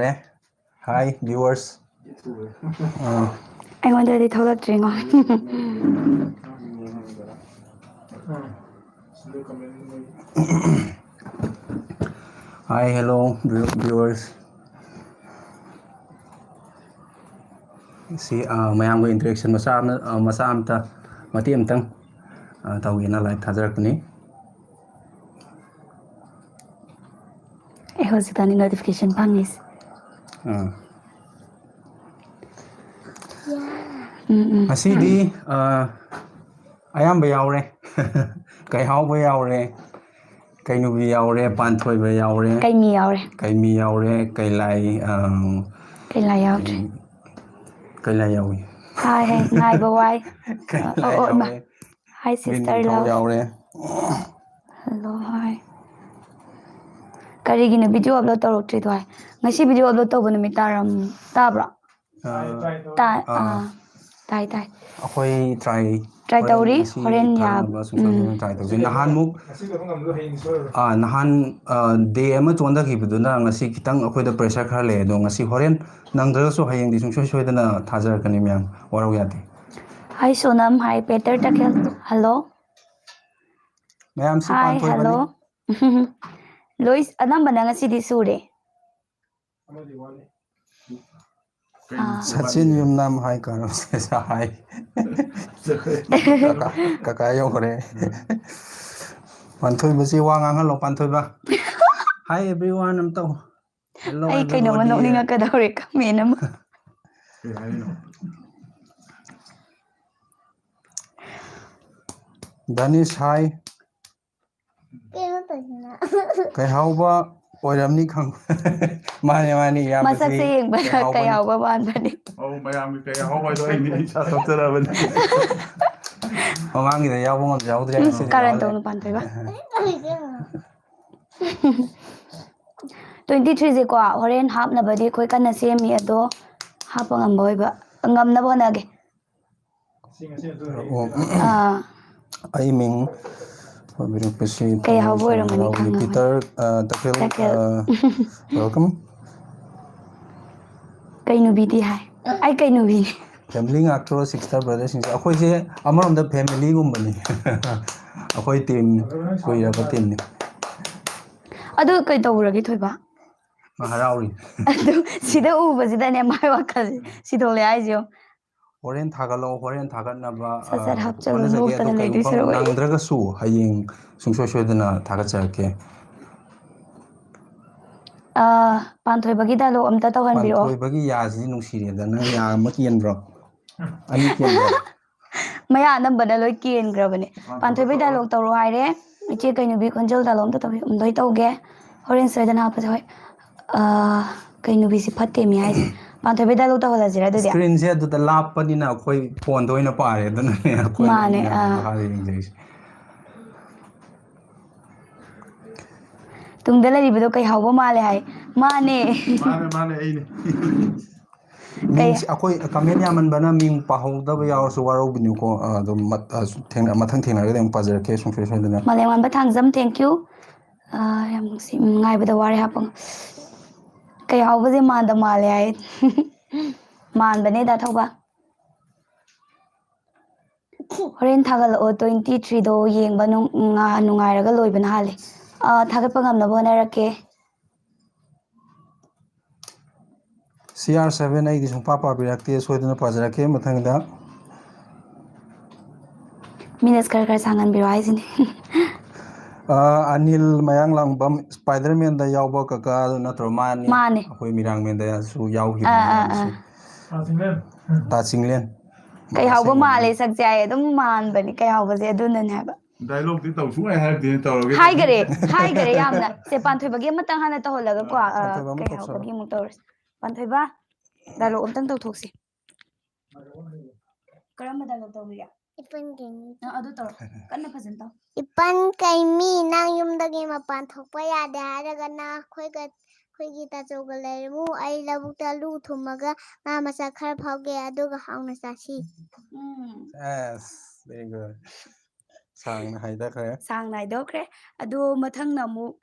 ꯌꯥꯎꯔꯦ. Hi viewers. ꯑꯩꯉꯣꯟꯗꯗꯤ ꯊꯣꯛꯂꯛꯇ꯭ꯔꯤꯉꯣ. Hi, hello viewers. ꯁꯤ ꯃꯌꯥꯝꯒ interaction masa amta ꯃꯇꯦꯛ ꯑꯃꯇꯪ ꯇꯧꯒꯦꯅ ꯂꯥꯏꯚ ꯊꯥꯖꯔꯛꯄꯅꯤ. ꯑꯩ ꯍꯧꯖꯤꯛꯇꯅꯤ notification ꯐꯪꯉꯤꯁꯦ. ꯉꯁꯤꯗꯤ ꯑꯌꯥꯝꯕ ꯌꯥꯎꯔꯦ. ꯀꯩꯍꯥꯎꯕ ꯌꯥꯎꯔꯦ. ꯀꯩꯅꯨꯕꯤ ꯌꯥꯎꯔꯦ. ꯄꯥꯟꯊꯣꯏꯕ ꯌꯥꯎꯔꯦ. ꯀꯩꯃꯤ ꯌꯥꯎꯔꯦ. ꯀꯩꯃꯤ ꯌꯥꯎꯔꯦ. ꯀꯩꯂꯥꯏ ꯌꯥꯎꯗ꯭ꯔꯦ. ꯀꯩꯂꯥꯏ ꯌꯥꯎꯏ. ꯍꯥꯏ ꯉꯥꯏꯕ ꯋꯥꯏ. ꯀꯩꯂꯥꯏ ꯌꯥꯎꯔꯦ. Hi sister ꯅꯤꯡꯊꯧ love. ꯌꯥꯎꯔꯦ. Hello hi. ꯀꯔꯤꯒꯤꯅꯣ ꯚꯤꯗꯤꯑꯣ ꯑꯞꯂꯣꯗ ꯇꯧꯔꯛꯇ꯭ꯔꯤꯗꯣ ꯍꯥꯏ. ꯉꯁꯤ ꯚꯤꯗꯤꯑꯣ ꯑꯞꯂꯣꯗ ꯇꯧꯕ ꯅꯨꯃꯤꯠ ꯇꯥꯕ꯭ꯔꯣ? ꯇꯥꯏ. ꯑꯩꯈꯣꯏ ꯇ꯭ꯔꯥꯏ ꯇꯧꯔꯤ. ꯉꯁꯤ ꯍꯣꯔꯦꯟ ꯊꯥꯒꯠꯅꯕ ꯁꯨꯡꯁꯣꯏ ꯇ꯭ꯔꯥꯏ ꯇꯧꯁꯤ. ꯅꯍꯥꯟ ꯗꯦ ꯑꯃ ꯆꯣꯟꯊꯈꯤꯕꯗꯨꯅ ꯉꯁꯤ ꯈꯤꯇꯪ ꯑꯩꯈꯣꯏꯗ ꯄ꯭ꯔꯦꯁꯔ ꯈꯔ ꯂꯩ. ꯑꯗꯣ ꯉꯁꯤ ꯍꯣꯔꯦꯟ ꯅꯪꯗ꯭ꯔꯒꯁꯨ ꯍꯌꯦꯡꯗꯤ ꯁꯨꯡꯁꯣꯏ ꯁꯣꯏꯗꯅ ꯊꯥꯖꯔꯛꯀꯅꯤ ꯃꯌꯥꯝ. ꯋꯥꯔꯧ ꯌꯥꯗꯦ. Hi Sonam. Hi Peter Takel. Hello. ꯃꯌꯥꯝꯁꯤ Hi ꯄꯥꯟꯊꯣꯏꯕꯅꯤ. hello. ꯂꯣꯏꯁ ꯑꯅꯝꯕꯅ ꯉꯁꯤꯗꯤ ꯁꯨꯔꯦ. Sachin Yumnam hi Karo hi. Kaka yaukhre. Panthoibasi wa nganghalo Panthoiba. Hi everyone amtau. Hello ꯑꯩ ꯀꯩꯅꯣꯝꯃ everybody. ꯅꯣꯛꯅꯤꯡꯉꯛꯀꯗꯧꯔꯦ ꯀꯃꯦꯟ ꯑꯃ. Danish hi. Kaihauba oiramni khang. Mani iyambasi. ꯃꯁꯛꯁꯦ ꯌꯦꯡꯕꯗ ꯀꯩꯍꯥꯎꯕ ꯃꯥꯟꯕꯅꯤ. ꯃꯌꯥꯝꯒꯤ ꯀꯩꯍꯥꯎꯕꯗꯣ ꯑꯩꯗꯤ ꯏꯁꯥ ꯊꯣꯛꯆꯔꯕꯅꯤ. ꯃꯃꯥꯡꯒꯤꯗ ꯌꯥꯎꯕ ꯉꯝꯗ ꯌꯥꯎꯗ꯭ꯔꯦ. ꯀꯥꯔꯟ ꯇꯧꯅꯨ ꯄꯥꯟꯊꯣꯏꯕ. 23ꯁꯦꯀꯣ ꯍꯣꯔꯦꯟ ꯍꯥꯞꯅꯕꯗꯤ ꯑꯩꯈꯣꯏ ꯀꯟꯅ ꯁꯦꯝꯃꯤ ꯑꯗꯣ ꯍꯥꯞꯄ ꯉꯝꯅꯕ ꯍꯣꯠꯅꯒꯦ. ꯑꯩ ꯃꯤꯡ ꯑꯣꯏꯕꯤꯔꯛꯄꯁꯤ ꯀꯩ ꯍꯥꯎꯕ ꯑꯣꯏꯔꯝꯒꯅꯤ ꯍꯔꯥꯎꯏ. ꯈꯪꯉꯕꯅꯤ. Peter Takel welcome. ꯀꯩꯅꯨꯕꯤꯗꯤ ꯍꯥꯏ. ꯑꯩ ꯀꯩꯅꯨꯕꯤꯅꯤ. Family ꯉꯥꯛꯇ꯭ꯔꯣ sister ꯕ꯭ꯔꯗꯔꯁꯤꯡꯁꯦ? ꯑꯩꯈꯣꯏꯁꯦ ꯑꯃꯔꯣꯝꯗ ꯐꯦꯃꯤꯂꯤꯒꯨꯝꯕꯅꯤ. ꯑꯩꯈꯣꯏ ꯇꯤꯝ ꯀꯨꯏꯔꯕ ꯇꯤꯝꯅꯤ. ꯑꯗꯨ ꯀꯩ ꯇꯧꯔꯒꯦ ꯊꯣꯏꯕ? ꯍꯔꯥꯎꯔꯤ. ꯑꯗꯨ ꯁꯤꯗ ꯎꯕꯁꯤꯗꯅꯦ ꯃꯥꯏ ꯋꯥꯈꯜ ꯁꯤꯗꯣꯛꯂꯦ ꯍꯥꯏꯁꯦ. ꯍꯣꯔꯦꯟ ꯊꯥꯒꯠꯂꯛꯑꯣ. ꯍꯣꯔꯦꯟ ꯊꯥꯒꯠꯅꯕ ꯁꯠ ꯁꯠ ꯍꯥꯞꯆꯜꯂꯨ ꯍꯣꯠꯅꯖꯒꯦ. ꯑꯗꯣ ꯅꯣꯛꯇꯅ ꯂꯩꯗꯣꯏ ꯀꯩꯒꯨꯝꯕ ꯁꯔꯨꯛ ꯑꯩ. ꯅꯪꯗ꯭ꯔꯒꯁꯨ ꯍꯌꯦꯡ ꯁꯨꯡꯁꯣꯏ ꯁꯣꯏꯗꯅ ꯊꯥꯒꯠꯆꯔꯛꯀꯦ. ꯄꯥꯟꯊꯣꯏꯕꯒꯤ ꯗꯥꯏꯂꯣꯛ ꯑꯝꯇ ꯇꯧꯍꯟꯕꯤꯔꯛꯑꯣ. ꯄꯥꯟꯊꯣꯏꯕꯒꯤ ꯌꯥꯁꯤꯗꯤ ꯅꯨꯡꯁꯤꯔꯦꯗ. ꯅꯪ ꯌꯥ ꯑꯃ ꯀꯦꯟꯕ꯭ꯔꯣ? ꯑꯅꯤ ꯀꯦꯟꯕ꯭ꯔꯣ? ꯃꯌꯥ ꯑꯅꯝꯕꯅ ꯂꯣꯏ ꯀꯦꯟꯈ꯭ꯔꯕꯅꯦ. ꯄꯥꯟꯊꯣꯏꯕꯩ ꯗꯥꯏꯂꯣꯛ ꯇꯧꯔꯣ ꯍꯥꯏꯔꯦ. ꯏꯆꯦ ꯀꯩꯅꯨꯕꯤ ꯈꯣꯟꯖꯦꯜ ꯗꯥꯏꯂꯣꯛ ꯑꯝꯇ ꯂꯣꯏ ꯇꯧꯒꯦ. ꯍꯣꯔꯦꯟ ꯁꯣꯏꯗꯅ ꯍꯥꯞꯄꯁꯦ. ꯍꯣꯏ. ꯀꯩꯅꯨꯕꯤꯁꯤ ꯐꯠꯇꯦꯃꯤ ꯍꯥꯏꯁꯦ. ꯄꯥꯟꯊꯣꯏꯕꯩ ꯗꯥꯏꯂꯣꯛ ꯇꯧꯍꯜꯂꯁꯤꯔ ꯑꯗꯨꯗꯤ? ꯁ꯭ꯀ꯭ꯔꯤꯟꯁꯦ ꯑꯗꯨꯗ ꯂꯥꯞꯄꯅꯤꯅ ꯑꯩꯈꯣꯏ ꯐꯣꯟꯗ ꯑꯣꯏꯅ ꯄꯥꯔꯦ. ꯑꯗꯨꯅꯅꯦ ꯑꯩꯈꯣꯏꯅ ꯃꯥꯅꯦ. ꯃꯈꯥꯗ ꯌꯦꯡꯖꯔꯤꯁꯦ. ꯇꯨꯡꯗ ꯂꯩꯔꯤꯕꯗꯣ ꯀꯩꯍꯥꯎꯕ ꯃꯥꯜꯂꯦ ꯍꯥꯏ. ꯃꯥꯅꯦ ꯑꯩꯅꯦ. ꯃꯤꯡꯁꯦ ꯑꯩꯈꯣꯏ ꯀꯃꯦꯟ ꯌꯥꯝꯃꯟꯕꯅ ꯃꯤꯡ ꯄꯥꯍꯧꯗꯕ ꯌꯥꯎꯔꯁꯨ ꯋꯥꯔꯧꯕꯤꯅꯨꯀꯣ. ꯑꯗꯨꯝ ꯃꯊꯪ ꯊꯦꯡꯅꯔꯒꯗꯤ ꯑꯃꯨꯛ ꯄꯥꯖꯔꯛꯀꯦ ꯁꯨꯡꯁꯣꯏ ꯁꯣꯏꯗꯅ. ꯃꯥꯂꯦꯝꯉꯥꯟꯕ ꯊꯥꯡꯖꯝ ꯊꯦꯡꯀ꯭ꯌꯨ. ꯌꯥꯝ ꯅꯨꯡꯁꯤ. ꯉꯥꯏꯕꯗ ꯋꯥꯔꯦ ꯍꯥꯞꯄ. ꯀꯩꯍꯥꯎꯕꯁꯦ ꯃꯥꯜꯂꯦ ꯍꯥꯏ. ꯃꯥꯟꯕꯅꯦ ꯗꯥ ꯊꯧꯕ. ꯍꯣꯔꯦꯟ ꯊꯥꯒꯠꯂꯛꯑꯣ. 23ꯗꯣ ꯌꯦꯡꯕ ꯅꯨꯡꯉꯥꯏꯔꯒ ꯂꯣꯏꯕꯅ ꯍꯥꯜꯂꯦ. ꯊꯥꯒꯠꯄ ꯉꯝꯅꯕ ꯍꯣꯠꯅꯔꯛꯀꯦ. CR7 ꯑꯩꯗꯤ ꯁꯨꯡꯄꯥ ꯄꯥꯕꯤꯔꯛꯇꯦ. ꯁꯣꯏꯗꯅ ꯄꯥꯖꯔꯛꯀꯦ ꯃꯊꯪꯗ. ꯃꯤꯅꯠ ꯈꯔ ꯁꯥꯡꯍꯟꯕꯤꯔꯣ ꯍꯥꯏꯁꯤꯅꯤ. ꯑꯅꯤꯜ ꯃꯌꯥꯡꯂꯥꯡꯕꯝ ꯁ꯭ꯄꯥꯏꯗꯔꯃꯦꯟꯗ ꯌꯥꯎꯕ ꯀꯀꯥ ꯅꯠꯇ꯭ꯔꯣ? ꯃꯥꯅꯤ. ꯃꯥꯅꯦ. ꯑꯩꯈꯣꯏ ꯃꯤꯔꯥꯡꯃꯦꯟꯗꯁꯨ ꯌꯥꯎꯈꯤꯕꯅꯤ ꯃꯌꯥꯝꯁꯤ. ꯇꯥ ꯆꯤꯡꯂꯦꯟ. ꯀꯩꯍꯥꯎꯕ ꯃꯥꯜꯂꯦ ꯁꯛꯁꯦ ꯍꯥꯏ. ꯑꯗꯨꯝ ꯃꯥꯟꯕꯅꯦ ꯀꯩꯍꯥꯎꯕꯁꯦ. ꯑꯗꯨꯅꯅꯦ ꯍꯥꯏꯕ. ꯗꯥꯏꯂꯣꯛꯇꯤ ꯇꯧ ꯁꯨꯡꯍꯥꯏ ꯍꯥꯏꯔꯛꯇꯦ. ꯇꯧꯔꯒꯦ. ꯍꯥꯏꯈꯔꯦ ꯌꯥꯝꯅ. ꯁꯦ ꯄꯥꯟꯊꯣꯏꯕꯒꯤ ꯑꯃꯇꯪ ꯍꯥꯟꯅ ꯇꯧꯍꯜꯂꯒꯀꯣ ꯄꯥꯟꯊꯣꯏꯕ ꯑꯃ ꯇꯧꯁꯜꯂꯣ. ꯀꯩꯍꯥꯎꯕꯒꯤ ꯑꯃꯨꯛ ꯇꯧꯔꯁꯤ. ꯄꯥꯟꯊꯣꯏꯕ ꯗꯥꯏꯂꯣꯛ ꯑꯝꯇꯪ ꯇꯧꯊꯣꯛꯁꯤ. ꯀꯔꯝꯕ ꯗꯥꯏꯂꯣꯛ ꯇꯧꯕꯤꯒꯦ? ꯑꯗꯨ ꯇꯧꯔꯣ. ꯀꯟꯅ ꯐꯖꯅ ꯇꯧ. ꯏꯄꯟ ꯀꯩꯃꯤ ꯅꯪ ꯌꯨꯝꯗꯒꯤ ꯃꯄꯥꯟ ꯊꯣꯛꯄ ꯌꯥꯗꯦ ꯍꯥꯏꯔꯒꯅ ꯑꯩꯈꯣꯏꯒꯤ ꯇꯥꯆꯧꯒ ꯂꯩꯔꯃꯨ. ꯑꯩ ꯂꯧꯕꯨꯛꯇ ꯂꯨ ꯊꯨꯝꯃꯒ ꯉꯥ ꯃꯆꯥ ꯈꯔ ꯐꯥꯎꯒꯦ. ꯑꯗꯨꯒ ꯍꯥꯎꯅ ꯆꯥꯁꯤ. Very good. ꯁꯥꯡꯅ ꯍꯥꯏꯗꯣꯛꯈ꯭ꯔꯦ. ꯑꯗꯣ ꯃꯊꯪꯅ ꯑꯃꯨꯛ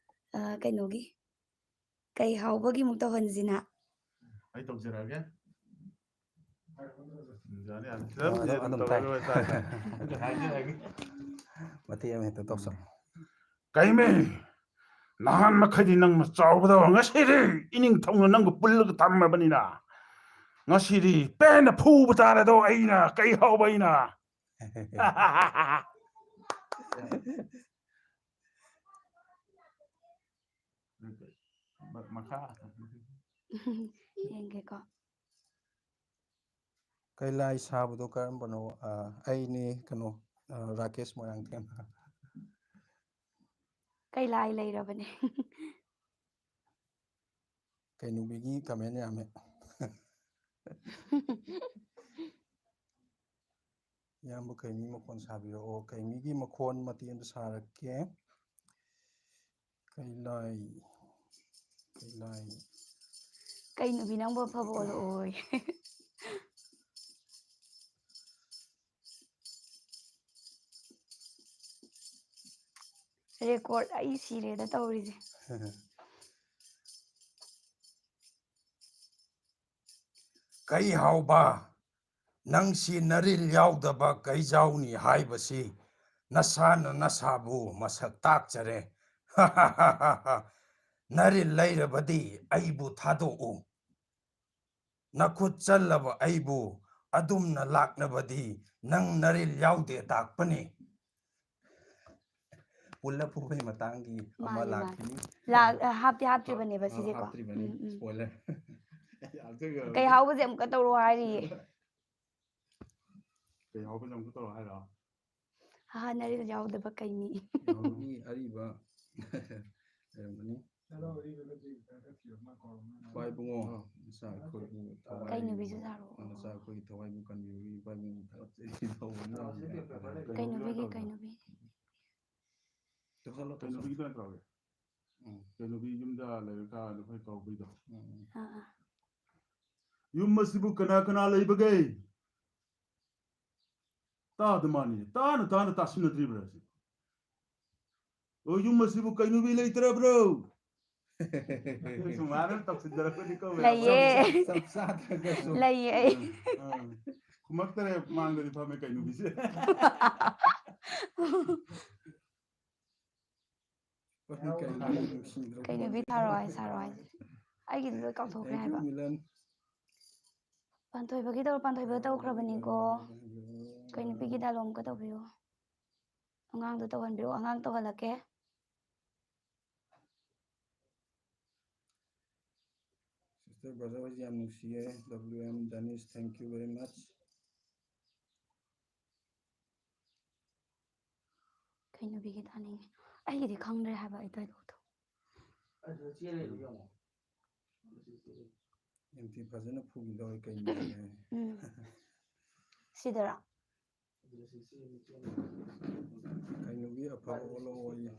ꯀꯩꯅꯣꯒꯤ ꯀꯩꯍꯥꯎꯕꯒꯤ ꯑꯃꯨꯛ ꯇꯧꯍꯟꯁꯤꯅ. ꯑꯩ ꯇꯧꯖꯔꯛꯑꯒꯦ ꯌꯥꯅꯤ ꯌꯥꯅꯤ ꯑꯗꯨꯝ ꯇꯥꯏ ꯍꯥꯏꯖꯔꯛꯑꯒꯦ ꯃꯇꯦꯛ ꯑꯃ ꯍꯦꯛꯇ ꯇꯧꯁꯜꯂꯣ ꯀꯩꯃꯤ ꯅꯍꯥꯟ ꯃꯈꯩꯗꯤ ꯅꯪꯅ ꯆꯥꯎꯕꯗ ꯉꯁꯤꯗꯤ ꯏꯅꯤꯡꯊꯧꯅ ꯅꯪꯕꯨ ꯄꯨꯜꯂꯒ ꯊꯝꯃꯕꯅꯤꯅ ꯉꯁꯤꯗꯤ ꯄꯦꯟꯅ ꯐꯨꯕ ꯇꯥꯔꯦꯗꯣ ꯑꯩꯅ ꯀꯩ ꯍꯥꯎꯕ ꯑꯩꯅ ꯃꯈꯥ ꯌꯦꯡꯒꯦꯀꯣ ꯀꯩꯂꯥꯏ ꯁꯥꯕꯗꯣ ꯀꯔꯝꯕꯅꯣ ꯑꯩꯅꯦ ꯀꯩꯅꯣ ꯔꯥꯀꯦꯁ ꯃꯣꯏꯔꯥꯡꯊꯦꯝ ꯀꯩꯂꯥꯏ ꯂꯩꯔꯕꯅꯦ ꯀꯩꯅꯨꯕꯤꯒꯤ ꯀꯃꯦꯟ ꯌꯥꯝꯃꯦ ꯏꯌꯥꯝꯕ ꯀꯩꯃꯤ ꯃꯈꯣꯟ ꯁꯥꯕꯤꯔꯛꯑꯣ ꯀꯩꯃꯤꯒꯤ ꯃꯈꯣꯟ ꯃꯇꯦꯛ ꯑꯃꯇ ꯁꯥꯔꯛꯀꯦ ꯀꯩꯂꯥꯏ ꯀꯩ ꯅꯨꯄꯤ ꯅꯪꯕꯨ ꯑꯐꯕ ꯑꯣꯜꯂꯛꯑꯣꯏ ꯔꯦꯀꯣꯔꯠ ꯑꯩ ꯁꯤꯔꯦꯗ ꯇꯧꯔꯤꯁꯦ ꯀꯩ ꯍꯥꯎꯕ ꯅꯪꯁꯤ ꯅꯔꯤꯜ ꯌꯥꯎꯗꯕ ꯀꯩꯖꯥꯎꯅꯤ ꯍꯥꯏꯕꯁꯤ ꯅꯁꯥꯅ ꯅꯁꯥꯕꯨ ꯃꯁꯛ ꯇꯥꯛꯆꯔꯦ ꯅꯔꯤꯜ ꯂꯩꯔꯕꯗꯤ ꯑꯩꯕꯨ ꯊꯥꯗꯣꯛꯎ ꯅꯈꯨꯠ ꯆꯜꯂꯕ ꯑꯩꯕꯨ ꯑꯗꯨꯝꯅ ꯂꯥꯛꯅꯕꯗꯤ ꯅꯪ ꯅꯔꯤꯜ ꯌꯥꯎꯗꯦ ꯇꯥꯛꯄꯅꯤ ꯄꯨꯜꯂ ꯐꯨꯕꯒꯤ ꯃꯇꯥꯡꯒꯤ ꯑꯃ ꯃꯥꯅꯦ ꯂꯥꯛꯈꯤꯅꯤ ꯍꯥꯞꯇ꯭ꯔꯤꯕꯅꯦꯕ ꯁꯤꯁꯦꯀꯣ ꯍꯥꯞꯇ꯭ꯔꯤꯕꯅꯤ ꯁ꯭ꯄꯣꯏꯂꯔ ꯀꯩ ꯍꯥꯎꯕꯁꯦ ꯑꯃꯨꯛꯀ ꯇꯧꯔꯣ ꯍꯥꯏꯔꯤꯌꯦ ꯀꯩ ꯍꯥꯎꯕꯁꯦ ꯑꯃꯨꯛꯀ ꯇꯧꯔꯣ ꯍꯥꯏꯔꯣ ꯅꯔꯤꯜ ꯌꯥꯎꯗꯕ ꯀꯩꯅꯤ ꯃꯤ ꯑꯔꯤꯕ ꯂꯩꯔꯝꯒꯅꯤ ꯏꯕꯨꯡꯉꯣ ꯅꯆꯥ ꯑꯩꯈꯣꯏꯕꯨ ꯀꯩ ꯅꯨꯄꯤꯁꯨ ꯁꯥꯔꯛꯑꯣ ꯅꯆꯥ ꯑꯩꯈꯣꯏꯒꯤ ꯊꯋꯥꯏꯕꯨ ꯀꯟꯕꯤꯕꯒꯤ ꯏꯄꯥꯕꯨꯡ ꯊꯥꯒꯠꯆꯔꯤ ꯀꯩ ꯅꯨꯄꯤꯒꯤ ꯀꯩ ꯅꯨꯄꯤ ꯀꯩꯅꯣꯕꯤꯒꯤꯗꯣ ꯅꯠꯇ꯭ꯔꯣ ꯀꯩꯅꯣꯕꯤ ꯌꯨꯝꯗ ꯂꯩꯔꯀꯥꯟꯗ ꯑꯩꯈꯣꯏ ꯀꯧꯕꯩꯗꯣ ꯌꯨꯝ ꯑꯁꯤꯕꯨ ꯀꯅꯥ ꯀꯅꯥ ꯂꯩꯕꯒꯦ ꯇꯥꯗ ꯃꯥꯅꯤ ꯇꯥꯅ ꯇꯥꯁꯤꯟꯅꯗ꯭ꯔꯤꯕ꯭ꯔꯥ ꯁꯤ ꯑꯣ ꯌꯨꯝ ꯑꯁꯤꯕꯨ ꯀꯩꯅꯣꯕꯤ ꯂꯩꯇ꯭ꯔꯕ꯭ꯔꯣ ꯁꯨꯃꯥꯏꯅ ꯇꯧꯁꯤꯟꯖꯔꯛꯄꯅꯤꯀꯣ ꯂꯩꯌꯦ ꯆꯞ ꯆꯥꯗ꯭ꯔꯒꯁꯨ ꯂꯩꯌꯦ ꯑꯩ ꯈꯨꯃꯛꯇꯔꯦ ꯃꯥꯡꯗꯗꯤ ꯐꯝꯃꯦ ꯀꯩꯅꯣꯕꯤꯁꯦ ꯀꯩ ꯅꯨꯄꯤ ꯁꯥꯔꯣ ꯍꯥꯏꯁꯦ ꯑꯩꯒꯤꯗꯤ ꯂꯣꯏ ꯀꯥꯎꯊꯣꯛꯈ꯭ꯔꯦ ꯊꯦꯡꯛ ꯌꯨ ꯍꯥꯏꯕ ꯃꯤꯂꯟ ꯄꯥꯟꯊꯣꯏꯕꯗ ꯇꯧꯈ꯭ꯔꯕꯅꯤꯀꯣ ꯀꯩ ꯅꯨꯄꯤꯒꯤ ꯗꯥꯏꯂꯣꯛ ꯑꯃꯨꯛꯀ ꯇꯧꯕꯤꯌꯣ ꯑꯉꯥꯡꯗꯣ ꯇꯧꯍꯟꯕꯤꯔꯛꯑꯣ ꯑꯉꯥꯡ ꯇꯧꯍꯜꯂꯛꯀꯦ ꯁꯤꯁꯇꯔ ꯕ꯭ꯔꯗꯔ ꯍꯣꯏꯁꯦ ꯌꯥꯝ ꯅꯨꯡꯁꯤꯌꯦ WM ꯗꯅꯤꯁ ꯊꯦꯡꯛ ꯌꯨ ꯚꯦꯔꯤ ꯃꯆ ꯀꯩ ꯅꯨꯄꯤꯒꯤ ꯇꯥꯅꯤꯡꯉꯦ ꯑꯩꯒꯤꯗꯤ ꯈꯪꯗ꯭ꯔꯦ ꯍꯥꯏꯕ ꯑꯩ ꯗꯥꯏꯂꯣꯛꯇꯣ ꯑꯦꯝꯇꯤ ꯐꯖꯅ ꯐꯨꯈꯤꯗꯧꯔꯦ ꯀꯩꯅꯣꯕꯤ ꯁꯤꯗꯔꯥ ꯀꯩꯅꯣꯕꯤ ꯑꯐꯕ ꯑꯣꯜꯂꯛꯑꯣꯌꯦ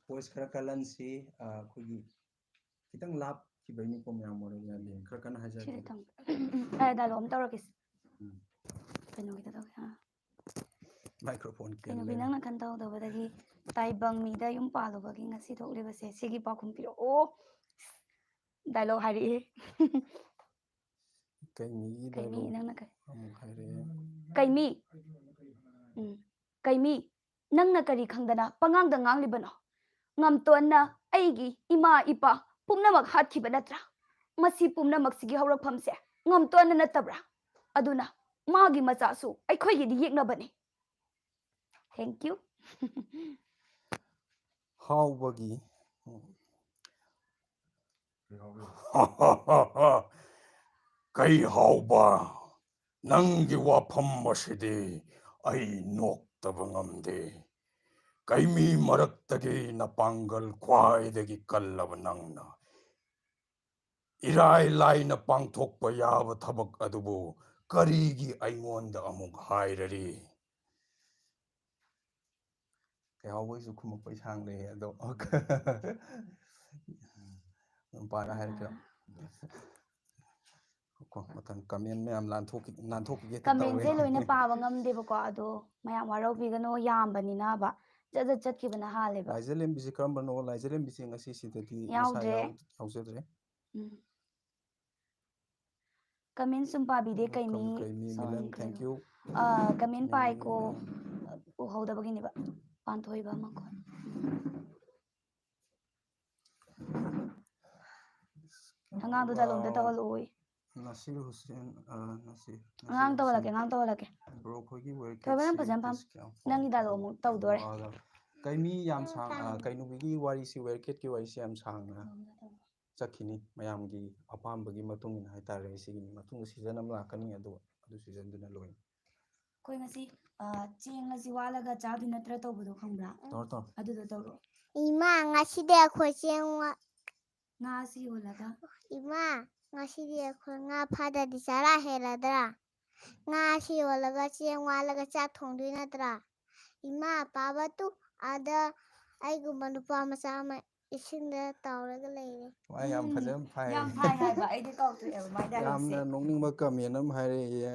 ꯚꯣꯏꯁ ꯈꯔ ꯀꯜꯍꯟꯁꯤ ꯑꯩꯈꯣꯏꯒꯤ ꯈꯤꯇꯪ ꯂꯥꯞꯈꯤꯕꯩꯅꯤꯀꯣ ꯃꯌꯥꯝ ꯑꯣꯏꯔꯒ ꯌꯥꯗꯦ ꯈꯔ ꯀꯟꯅ ꯍꯥꯏꯖꯒꯦ ꯗꯥꯏꯂꯣꯛ ꯑꯃ ꯇꯧꯔꯛꯀꯦꯁꯦ ꯀꯩꯅꯣꯒꯤꯗ ꯇꯧꯒꯦ ꯃꯥꯏꯀ꯭ꯔꯣꯐꯣꯟ ꯀꯩꯅꯣꯕꯤ ꯀꯦꯜꯂꯦ ꯅꯪꯅ ꯈꯟꯇꯧꯗꯕꯗꯒꯤ ꯇꯥꯏꯕꯪ ꯃꯤꯗ ꯌꯨꯝ ꯄꯥꯜꯂꯨꯕꯒꯤ ꯉꯁꯤ ꯊꯣꯛꯂꯤꯕꯁꯦ ꯁꯤꯒꯤ ꯄꯥꯎꯈꯨꯝ ꯄꯤꯔꯛꯑꯣ ꯗꯥꯏꯂꯣꯛ ꯍꯥꯏꯔꯛꯑꯦ ꯀꯩꯃꯤꯒꯤ ꯀꯩꯃꯤ ꯗꯥꯏꯂꯣꯛ ꯅꯪꯅ ꯀꯔꯤ ꯑꯃꯨꯛ ꯍꯥꯏꯔꯛꯑꯦ ꯀꯩꯃꯤ ꯀꯩꯃꯤ ꯅꯪꯅ ꯀꯔꯤ ꯈꯪꯗꯅ ꯄꯉꯥꯡꯗ ꯉꯥꯡꯂꯤꯕꯅꯣ ꯉꯝꯇꯣꯟꯅ ꯑꯩꯒꯤ ꯏꯃꯥ ꯏꯄꯥ ꯄꯨꯝꯅꯃꯛ ꯍꯥꯠꯈꯤꯕ ꯅꯠꯇ꯭ꯔꯥ ꯃꯁꯤ ꯄꯨꯝꯅꯃꯛꯁꯤꯒꯤ ꯍꯧꯔꯛꯐꯝꯁꯦ ꯉꯝꯇꯣꯟꯅ ꯅꯠꯇꯕ꯭ꯔꯥ ꯑꯗꯨꯅ ꯃꯥꯒꯤ ꯃꯆꯥꯁꯨ ꯑꯩꯈꯣꯏꯒꯤꯗꯤ ꯌꯦꯛꯅꯕꯅꯤ ꯊꯦꯡꯛ ꯌꯨ ꯍꯥꯎꯕꯒꯤ ꯀꯩ ꯍꯥꯎꯕ ꯅꯪꯒꯤ ꯋꯥꯐꯝ ꯑꯁꯤꯗꯤ ꯑꯩ ꯅꯣꯛꯇꯕ ꯉꯝꯗꯦ ꯀꯩꯃꯤ ꯃꯔꯛꯇꯒꯤ ꯅꯄꯥꯡꯒꯜ ꯈ꯭ꯋꯥꯏꯗꯒꯤ ꯀꯜꯂꯕ ꯅꯪꯅ ꯏꯔꯥꯏ ꯂꯥꯏꯅ ꯄꯥꯡꯊꯣꯛꯄ ꯌꯥꯕ ꯊꯕꯛ ꯑꯗꯨꯕꯨ ꯀꯔꯤꯒꯤ ꯑꯩꯉꯣꯟꯗ ꯑꯃꯨꯛ ꯍꯥꯏꯔꯔꯤ ꯀꯩꯍꯥꯎꯕꯒꯤꯁꯨ ꯈꯨꯝꯃꯛꯄꯩ ꯁꯥꯡꯗꯦ ꯑꯗꯣ ꯅꯨꯄꯥꯅ ꯍꯥꯏꯔꯛꯀꯦ ꯃꯊꯪ ꯀꯃꯦꯟ ꯃꯌꯥꯝ ꯅꯥꯟꯊꯣꯛꯈꯤꯒꯦ ꯍꯦꯛꯇ ꯇꯧꯋꯦ ꯀꯃꯦꯟꯁꯦ ꯂꯣꯏꯅ ꯄꯥꯕ ꯉꯝꯗꯦꯕꯀꯣ ꯑꯗꯣ ꯃꯌꯥꯝ ꯋꯥꯔꯧꯕꯤꯒꯅꯣ ꯌꯥꯝꯕꯅꯤꯅꯕ ꯖꯠ ꯆꯠꯈꯤꯕꯅ ꯍꯥꯜꯂꯦꯕ ꯂꯥꯏꯖꯂꯦꯝꯕꯤꯁꯤ ꯀꯔꯝꯕꯅꯣ ꯂꯥꯏꯖꯂꯦꯝꯕꯤꯁꯤ ꯉꯁꯤ ꯁꯤꯗꯗꯤ ꯃꯁꯥ ꯌꯥꯎꯗ꯭ꯔꯦ ꯌꯥꯎꯖꯗ꯭ꯔꯦ कमेंट सुम पाबीदे welcome कईमी kaimi milan sorry thank you comment Ming पाई Ming को उहौदबगिनिबा पांथोइबा मको हंगांदो दालोंदे तवलोई Nasir Hussein Nasir Nasir ngang Hussein tawalake bro khogi where cat थोइबा see फजन फम this क्या नंगी दालो मु तवदोरे kaimi yam sang kainubi wari si where cat ki wari si yam sang ꯆꯠꯈꯤꯅꯤ ꯃꯌꯥꯝꯒꯤ ꯑꯄꯥꯝꯕꯒꯤ ꯃꯇꯨꯡ ꯏꯟꯅ ꯍꯥꯏꯇꯥꯔꯦ ꯁꯤꯒꯤ ꯃꯇꯨꯡꯗ ꯁꯤꯖꯟ ꯑꯃ ꯂꯥꯛꯀꯅꯤ ꯑꯗꯨ ꯁꯤꯖꯟꯗꯨꯅ ꯂꯣꯏꯅꯤ ꯑꯩꯈꯣꯏ ꯉꯁꯤ ꯆꯦꯡ ꯑꯁꯤ ꯋꯥꯜꯂꯒ ꯆꯥꯗꯨ ꯅꯠꯇ꯭ꯔ ꯇꯧꯕꯗꯣ ꯈꯪꯕ꯭ꯔꯥ ꯑꯗꯨꯗꯣ ꯇꯧꯔꯣ 이마 ngасꯤꯗꯤ ꯑꯩꯈꯣꯏ ꯆꯦꯡ ꯉꯥ ꯑꯁꯤ ꯌꯣꯜꯂꯒ 이마 ngасꯤꯗꯤ ꯑꯩꯈꯣꯏ ꯉꯥ ꯐꯥꯗꯔꯗꯤ ꯆꯔꯥ ꯍꯦꯜꯂꯗ꯭ꯔꯥ ꯉꯥ ꯑꯁꯤ ꯌꯣꯜꯂꯒ ꯆꯦꯡ ꯋꯥꯜꯂꯒ ꯆꯥꯛ ꯊꯣꯡꯗꯣꯏ ꯅꯠꯇ꯭ꯔꯥ 이마 ꯄꯥꯕꯇꯨ ꯑꯗ ꯑꯩꯒꯨꯝꯕ ꯅꯨꯄꯥ ꯃꯆꯥ ꯑꯃ ꯏꯁꯤꯡꯗ ꯇꯥꯎꯔꯒ ꯂꯩꯔꯦ ꯌꯥꯝ ꯐꯖꯅ ꯐꯥꯏ ꯌꯥꯝ ꯐꯥꯏ ꯍꯥꯏꯕ ꯑꯩꯗꯤ ꯀꯥꯎꯊꯣꯛꯑꯦꯕ ꯃꯥꯏ ꯗꯥꯏꯂꯣꯒꯁꯦ ꯌꯥꯝꯅ ꯅꯣꯛꯅꯤꯡꯕ ꯀꯃꯦꯟ ꯑꯃ ꯍꯥꯏꯔꯛꯑꯦ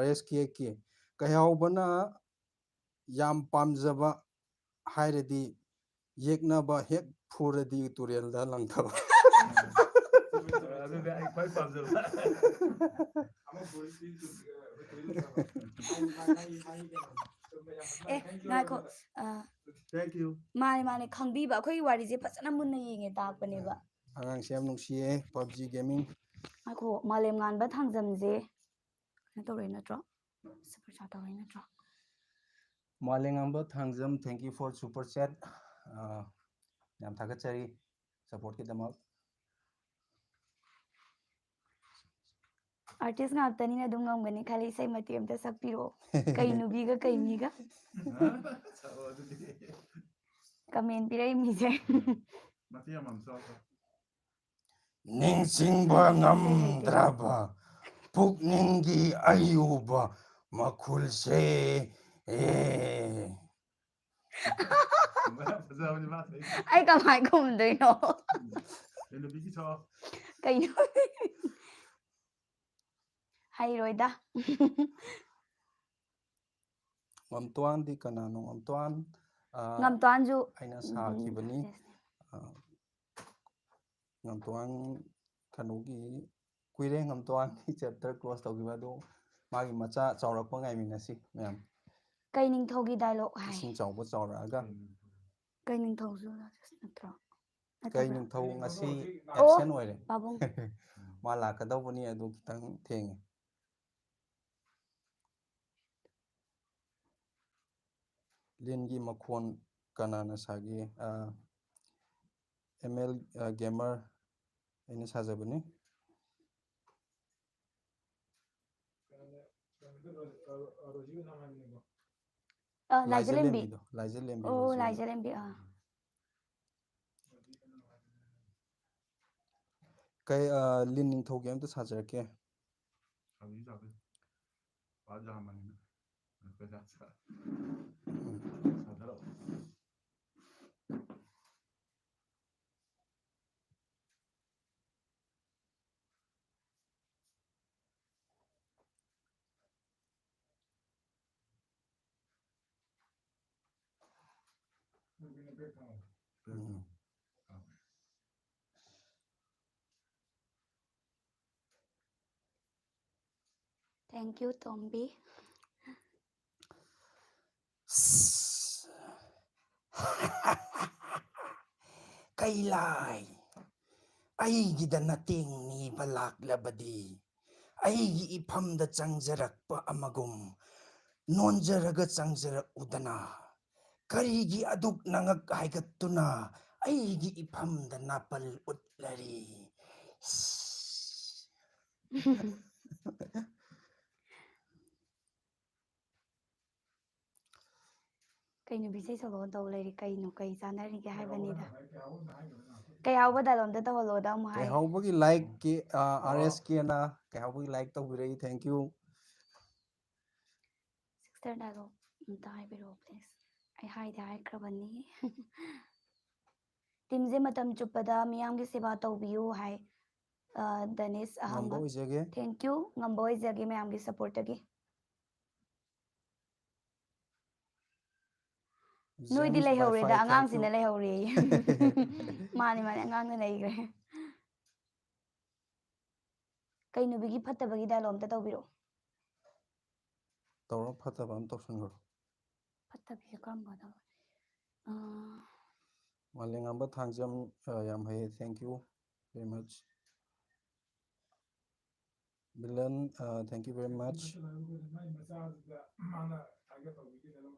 RSK ꯀꯩꯍꯥꯎꯕꯅ ꯌꯥꯝ ꯄꯥꯝꯖꯕ ꯍꯥꯏꯔꯗꯤ ꯌꯦꯛꯅꯕ ꯍꯦꯛ ꯐꯨꯔꯗꯤ ꯇꯨꯔꯦꯜꯗ ꯂꯪꯊꯕ ꯑꯗꯨꯗꯤ ꯑꯩ ꯈ꯭ꯋꯥꯏ ꯄꯥꯝꯖꯕ ꯉꯥꯏꯈꯣ thank you ꯃꯥꯅꯦ ꯃꯥꯅꯦ ꯈꯪꯕꯤꯕ ꯑꯩꯈꯣꯏꯒꯤ ꯋꯥꯔꯤꯁꯦ ꯐꯖꯅ ꯃꯨꯟꯅ ꯌꯦꯡꯉꯦ ꯇꯥꯛꯄꯅꯦꯕ ꯑꯉꯥꯡꯁꯦ ꯌꯥꯝ ꯅꯨꯡꯁꯤꯌꯦ PUBG Gaming ꯉꯥꯏꯈꯣ ꯃꯥꯂꯦꯝ ꯉꯥꯟꯕ ꯊꯥꯡꯖꯝꯁꯦ ꯀꯩꯅꯣ ꯇꯧꯔꯛꯏ ꯅꯠꯇ꯭ꯔꯣ ꯁꯨꯄꯔ ꯆꯥꯠ ꯇꯧꯔꯛꯏ ꯅꯠꯇ꯭ꯔꯣ ꯃꯥꯂꯦꯝꯉꯥꯟꯕ Thangjam thank you for super chat ꯌꯥꯝ ꯊꯥꯒꯠꯆꯔꯤ ꯁꯄꯣꯔꯠꯀꯤꯗꯃꯛ आर्टिस्ट ꯉꯥꯛꯇꯅꯤꯅ ꯑꯗꯨꯝ ꯉꯝꯒꯅꯤ ꯈꯜꯂꯤ ꯏꯁꯩ ꯃꯇꯦꯛ ꯑꯝꯇ ꯁꯛꯄꯤꯔꯛꯑꯣ ꯀꯩ ꯅꯨꯕꯤꯒ ꯀꯩ ꯃꯤꯒ ꯀꯃꯦꯟ ꯄꯤꯔꯛꯏ ꯃꯤꯁꯦ ꯃꯇꯦꯛ ꯑꯃ ꯆꯥꯎ ꯅꯤꯡꯁꯤꯡꯕ ꯉꯝꯗ꯭ꯔꯕ ꯄꯨꯛꯅꯤꯡꯒꯤ ꯑꯌꯨꯕ ꯃꯈꯨꯜꯁꯦ ꯐꯖꯕꯅꯤ ꯃꯥ ꯑꯩ ꯀꯃꯥꯏ ꯈꯨꯝꯗꯣꯏꯅꯣ ꯅꯨꯄꯤꯒꯤ ꯁꯥꯎ ꯀꯩꯅꯣ ꯍꯩꯔꯣꯏꯗ ꯉꯝꯇ꯭ꯋꯥꯟꯗꯤ ꯀꯅꯥꯅꯣ ꯉꯝꯇ꯭ꯋꯥꯟ ꯉꯝꯇ꯭ꯋꯥꯟꯁꯨ ꯑꯩꯅ ꯁꯥꯈꯤꯕꯅꯤ ꯉꯝꯇ꯭ꯋꯥꯟ ꯀꯩꯅꯣꯒꯤ ꯀꯨꯏꯔꯦ ꯉꯝꯇ꯭ꯋꯥꯟꯒꯤ ꯆꯦꯞꯇꯔ ꯀ꯭ꯂꯣꯖ ꯇꯧꯈꯤꯕ ꯑꯗꯣ ꯃꯥꯒꯤ ꯃꯆꯥ ꯆꯥꯎꯔꯛꯄ ꯉꯥꯏꯃꯤꯟꯅꯁꯤ ꯃꯌꯥꯝ ꯀꯩ ꯅꯤꯡꯊꯧꯒꯤ ꯗꯥꯏꯂꯣꯛ ꯍꯥꯏ ꯏꯁꯤꯡ ꯆꯥꯎꯕ ꯆꯥꯎꯔꯛꯑꯒ ꯀꯩ ꯅꯤꯡꯊꯧꯁꯨ ꯅꯠꯇ꯭ꯔꯣ ꯀꯩ ꯅꯤꯡꯊꯧ ꯉꯁꯤ ꯑꯣ ꯑꯦꯕꯁꯦꯟ ꯑꯣꯏꯔꯦ ꯄꯥꯕꯨꯡ ꯃꯥ ꯂꯥꯛꯀꯗꯧꯕꯅꯤ ꯑꯗꯨ ꯈꯤꯇꯪ ꯊꯦꯡꯉꯦ ꯂꯤꯟꯒꯤ ꯃꯈꯣꯟ ꯀꯅꯥꯅ ꯁꯥꯒꯦ ML ꯒꯦꯃꯔ ꯑꯩꯅ ꯁꯥꯖꯕꯅꯤ ꯂꯥꯏꯖꯂꯦꯝꯕꯤ ꯂꯥꯏꯖꯂꯦꯝꯕꯤ ꯑꯣ ꯔꯣꯖꯤꯅ ꯂꯥꯏꯖꯂꯦꯝꯕꯤ ꯀꯩ ꯂꯤꯟ ꯅꯤꯡꯊꯧꯒꯤ ꯑꯝꯇ ꯁꯥꯖꯔꯛꯀꯦ ꯁꯥꯕꯤ ꯄꯥꯖꯥꯃꯅꯤꯅ ꯄꯩꯁꯥ ꯁꯥꯊꯔꯛꯑꯣ Thank you, Tombi. ꯀꯩꯂꯥꯏ ꯑꯩꯒꯤꯗ ꯃꯇꯦꯡ ꯅꯤꯕ ꯂꯥꯛꯂꯕꯗꯤ ꯑꯩꯒꯤ ꯏꯐꯝꯗ ꯆꯪꯖꯔꯛꯄ ꯑꯃꯒꯨꯝ ꯅꯣꯟꯖꯔꯒ ꯆꯪꯖꯔꯛꯎꯗꯅ ꯀꯔꯤꯒꯤ ꯑꯗꯨꯛ ꯅꯉꯛ ꯍꯥꯏꯒꯠꯇꯨꯅ ꯑꯩꯒꯤ ꯏꯐꯝꯗ ꯅꯥꯄꯜ ꯎꯠꯂꯔꯤ ꯀꯩ ꯅꯨꯕꯤꯁꯩ ꯁꯣꯂꯣ ꯇꯧ ꯂꯩꯔꯤ ꯀꯩꯅꯣ ꯀꯩ ꯆꯥꯟꯅꯔꯤꯒꯦ ꯍꯥꯏꯕꯅꯤꯗ ꯀꯩꯍꯥꯎꯕ ꯗꯥꯏꯂꯣꯝꯗ ꯇꯧꯍꯜꯂꯣꯗ ꯑꯃꯨꯛ ꯍꯥꯏ ꯀꯩꯍꯥꯎꯕꯒꯤ ꯂꯥꯏꯛ RSKꯅ ꯀꯩꯍꯥꯎꯕꯒꯤ ꯂꯥꯏꯛ ꯇꯧꯕꯤꯔꯛꯏ ꯊꯦꯡꯛ ꯌꯨ ꯁꯤꯛꯁꯇꯔ ꯗꯥꯏꯂꯣꯛ ꯑꯝꯇ ꯍꯥꯏꯕꯤꯔꯛꯑꯣ ꯄ꯭ꯂꯤꯖ ꯑꯩ ꯍꯥꯏꯗꯤ ꯍꯥꯏꯈ꯭ꯔꯕꯅꯤ ꯇꯤꯝꯁꯦ ꯃꯇꯝ ꯆꯨꯞꯄꯗ ꯃꯤꯌꯥꯝꯒꯤ ꯁꯦꯕꯥ ꯇꯧꯕꯤꯌꯨ ꯍꯥꯏ ꯗꯅꯤꯁ ꯉꯝꯕ ꯑꯍꯃꯠ ꯑꯣꯏꯖꯒꯦ ꯊꯦꯡꯛ ꯌꯨ ꯉꯝꯕ ꯑꯣꯏꯖꯒꯦ ꯃꯌꯥꯝꯒꯤ ꯁꯞꯄꯣꯔꯠꯇꯒꯤ ꯅꯣꯏꯗꯤ James ꯂꯩꯍꯧꯔꯦꯗ Wi-Fi, thank ꯑꯉꯥꯡꯁꯤꯅ you. ꯂꯩꯍꯧꯔꯦ ꯃꯥꯅꯤ ꯑꯉꯥꯡꯅ ꯂꯩꯈ꯭ꯔꯦ ꯀꯩ ꯅꯨꯕꯤꯒꯤ ꯐꯠꯇꯕꯒꯤ ꯗꯥꯏꯂꯣഗ് ꯑꯝꯇ ꯇꯧꯕꯤꯔꯛꯑꯣ ꯇꯧꯔꯣ ꯐꯠꯇꯕ ꯑꯃ ꯇꯧꯁꯟꯈ꯭ꯔꯣ ꯐꯠꯇꯕꯤꯁꯦ ꯀꯔꯝꯕꯗ ꯃꯥꯂꯦꯝꯉꯥꯟꯕ ꯊꯥꯡꯖꯝ ꯌꯥꯝ ꯍꯩꯌꯦ thank you very much. Villain, thank you very much.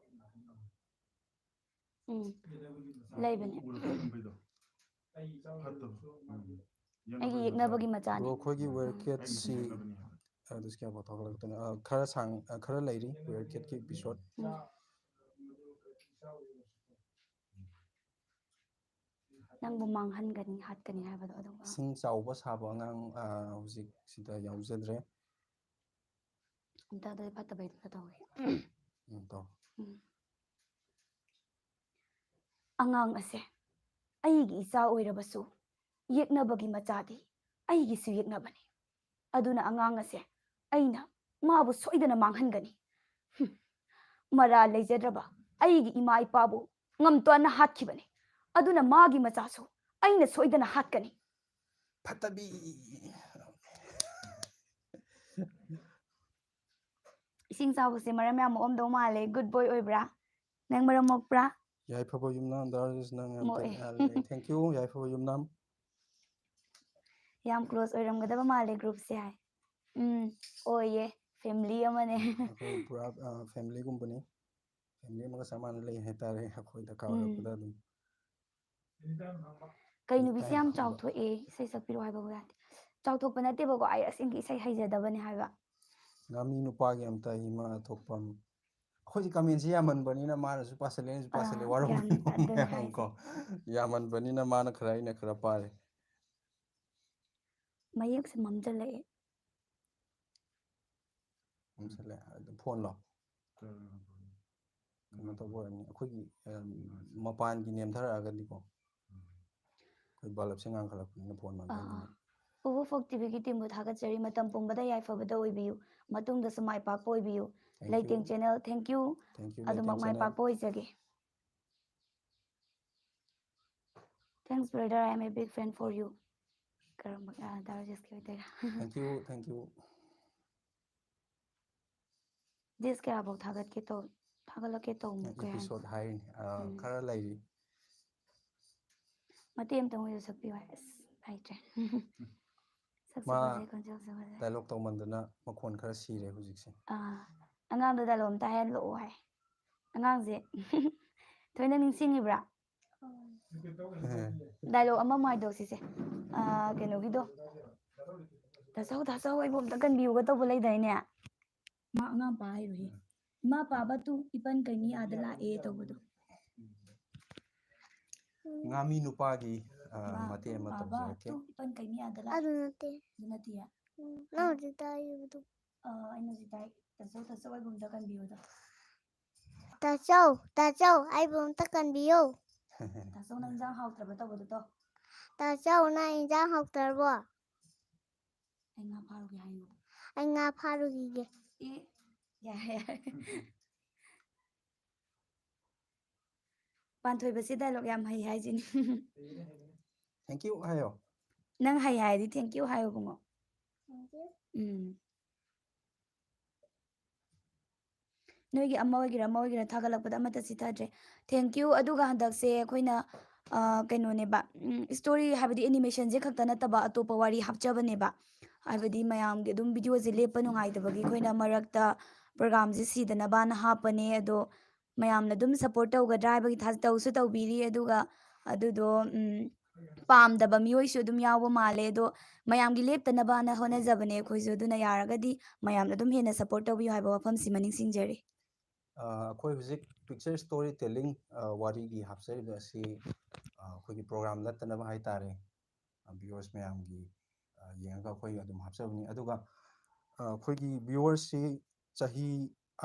ꯂꯩꯕꯅꯦ ꯑꯩꯒꯤ ꯌꯦꯛꯅꯕꯒꯤ ꯃꯆꯥꯅꯤ ꯕ꯭ꯔꯣ ꯑꯩꯈꯣꯏꯒꯤ ꯋꯦꯌꯔꯀꯦꯠꯁꯤ ꯑꯗꯨꯁꯨ ꯀꯌꯥꯐꯥꯎ ꯊꯣꯛꯂꯛꯇꯅ ꯈꯔ ꯂꯩꯔꯤ ꯋꯦꯌꯔꯀꯦꯠꯀꯤ ꯏꯄꯤꯁꯣꯠ ꯅꯪꯕꯨ ꯃꯥꯡꯍꯟꯒꯅꯤ ꯍꯥꯠꯀꯅꯤ ꯍꯥꯏꯕꯗꯣ ꯑꯗꯨꯒ ꯏꯁꯤꯡ ꯆꯥꯎꯕ ꯁꯥꯕ ꯑꯉꯥꯡ ꯍꯧꯖꯤꯛ ꯁꯤꯗ ꯌꯥꯎꯖꯗ꯭ꯔꯦ ꯑꯝꯇ ꯑꯗꯨꯗꯤ ꯐꯠꯇꯕꯩꯗꯨꯗ ꯇꯧꯒꯦ ꯇꯧ ꯑꯉꯥꯡ ꯑꯁꯦ ꯑꯩꯒꯤ ꯏꯆꯥ ꯑꯣꯏꯔꯕꯁꯨ ꯌꯦꯛꯅꯕꯒꯤ ꯃꯆꯥꯗꯤ ꯑꯩꯒꯤꯁꯨ ꯌꯦꯛꯅꯕꯅꯤ ꯑꯗꯨꯅ ꯑꯉꯥꯡ ꯑꯁꯦ ꯑꯩꯅ ꯃꯥꯕꯨ ꯁꯣꯏꯗꯅ ꯃꯥꯡꯍꯟꯒꯅꯤ ꯃꯔꯥꯜ ꯂꯩꯖꯗ꯭ꯔꯕ ꯑꯩꯒꯤ ꯏꯃꯥ ꯏꯄꯥꯕꯨ ꯉꯝꯇꯣꯟꯅ ꯍꯥꯠꯈꯤꯕꯅꯤ ꯑꯗꯨꯅ ꯃꯥꯒꯤ ꯃꯆꯥꯁꯨ ꯑꯩꯅ ꯁꯣꯏꯗꯅ ꯍꯥꯠꯀꯅꯤ ꯐꯠꯇꯕꯤ ꯏꯁꯤꯡ ꯆꯥꯎꯕꯁꯦ ꯃꯔꯝ ꯌꯥꯝ ꯃꯣꯛꯑꯝꯗꯧ ꯃꯥꯜꯂꯦ ꯒꯨꯗ ꯕꯣꯏ ꯑꯣꯏꯕ꯭ꯔꯥ ꯅꯪ ꯃꯔꯝ ꯃꯣꯛꯄ꯭ꯔꯥ ꯌꯥꯏꯐꯕ ꯌꯨꯝꯅꯥꯝ ꯗꯥꯔꯖꯤꯁ ꯅꯪ ꯌꯥꯝ ꯃꯣꯛꯑꯦ ꯊꯦꯡk you ꯌꯥꯏꯐꯕ ꯌꯨꯝꯅꯥꯝ ꯌꯥꯝ ꯀ꯭ꯂꯣꯖ ꯑꯣꯏꯔꯝꯒꯗꯕ ꯃꯥꯜꯂꯦ ꯒ꯭ꯔꯨꯞꯁꯦ ꯍꯥꯏ ꯑꯣꯏꯌꯦ ꯐꯦꯃꯤꯂꯤ ꯑꯃꯅꯦ ꯑꯩꯈꯣꯏ ꯄꯨꯔꯥ ꯐꯦꯃꯤꯂꯤꯒꯨꯝꯕꯅꯤ ꯐꯦꯃꯤꯂꯤ ꯑꯃꯒ ꯆꯞ ꯃꯥꯟꯅ ꯂꯩ ꯍꯥꯏꯇꯥꯔꯦ ꯑꯩꯈꯣꯏ ꯗꯔꯀꯥꯔ ꯑꯣꯏꯔꯛꯄꯗ ꯑꯗꯨꯝ ꯀꯩ ꯅꯨꯕꯤꯁꯦ ꯌꯥꯝ ꯆꯥꯎꯊꯣꯛꯑꯦ ꯏꯁꯩ ꯁꯛꯄꯤꯔꯣ ꯍꯥꯏꯕꯕꯨ ꯌꯥꯗꯦ ꯆꯥꯎꯊꯣꯛꯄ ꯅꯠꯇꯦꯕꯀꯣ ꯑꯩ ꯑꯁꯦꯡꯒꯤ ꯏꯁꯩ ꯍꯩꯖꯗꯕꯅꯦ ꯍꯥꯏꯕ ꯉꯥꯃꯤ ꯅꯨꯄꯥꯒꯤ ꯑꯝꯇ ꯍꯤꯃꯥ ꯊꯣꯛꯐꯝ ꯑꯩꯈꯣꯏꯁꯦ ꯀꯃꯦꯟꯁꯤ ꯌꯥꯝꯃꯟꯕꯅꯤꯅ ꯃꯥꯅꯁꯨ ꯄꯥꯁꯜꯂꯦ ꯑꯩꯅꯁꯨ ꯄꯥꯁꯜꯂꯦ ꯒ꯭ꯌꯥꯟ ꯋꯥꯔꯧꯕꯤꯅꯨ ꯑꯗꯨꯅꯦ ꯃꯌꯥꯝ ꯍꯥꯏꯁꯦ ꯀꯣ ꯌꯥꯝꯃꯟꯕꯅꯤꯅ ꯃꯥꯅ ꯈꯔ ꯑꯩꯅ ꯈꯔ ꯄꯥꯔꯦ ꯃꯌꯦꯛꯁꯦ ꯃꯝꯖꯜꯂꯛꯑꯦ ꯃꯝꯁꯜꯂꯦ ꯑꯗꯨꯝ ꯐꯣꯟꯂꯣ ꯀꯩꯅꯣ ꯇꯧꯕ ꯑꯣꯏꯔꯝꯅꯤ ꯑꯩꯈꯣꯏꯒꯤ ꯃꯄꯥꯟꯒꯤ ꯅꯦꯝꯊꯔꯛꯑꯒꯗꯤꯀꯣ ꯑꯩꯈꯣꯏ ꯕꯜꯕꯁꯦ ꯉꯥꯟꯈꯠꯂꯛꯄꯅꯤꯅ ꯐꯣꯟ ꯃꯥꯡꯈꯟꯕꯅꯦ ꯄꯨꯄꯨ ꯐꯣꯛ ꯇꯤꯚꯤꯒꯤ ꯇꯤꯝꯕꯨ ꯊꯥꯒꯠꯆꯔꯤ ꯃꯇꯝ ꯄꯨꯝꯕꯗ ꯌꯥꯏꯐꯕꯗ ꯑꯣꯏꯕꯤꯌꯨ ꯃꯇꯨꯡꯗꯁꯨ ꯃꯥꯏ ꯄꯥꯛꯄ ꯑꯣꯏꯕꯤꯌꯨ thank you Leiteng channel thank you ꯑꯗꯨꯃꯛ ꯂꯩꯇꯦꯡ ꯃꯥꯏ ꯆꯦꯅꯦꯜ ꯄꯥꯛꯄ ꯑꯣꯏꯖꯒꯦ thanks brother I am a big fan for you ꯀꯔꯝꯕ ꯗꯥꯔꯖꯦꯁꯀꯤ ꯑꯣꯏꯗꯣꯏꯔꯥ ꯊꯦꯡꯛ ꯌꯨ ꯗꯤꯁ ꯀꯌꯥꯐꯥꯎ ꯊꯥꯒꯠꯂꯛꯀꯦ ꯇꯧꯃꯨ ꯀꯩ ꯍꯥꯏꯅꯣ ꯏꯄꯤꯁꯣꯠ ꯍꯥꯏꯔꯤꯅꯤ ꯈꯔ ꯂꯩꯔꯤ ꯃꯇꯦꯛ ꯑꯃꯇꯪ ꯑꯣꯏꯁꯨ ꯁꯛꯄꯤꯌꯨ ꯍꯥꯏ ꯑꯁ ꯍꯩꯇ꯭ꯔꯦ ꯁꯛꯁꯨ ꯃꯥ ꯐꯖꯩ ꯈꯣꯟꯖꯦꯜꯁꯨ ꯐꯖꯩ ꯗꯥꯏꯂꯣꯛ ꯇꯧꯃꯟꯗꯅ ꯃꯈꯣꯟ ꯈꯔ ꯁꯤꯔꯦ ꯍꯧꯖꯤꯛꯁꯦ ꯑꯉꯥꯡꯗꯣ ꯗꯥꯏꯂꯣꯛ ꯑꯝꯇ ꯍꯥꯏꯍꯜꯂꯛꯑꯣ ꯍꯥꯏ ꯑꯉꯥꯡꯁꯦ ꯊꯣꯏꯅ ꯅꯤꯡꯁꯤꯡꯉꯤꯕ꯭ꯔꯥ ꯗꯥꯏꯂꯣꯛ ꯑꯃ ꯍꯥꯏꯗꯣꯛꯁꯤꯁꯦ ꯀꯩꯅꯣꯒꯤꯗꯣ ꯇꯥꯆꯧ ꯇꯥꯆꯧ ꯑꯩꯕꯨ ꯑꯝꯇ ꯀꯟꯕꯤꯌꯨꯒ ꯇꯧꯕ ꯂꯩꯗꯥꯏꯅꯦ ꯃꯥ ꯑꯉꯥꯡ ꯄꯥ ꯍꯩꯔꯨꯍꯦ ꯏꯃꯥ ꯄꯥꯕ ꯇꯨ ꯏꯄꯟ ꯀꯩꯅꯤ ꯑꯥꯗ ꯂꯥꯛꯑꯦ ꯇꯧꯕꯗꯣ ꯉꯥꯃꯤ ꯅꯨꯄꯥꯒꯤ ꯃꯇꯦꯛ ꯑꯃ ꯇꯧꯖꯔꯛꯀꯦ ꯏꯄꯟ ꯀꯩꯅꯤ ꯑꯥꯗ ꯑꯗꯨ ꯂꯥꯛꯑꯦ ꯅꯠꯇꯦ ꯑꯗꯨ ꯅꯠꯇꯤꯌꯦ ꯅꯪ ꯍꯧꯖꯤꯛ ꯇꯥꯏꯕꯗꯣ ꯑꯩꯅ ꯍꯧꯖꯤꯛ ꯇꯥꯏ ꯇꯥꯆꯧ ꯇꯥꯆꯧ ꯑꯩꯕꯨ ꯑꯝꯇ ꯀꯟꯕꯤꯌꯨꯗꯣ ꯇꯥꯆꯧ ꯇꯥꯆꯧ ꯑꯩꯕꯨ ꯑꯝꯇ ꯀꯟꯕꯤꯌꯨ ꯇꯥꯆꯧ ꯅꯪ ꯏꯟꯖꯥꯡ ꯍꯥꯎꯇ꯭ꯔꯕ ꯇꯧꯕꯗꯣ ꯇꯧ ꯇꯥꯆꯧ ꯅꯪ ꯏꯟꯖꯥꯡ ꯍꯥꯎꯇ꯭ꯔꯕꯣ ꯑꯩ ꯉꯥ ꯐꯥꯔꯨꯒꯦ ꯍꯥꯏꯌꯨ ꯑꯩ ꯉꯥ ꯐꯥꯔꯨꯈꯤꯒꯦ ꯌꯥꯔꯦ ꯄꯥꯟꯊꯣꯏꯕꯁꯦ ꯗꯥꯏꯂꯣꯛ ꯌꯥꯝ ꯍꯩ ꯍꯥꯏꯁꯤꯅꯤ ꯊꯦꯡꯛ ꯌꯨ ꯍꯥꯏꯌꯣ ꯅꯪ ꯍꯩ ꯍꯥꯏꯔꯗꯤ ꯊꯦꯡꯛ ꯌꯨ ꯍꯥꯏꯌꯣ ꯕꯨꯡꯉꯣ ꯅꯣꯏꯒꯤ ꯑꯃ ꯑꯣꯏꯒꯦꯔꯥ ꯊꯥꯒꯠꯂꯛꯄꯗ ꯑꯃꯠꯇ ꯆꯤꯊꯗ꯭ꯔꯦ ꯊꯦꯡꯛ ꯌꯨ ꯑꯗꯨꯒ ꯍꯟꯗꯛꯁꯦ ꯑꯩꯈꯣꯏꯅ ꯀꯩꯅꯣꯅꯦꯕ ꯏꯁꯇꯣꯔꯤ ꯍꯥꯏꯕꯗꯤ ꯑꯦꯅꯤꯃꯦꯁꯟꯁꯦ ꯈꯛꯇ ꯅꯠꯇꯕ ꯑꯇꯣꯞꯄ ꯋꯥꯔꯤ ꯍꯥꯞꯆꯕꯅꯦꯕ ꯍꯥꯏꯕꯗꯤ ꯃꯌꯥꯝꯒꯤ ꯑꯗꯨꯝ ꯚꯤꯗꯤꯑꯣꯁꯦ ꯂꯦꯞꯄ ꯅꯨꯡꯉꯥꯏꯇꯕꯒꯤ ꯑꯩꯈꯣꯏꯅ ꯃꯔꯛꯇ ꯄ꯭ꯔꯣꯒꯥꯝꯁꯦ ꯁꯤꯗꯅꯕꯅ ꯍꯥꯞꯄꯅꯦ ꯑꯗꯣ ꯃꯌꯥꯝꯅ ꯑꯗꯨꯝ ꯁꯞꯄꯣꯔꯠ ꯇꯧꯒꯗ꯭ꯔꯥ ꯍꯥꯏꯕꯒꯤ ꯇꯧꯁꯨ ꯇꯧꯕꯤꯔꯤ ꯑꯗꯨꯒ ꯑꯗꯨꯗꯣ ꯄꯥꯝꯗꯕ ꯃꯤꯑꯣꯏꯁꯨ ꯑꯗꯨꯝ ꯌꯥꯎꯕ ꯃꯥꯜꯂꯦ ꯑꯗꯣ ꯃꯌꯥꯝꯒꯤ ꯂꯦꯞꯇꯅꯕꯅ ꯍꯣꯠꯅꯖꯕꯅꯦ ꯑꯩꯈꯣꯏꯁꯨ ꯑꯗꯨꯅ ꯌꯥꯔꯒꯗꯤ ꯃꯌꯥꯝꯅ ꯑꯗꯨꯝ ꯍꯦꯟꯅ ꯁꯞꯄꯣꯔꯠ ꯇꯧꯕꯤꯌꯨ ꯍꯥꯏꯕ ꯋꯥꯐꯝꯁꯤꯃ ꯅꯤꯡꯁꯤꯡꯖꯔꯤ ꯑꯩꯈꯣꯏ ꯍꯧꯖꯤꯛ ꯄꯤꯛꯆꯔ ꯁ꯭ꯇꯣꯔꯤ ꯇꯦꯜꯂꯤꯡ ꯋꯥꯔꯤꯒꯤ ꯍꯥꯞꯆꯔꯤꯕ ꯑꯁꯤ ꯑꯩꯈꯣꯏꯒꯤ ꯄ꯭ꯔꯣꯒ꯭ꯔꯥꯝ ꯅꯠꯇꯅꯕ ꯍꯥꯏꯇꯥꯔꯦ ꯚ꯭ꯌꯨꯋꯔꯁ ꯃꯌꯥꯝꯒꯤ ꯌꯦꯡꯉꯒ ꯑꯩꯈꯣꯏ ꯑꯗꯨꯝ ꯍꯥꯞꯆꯕꯅꯤ ꯑꯗꯨꯒ ꯑꯩꯈꯣꯏꯒꯤ ꯚ꯭ꯌꯨꯋꯔꯁꯤ ꯆꯍꯤ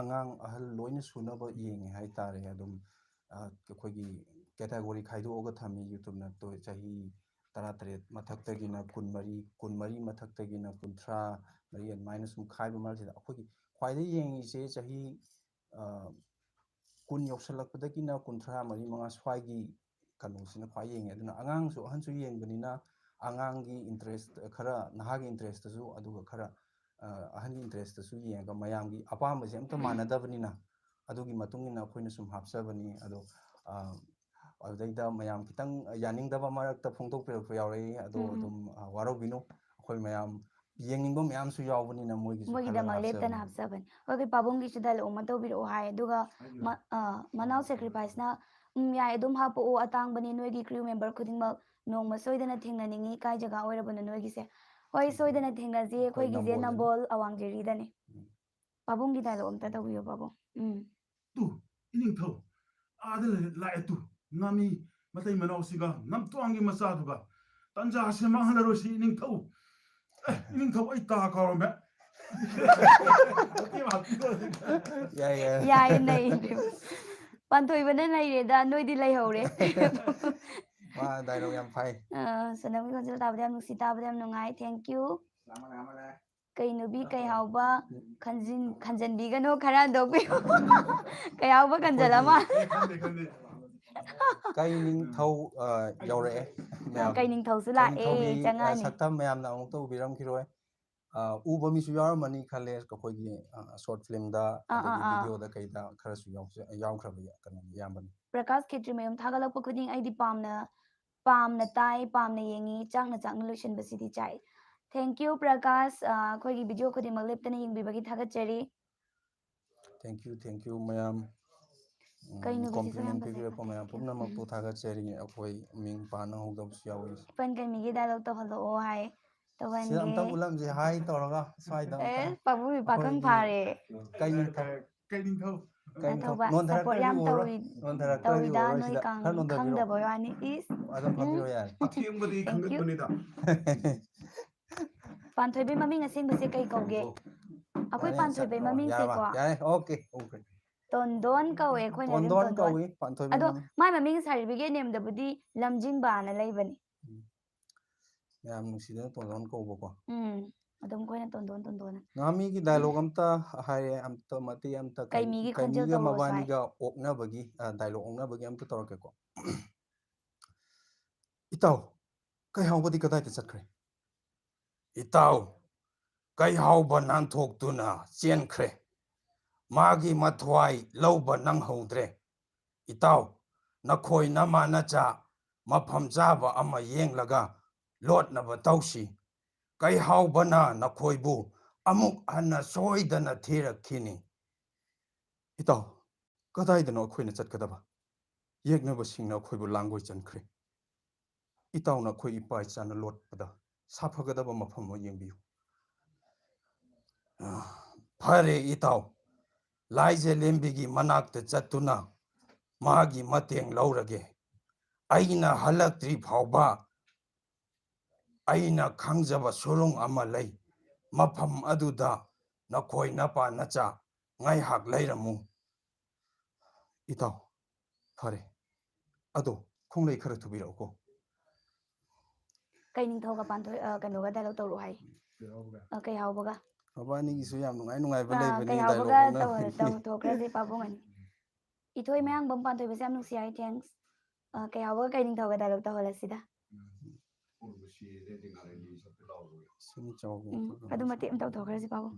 ꯑꯉꯥꯡ ꯑꯍꯜ ꯂꯣꯏꯅ ꯁꯨꯅꯕ ꯌꯦꯡꯉꯦ ꯍꯥꯏꯇꯥꯔꯦ ꯑꯗꯨꯝ ꯑꯩꯈꯣꯏꯒꯤ ꯀꯦꯇꯥꯒꯣꯔꯤ ꯈꯥꯏꯗꯣꯛꯑꯒ ꯊꯝꯃꯤ ꯌꯨꯇꯨꯕꯅ ꯆꯍꯤ 18 ꯃꯊꯛꯇꯒꯤꯅ 24 ꯃꯊꯛꯇꯒꯤꯅ 30 ꯑꯗꯨꯃꯥꯏꯅ ꯁꯨꯝ ꯈꯥꯏꯕ ꯃꯔꯛꯁꯤꯗ ꯑꯩꯈꯣꯏꯒꯤ ꯈ꯭ꯋꯥꯏꯗꯒꯤ ꯌꯦꯡꯉꯤꯁꯦ ꯆꯍꯤ ꯀꯨꯟ ꯌꯧꯁꯜꯂꯛꯄꯗꯒꯤꯅ 30, 35 ꯁ꯭ꯋꯥꯏꯒꯤ ꯀꯩꯅꯣꯁꯤꯅ ꯈ꯭ꯋꯥꯏ ꯌꯦꯡꯉꯦ ꯑꯗꯨꯅ ꯑꯉꯥꯡꯁꯨ ꯑꯍꯟꯁꯨ ꯌꯦꯡꯕꯅꯤꯅ ꯑꯉꯥꯡꯒꯤ ꯏꯟꯇꯔꯦꯁ ꯈꯔ ꯅꯍꯥꯒꯤ ꯏꯟꯇꯔꯦꯁꯇꯁꯨ ꯑꯗꯨꯒ ꯈꯔ ꯑꯍꯟꯒꯤ ꯏꯟꯇꯔꯦꯁꯇꯁꯨ ꯌꯦꯡꯉꯒ ꯃꯌꯥꯝꯒꯤ ꯑꯄꯥꯝꯕꯁꯦ ꯑꯝꯇ ꯃꯥꯟꯅꯗꯕꯅꯤꯅ ꯑꯗꯨꯒꯤ ꯃꯇꯨꯡ ꯏꯟꯅ ꯑꯩꯈꯣꯏꯅ ꯁꯨꯝ ꯍꯥꯞꯆꯕꯅꯤ ꯑꯗꯣ ꯑꯗꯨꯗꯩꯗ ꯃꯌꯥꯝ ꯈꯤꯇꯪ ꯌꯥꯅꯤꯡꯗꯕ ꯃꯔꯛꯇ ꯐꯣꯡꯗꯣꯛꯄꯤꯔꯛꯄ ꯌꯥꯎꯔꯛꯏ ꯑꯗꯣ ꯑꯗꯨꯝ ꯋꯥꯔꯧꯕꯤꯅꯨ ꯑꯩꯈꯣꯏ ꯃꯌꯥꯝ ꯌꯦꯡꯅꯤꯡꯕ ꯃꯌꯥꯝꯁꯨ ꯌꯥꯎꯕꯅꯤꯅ ꯃꯣꯏꯒꯤꯁꯨ ꯈꯜꯂꯒ ꯃꯣꯏꯒꯤꯗꯃꯛ ꯂꯦꯞꯇꯅ ꯍꯥꯞꯆꯕꯅꯤ ꯍꯥꯞꯆꯕꯅꯤ ꯍꯣꯏ ꯄꯥꯕꯨꯡꯒꯤꯁꯨ ꯗꯥꯏꯂꯣꯛ ꯑꯃ ꯇꯧꯕꯤꯔꯛꯑꯣ ꯍꯥꯏ ꯑꯗꯨꯒ ꯃꯅꯥꯎ ꯁꯦꯀ꯭ꯔꯤꯐꯥꯏꯁꯅ ꯌꯥꯏ ꯑꯗꯨꯝ ꯍꯥꯞꯄꯛꯑꯣ ꯑꯇꯥꯡꯕꯅꯤ ꯅꯣꯏꯒꯤ ꯀ꯭ꯔꯤꯎ ꯃꯦꯝꯕꯔ ꯈꯨꯗꯤꯡꯃꯛ ꯅꯣꯡꯃ ꯁꯣꯏꯗꯅ ꯊꯦꯡꯅꯅꯤꯡꯉꯤ ꯀꯥꯏ ꯖꯒꯥ ꯑꯣꯏꯔꯕꯅꯣ ꯅꯣꯏꯒꯤꯁꯦ ꯍꯣꯏ ꯁꯣꯏꯗꯅ ꯊꯦꯡꯅꯁꯤ ꯑꯩꯈꯣꯏꯒꯤꯁꯦ ꯅꯝꯕꯣꯜ ꯑꯋꯥꯡꯖꯦꯔꯤꯗꯅꯤ ꯄꯥꯕꯨꯡꯒꯤ ꯗꯥꯏꯂꯣꯛ ꯑꯝꯇ ꯇꯧꯕꯤꯌꯣ ꯄꯥꯕꯨꯡ ꯇꯨ ꯏꯅꯤꯡꯊꯧ ꯑꯥꯗ ꯂꯥꯛꯑꯦ ꯇꯨ ꯉꯥꯃꯤ ꯃꯇꯩ ꯃꯅꯥꯎꯁꯤꯒ ꯅꯝꯇ꯭ꯋꯥꯡꯒꯤ ꯃꯆꯥꯗꯨꯒ ꯇꯟꯖꯥꯁꯦ ꯃꯥꯡꯍꯜꯂꯔꯣꯏꯁꯤ ꯏꯅꯤꯡꯊꯧ 이닝 ꯊꯧ ꯑꯩ ꯇꯥ ꯀꯥꯎꯔꯝꯃꯦ ꯌꯥꯏ ꯌꯥꯏ ꯌꯥꯏ ꯅꯩ ꯄꯥꯟꯊꯣꯏꯕꯅ ꯅꯩꯔꯦꯗ ꯅꯣꯏꯗꯤ ꯂꯩꯍꯧꯔꯦ ꯃꯥ ꯗꯥꯏꯂꯣग ꯌꯥꯝ ꯐꯩ ꯁꯣꯅꯝꯒꯤ ꯈꯣꯟꯖꯦꯜ ꯇꯥꯕꯗ ꯌꯥꯝ ꯅꯨꯡꯁꯤ ꯇꯥꯕꯗ ꯌꯥꯝ ꯅꯨꯡꯉꯥꯏ ꯊꯦꯡꯛ ꯌꯨ ꯀꯩꯅꯨꯕꯤ ꯀꯩꯍꯥꯎꯕ ꯈꯟꯖꯟꯕꯤꯒꯅꯣ ꯈꯔ ꯍꯟꯗꯣꯛꯄꯤꯌꯨ ꯀꯩꯍꯥꯎꯕ ꯈꯟꯖꯜ ꯑꯃ ꯀꯩ ꯅꯤꯡꯊꯧ ꯌꯧꯔꯛꯑꯦ ꯃꯌꯥꯝ ꯀꯩ ꯅꯤꯡꯊꯧꯁꯨ ꯀꯩ ꯂꯥꯛꯑꯦ ꯅꯤꯡꯊꯧꯒꯤ ꯆꯪꯉꯛꯑꯅꯤ ꯁꯛꯇꯝ ꯃꯌꯥꯝꯅ ꯑꯃꯨꯛꯇ ꯎꯕꯤꯔꯝꯈꯤꯔꯣꯏ ꯎꯕ ꯃꯤꯁꯨ ꯌꯥꯎꯔꯝꯃꯅꯤ ꯈꯜꯂꯦ ꯑꯩꯈꯣꯏꯒꯤ ꯁꯣꯔꯠ ꯐꯤꯂꯝꯗ ꯑꯗꯒꯤ ꯚꯤꯗꯤꯑꯣꯗ ꯀꯩꯗ ꯈꯔꯁꯨ ꯌꯥꯎꯈ꯭ꯔꯕ ꯀꯩꯅꯣ ꯏꯌꯥꯝꯕꯅꯤ ꯄ꯭ꯔꯀꯥꯁ ꯈꯦꯇ꯭ꯔꯤꯃꯌꯨꯝ ꯊꯥꯒꯠꯂꯛꯄ ꯈꯨꯗꯤꯡ ꯑꯩꯗꯤ ꯄꯥꯝꯅ ꯇꯥꯏ ꯄꯥꯝꯅ ꯌꯦꯡꯉꯤ ꯆꯥꯛꯅ ꯂꯣꯏꯁꯤꯟꯕꯁꯤꯗꯤ ꯆꯥꯏ ꯊꯦꯡꯛ ꯌꯨ ꯄ꯭ꯔꯀꯥꯁ ꯑꯩꯈꯣꯏꯒꯤ ꯚꯤꯗꯤꯑꯣ ꯈꯨꯗꯤꯡꯃꯛ ꯂꯦꯞꯇꯅ ꯌꯦꯡꯕꯤꯕꯒꯤ ꯊꯥꯒꯠꯆꯔꯤ ꯊꯦꯡꯛ ꯌꯨ ꯃꯌꯥꯝ ꯀꯩ ꯅꯨꯕꯤꯁꯤꯁꯨ ꯀꯣꯝꯄ꯭ꯂꯤꯃꯦꯟ ꯌꯥꯝ ꯐꯖꯩ ꯄꯤꯕꯤꯔꯛꯄ ꯃꯌꯥꯝ ꯄꯨꯝꯅꯃꯛꯄꯨ ꯊꯥꯒꯠꯆꯔꯤ ꯑꯩꯈꯣꯏ ꯃꯤꯡ ꯄꯥꯟꯅ ꯍꯧꯗꯕꯁꯨ ꯌꯥꯎꯏ ꯏꯄꯟ ꯀꯩꯃꯤꯒꯤ ꯗꯥꯏꯂꯣꯛ ꯇꯧꯍꯜꯂꯛꯑꯣ ꯍꯥꯏ ꯁꯤꯗ ꯇꯧꯍꯟꯒꯦ ꯑꯝꯇꯪ ꯎꯠꯂꯝꯁꯦ ꯍꯥꯏ ꯇꯧꯔꯒ ꯁ꯭ꯋꯥꯏꯗ ꯑꯝꯇꯪ ꯄꯥꯕꯨꯡ ꯄꯥꯈꯪ ꯑꯩꯈꯣꯏꯒꯤ ꯐꯥꯔꯦ ꯀꯩꯅꯤꯡꯊꯧ ꯊꯧꯕ ꯁꯞꯄꯣꯔꯠ ꯅꯣꯟꯊꯔꯛꯇ꯭ꯔꯗꯤ ꯌꯥꯝ ꯎꯔꯔꯣꯏ ꯅꯣꯟꯊꯔꯛꯇ꯭ꯔꯗꯤ ꯇꯧꯋꯤꯗ ꯎꯔꯔꯣꯏ ꯅꯣꯏ ꯁꯤꯗ ꯈꯔ ꯅꯣꯟꯊꯕꯤꯔꯣ ꯈꯪꯗꯕ ꯋꯥꯅꯤ ꯏꯁ ꯑꯗꯨꯝ ꯐꯝꯕꯤꯔꯣ ꯌꯥꯔꯦ ꯑꯊꯦꯡꯕꯗꯤ ꯊꯦꯡꯛ ꯌꯨ ꯈꯪꯒꯟꯕꯅꯤꯗ ꯄꯥꯟꯊꯣꯏꯕꯤ ꯃꯃꯤꯡ ꯑꯁꯦꯡꯕꯁꯦ ꯀꯩ ꯀꯧꯒꯦ ꯑꯩꯈꯣꯏ ꯌꯥꯔꯦ ꯄꯥꯟꯊꯣꯏꯕꯤ ꯌꯥꯔꯕ ꯃꯃꯤꯡꯁꯦꯀꯣ ꯌꯥꯔꯦ ꯑꯣꯀꯦ ꯎꯈ꯭ꯔꯦ ꯇꯣꯟꯗꯣꯟ ꯀꯧꯋꯦ ꯑꯩꯈꯣꯏꯅ ꯑꯗꯨꯝ ꯇꯣꯟꯗꯣꯟ ꯇꯣꯟꯗꯣꯟ ꯀꯧꯏ ꯄꯥꯟꯊꯣꯏꯕꯤ ꯑꯗꯣ ꯃꯃꯤꯡ ꯃꯥꯏ ꯃꯃꯤꯡ ꯁꯥꯔꯇꯤꯐꯤꯀꯦꯠ ꯅꯦꯝꯗꯕꯨꯗꯤ ꯂꯝꯖꯤꯡꯕꯅ ꯂꯩꯕꯅꯤ ꯌꯥꯝ ꯅꯨꯡꯁꯤꯗꯅ ꯇꯣꯟꯗꯣꯟ ꯀꯧꯕꯀꯣ ꯑꯗꯨꯝ ꯑꯩꯈꯣꯏꯅ ꯇꯣꯟꯗꯣꯟ ꯉꯥꯃꯤꯒꯤ ꯗꯥꯏꯂꯣग ꯑꯝꯇ ꯍꯥꯏꯔꯦ ꯑꯝꯇ ꯃꯇꯦꯛ ꯑꯝꯇ ꯀꯩꯃꯤꯒꯤ ꯈꯣꯟꯖꯦꯜ ꯀꯩꯃꯤꯒ ꯇꯧꯔꯛꯑꯣ ꯁ꯭ꯋꯥꯏ ꯃꯕꯥꯅꯤꯒ ꯑꯣꯛꯅꯕꯒꯤ ꯗꯥꯏꯂꯣग ꯑꯣꯛꯅꯕꯒꯤ ꯑꯝꯇ ꯇꯧꯔꯛꯀꯦꯀꯣ ꯏꯇꯥꯎ ꯀꯩꯍꯥꯎꯕꯗꯤ ꯀꯗꯥꯏꯗ ꯆꯠꯈ꯭ꯔꯦ ꯏꯇꯥꯎ ꯀꯩꯍꯥꯎꯕ ꯅꯥꯟꯊꯣꯛꯇꯨꯅ ꯆꯦꯟꯈ꯭ꯔꯦ ꯃꯥꯒꯤ ꯃꯊ꯭ꯋꯥꯏ ꯂꯧꯕ ꯅꯪꯍꯧꯗ꯭ꯔꯦ ꯏꯇꯥꯎ ꯅꯈꯣꯏ ꯅꯃꯥ ꯅꯆꯥ ꯃꯐꯝ ꯆꯥꯕ ꯑꯃ ꯌꯦꯡꯂꯒ ꯂꯣꯠꯅꯕ ꯇꯧꯁꯤ ꯀꯩꯍꯥꯎꯕꯅ ꯅꯈꯣꯏꯕꯨ ꯑꯃꯨꯛ ꯍꯟꯅ ꯁꯣꯏꯗꯅ ꯊꯤꯔꯛꯈꯤꯅꯤ ꯏꯇꯥꯎ ꯀꯗꯥꯏꯗꯅꯣ ꯑꯩꯈꯣꯏꯅ ꯆꯠꯀꯗꯕ ꯌꯦꯛꯅꯕꯁꯤꯡꯅ ꯑꯩꯈꯣꯏꯕꯨ ꯂꯥꯡꯒꯣꯏ ꯆꯟꯈ꯭ꯔꯦ ꯏꯇꯥꯎꯅ ꯑꯩꯈꯣꯏ ꯏꯄꯥ ꯏꯆꯥꯅ ꯂꯣꯠꯄꯗ ꯁꯥꯐꯒꯗꯕ ꯃꯐꯝ ꯑꯃ ꯌꯦꯡꯕꯤꯌꯨ ꯐꯔꯦ ꯏꯇꯥꯎ ꯂꯥꯏꯖꯂꯦꯝꯕꯤꯒꯤ ꯃꯅꯥꯛꯇ ꯆꯠꯇꯨꯅ ꯃꯥꯒꯤ ꯃꯇꯦꯡ ꯂꯧꯔꯒꯦ ꯑꯩꯅ ꯍꯜꯂꯛꯇ꯭ꯔꯤ ꯐꯥꯎꯕ ꯑꯩꯅ ꯈꯪꯖꯕ ꯁꯨꯔꯨꯡ ꯑꯃ ꯂꯩ ꯃꯐꯝ ꯑꯗꯨꯗ ꯅꯈꯣꯏ ꯅꯄꯥ ꯅꯆꯥ ꯉꯥꯏꯍꯥꯛ ꯂꯩꯔꯝꯃꯨ ꯏꯇꯥꯎ ꯐꯔꯦ ꯑꯗꯣ ꯈꯣꯡꯂꯩ ꯈꯔ ꯊꯨꯕꯤꯔꯛꯎꯀꯣ ꯀꯩ ꯅꯤꯡꯊꯧꯒ ꯀꯩꯅꯣꯒ ꯗꯥꯏꯂꯣꯛ ꯇꯧꯔꯛꯑꯣ ꯍꯥꯏ ꯀꯩꯍꯥꯎꯕꯒ ꯃꯕꯥꯅꯤꯒꯤꯁꯨ ꯌꯥꯝ ꯅꯨꯡꯉꯥꯏꯕ ꯂꯩꯕꯅꯤ ꯗꯥꯏꯂꯣꯛ ꯀꯩꯍꯥꯎꯕꯒ ꯑꯣꯛꯅꯕꯒꯤ ꯇꯧꯊꯣꯛꯈ꯭ꯔꯁꯤ ꯄꯥꯕꯨꯡ ꯑꯅꯤ ꯏꯊꯣꯏ ꯃꯌꯥꯡꯕꯝ ꯄꯥꯟꯊꯣꯏꯕꯁꯦ ꯌꯥꯝ ꯅꯨꯡꯁꯤ ꯍꯥꯏ ꯊꯦꯡꯛꯁ ꯀꯩꯍꯥꯎꯕꯒ ꯀꯩ ꯅꯤꯡꯊꯧꯒ ꯗꯥꯏꯂꯣꯛ ꯇꯧꯍꯜꯂꯁꯤꯗ ꯑꯗꯨ ꯃꯇꯦꯛ ꯑꯃ ꯇꯧꯊꯣꯛꯈ꯭ꯔꯁꯤ ꯄꯥꯕꯨꯡ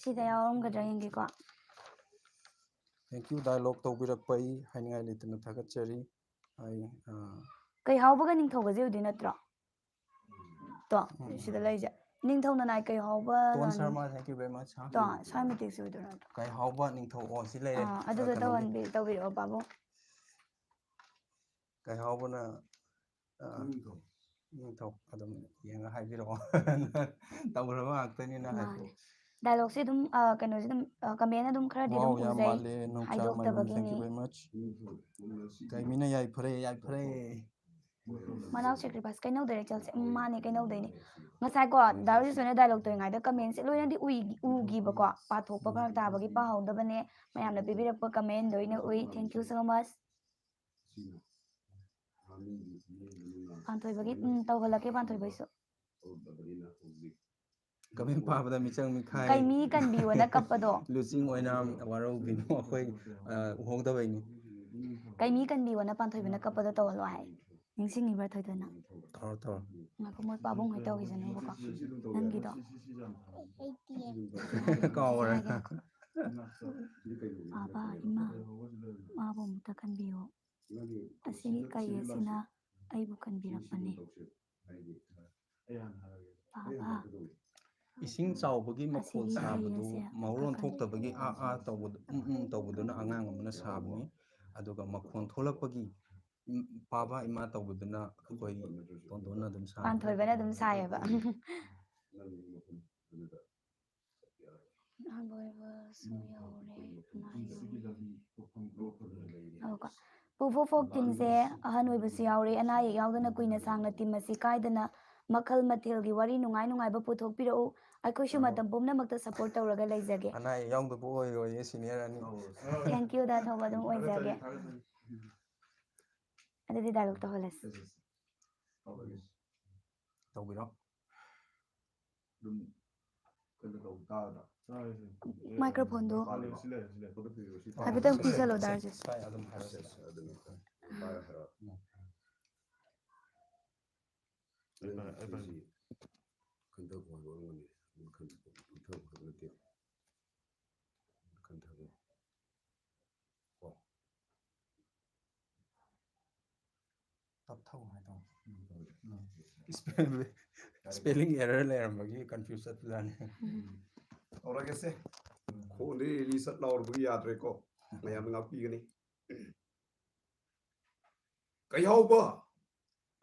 ꯁꯤꯗ ꯌꯥꯎꯔꯝꯒꯗ꯭ꯔꯥ ꯌꯦꯡꯒꯦꯀꯣ ꯊꯦꯡꯛ ꯌꯨ ꯗꯥꯏꯂꯣꯛ ꯇꯧꯕꯤꯔꯛꯄ ꯑꯩ ꯍꯥꯏꯅꯤꯡꯉꯥꯏ ꯂꯩꯇꯅ ꯊꯥꯒꯠꯆꯔꯤ ꯑꯩ ꯀꯩꯍꯥꯎꯕꯒ ꯅꯤꯡꯊꯧꯒꯁꯦ ꯑꯣꯏꯗꯣꯏ ꯅꯠꯇ꯭ꯔꯣ ꯇꯣ ꯁꯤꯗ ꯂꯩꯁꯦ ꯅꯤꯡꯊꯧꯅ ꯅꯥꯏ ꯀꯩꯍꯥꯎꯕ ꯇꯣꯟ ꯁꯔꯃ ꯊꯦꯡꯛ ꯌꯨ ꯚꯦꯔꯤ ꯃꯆ ꯁ꯭ꯋꯥꯏ ꯃꯇꯦꯛꯁꯦ ꯑꯣꯏꯗꯣꯏ ꯅꯠꯇ꯭ꯔꯣ ꯀꯩꯍꯥꯎꯕ ꯅꯤꯡꯊꯧ ꯁꯤ ꯂꯩꯔꯦ ꯑꯗꯨꯗꯣ ꯀꯩꯅꯣꯒꯤ ꯇꯧꯕꯤꯔꯛꯑꯣ ꯄꯥꯕꯨꯡ ꯀꯩꯍꯥꯎꯕꯅ ꯅꯤꯡꯊꯧ ꯑꯗꯨꯝ ꯌꯦꯡꯉ ꯍꯥꯏꯕꯤꯔꯛꯑꯣ ꯇꯧꯈ꯭ꯔꯕ ꯉꯥꯛꯇꯅꯤꯅ ꯃꯥꯅꯦ ꯗꯥꯏꯂꯣꯛꯁꯦ ꯑꯗꯨꯝ ꯀꯩꯅꯣꯁꯦ ꯑꯗꯨꯝ ꯀꯃꯦꯟ ꯑꯗꯨꯝ ꯈꯔꯗꯤ ꯋꯥꯎ ꯑꯗꯨꯝ ꯌꯥꯝ ꯎꯖꯩ ꯃꯥꯜꯂꯦ ꯅꯣꯡꯆꯥꯃꯥꯏꯕꯝ ꯊꯦꯡꯛ ꯍꯥꯏꯗꯣꯛꯇꯕꯒꯤꯅꯤ ꯌꯨ ꯚꯦꯔꯤ ꯃꯆ ꯀꯩꯃꯤꯅ ꯌꯥꯏꯐꯔꯦ ꯃꯅꯥꯎ ꯁꯦꯀ꯭ꯔꯤꯐꯥꯏꯁ ꯀꯩꯅꯧꯗ ꯆꯠꯁꯦ ꯃꯥꯅꯦ ꯀꯩꯅꯧꯗꯣꯏꯅꯦ ꯉꯁꯥꯏꯀꯣ ꯗꯥꯔꯨꯁꯤꯁꯣꯏꯅ ꯗꯥꯏꯂꯣꯛ ꯇꯧꯔꯤꯉꯩꯗ ꯀꯃꯦꯟꯁꯦ ꯂꯣꯏꯅꯗꯤ ꯎꯈꯤꯕꯀꯣ ꯄꯥꯊꯣꯛꯄ ꯐꯔꯛ ꯇꯥꯕꯒꯤ ꯄꯥꯍꯧꯗꯕꯅꯦ ꯃꯌꯥꯝꯅ ꯄꯤꯕꯤꯔꯛꯄ ꯀꯃꯦꯟ ꯂꯣꯏꯅ ꯎꯏ ꯊꯦꯡꯛ ꯌꯨ ꯁꯣ ꯃꯆ ꯄꯥꯟꯊꯣꯏꯕꯒꯤ ꯇꯧꯍꯜꯂꯛꯀꯦ ꯄꯥꯟꯊꯣꯏꯕꯩꯁꯨ ꯀꯃꯦꯟ ꯄꯥꯕꯗ ꯃꯤꯆꯪ ꯃꯤꯈꯥꯏ ꯀꯩꯃꯤ ꯀꯟꯕꯤꯌꯣꯅ ꯀꯞꯄꯗꯣ ꯂꯨꯆꯤꯡ ꯑꯣꯏꯅꯥꯝ ꯋꯥꯔꯧꯕꯤꯅꯨ ꯑꯩꯈꯣꯏ ꯎꯍꯧꯗꯕꯩꯅꯤ ꯀꯩꯃꯤ ꯀꯟꯕꯤꯌꯣꯅ ꯄꯥꯟꯊꯣꯏꯕꯤꯅ ꯀꯞꯄꯗꯣ ꯇꯧꯍꯜꯂꯣ ꯍꯥꯏ ꯅꯤꯡꯁꯤꯡꯉꯤꯕ꯭ꯔꯥ ꯊꯣꯏꯗꯣꯏꯅ ꯇꯧꯔꯣ ꯉꯥꯏꯈꯣ ꯃꯣꯏ ꯄꯥꯕꯨꯡ ꯍꯣꯏ ꯇꯧꯈꯤꯁꯅꯨꯕꯀꯣ ꯅꯪꯒꯤꯗꯣ ꯍꯩꯇꯤꯌꯦ ꯀꯥꯎꯈ꯭ꯔꯦ ꯕꯥꯕꯥ ꯏꯃꯥ ꯃꯥꯕꯨ ꯑꯃꯨꯛꯇ ꯈꯟꯕꯤꯌꯣ ꯑꯁꯤꯒꯤ ꯀꯩ ꯑꯁꯤꯅ ꯑꯩꯕꯨ ꯀꯟꯕꯤꯔꯛꯄꯅꯤ ꯕꯥꯕꯥ ꯏꯁꯤꯡ ꯆꯥꯎꯕꯒꯤ ꯃꯈꯣꯜ ꯑꯁꯤꯒꯤ ꯀꯩ ꯁꯥꯕꯗꯨ ꯑꯁꯦ ꯑꯃꯨꯛꯇ ꯃꯔꯣꯟ ꯀꯟꯕꯤꯌꯨ ꯊꯣꯛꯇꯕꯒꯤ ꯇꯧꯕꯗꯨ ꯇꯧꯕꯗꯨꯅ ꯑꯉꯥꯡ ꯑꯃꯅ ꯁꯥꯕꯅꯤ ꯑꯗꯨꯒ ꯃꯈꯣꯟ ꯊꯣꯛꯂꯛꯄꯒꯤ ꯄꯥꯕꯥ ꯏꯃꯥ ꯇꯧꯕꯗꯨꯅ ꯑꯩꯈꯣꯏ ꯇꯣꯟꯗꯣꯟꯅ ꯑꯗꯨꯝ ꯁꯥꯕꯅꯤ ꯄꯥꯟꯊꯣꯏꯕꯅ ꯑꯗꯨꯝ ꯁꯥꯏꯌꯦꯕ ꯑꯂꯣꯏꯕꯁꯨ ꯌꯧꯔꯦ ꯄꯨꯄꯨ ꯐꯣꯛ ꯇꯤꯝꯁꯦ ꯑꯍꯟ ꯑꯣꯏꯕꯁꯨ ꯌꯥꯎꯔꯦ ꯑꯅꯥ ꯑꯌꯦꯛ ꯌꯥꯎꯗꯅ ꯀꯨꯏꯅ ꯁꯥꯡꯅ ꯇꯤꯝ ꯑꯁꯤ ꯀꯥꯏꯗꯅ ꯃꯈꯜ ꯃꯊꯦꯜꯒꯤ ꯋꯥꯔꯤ ꯅꯨꯡꯉꯥꯏ ꯅꯨꯡꯉꯥꯏꯕ ꯄꯨꯊꯣꯛꯄꯤꯔꯛꯎ ꯑꯩꯈꯣꯏꯁꯨ ꯃꯇꯝ ꯄꯨꯝꯅꯃꯛꯇ ꯁꯄꯣꯔꯠ ꯇꯧꯔꯒ ꯂꯩꯖꯒꯦ ꯑꯅꯥ ꯑꯌꯦꯛ ꯌꯥꯎꯗꯕ ꯑꯣꯏꯔꯣꯏꯌꯦ ꯁꯤꯅꯤꯌꯔ ꯑꯅꯤ ꯊꯦꯡꯀ꯭ꯌꯨ ꯗ ꯊꯧꯕ ꯑꯗꯨꯝ ꯑꯣꯏꯖꯒꯦ ꯑꯗꯨꯗꯤ ꯗꯥꯏꯂꯣꯛ ꯇꯧꯍꯜꯂꯁꯤ ꯇꯧꯕꯤꯔꯣ ꯃꯥꯏꯀ꯭ꯔꯣꯐꯣꯟꯗꯣ ꯍꯥꯏꯐꯦꯠꯇꯪ ꯄꯤꯁꯜꯂꯣ ꯗꯥꯔꯁꯦ ꯁ꯭ꯋꯥꯏ ꯑꯗꯨꯝ ꯍꯥꯏꯔꯛꯑꯣ ꯇꯞꯊꯧ ꯍꯥꯏꯗꯧ ꯁ꯭ꯄꯦꯂꯤꯡ ꯑꯦꯔꯔ ꯂꯩꯔꯝꯕꯒꯤ ꯀꯟꯐ꯭ꯌꯨꯁ ꯆꯠꯄꯖꯥꯠꯅꯤ ꯍꯧꯔꯒꯦꯁꯦ ꯈꯣꯟꯗꯤ ꯔꯤꯁꯠ ꯂꯥꯎꯔꯕꯒꯤ ꯌꯥꯗ꯭ꯔꯦꯀꯣ ꯃꯌꯥꯝꯅ ꯉꯥꯛꯄꯤꯒꯅꯤ ꯀꯩꯍꯥꯎꯕ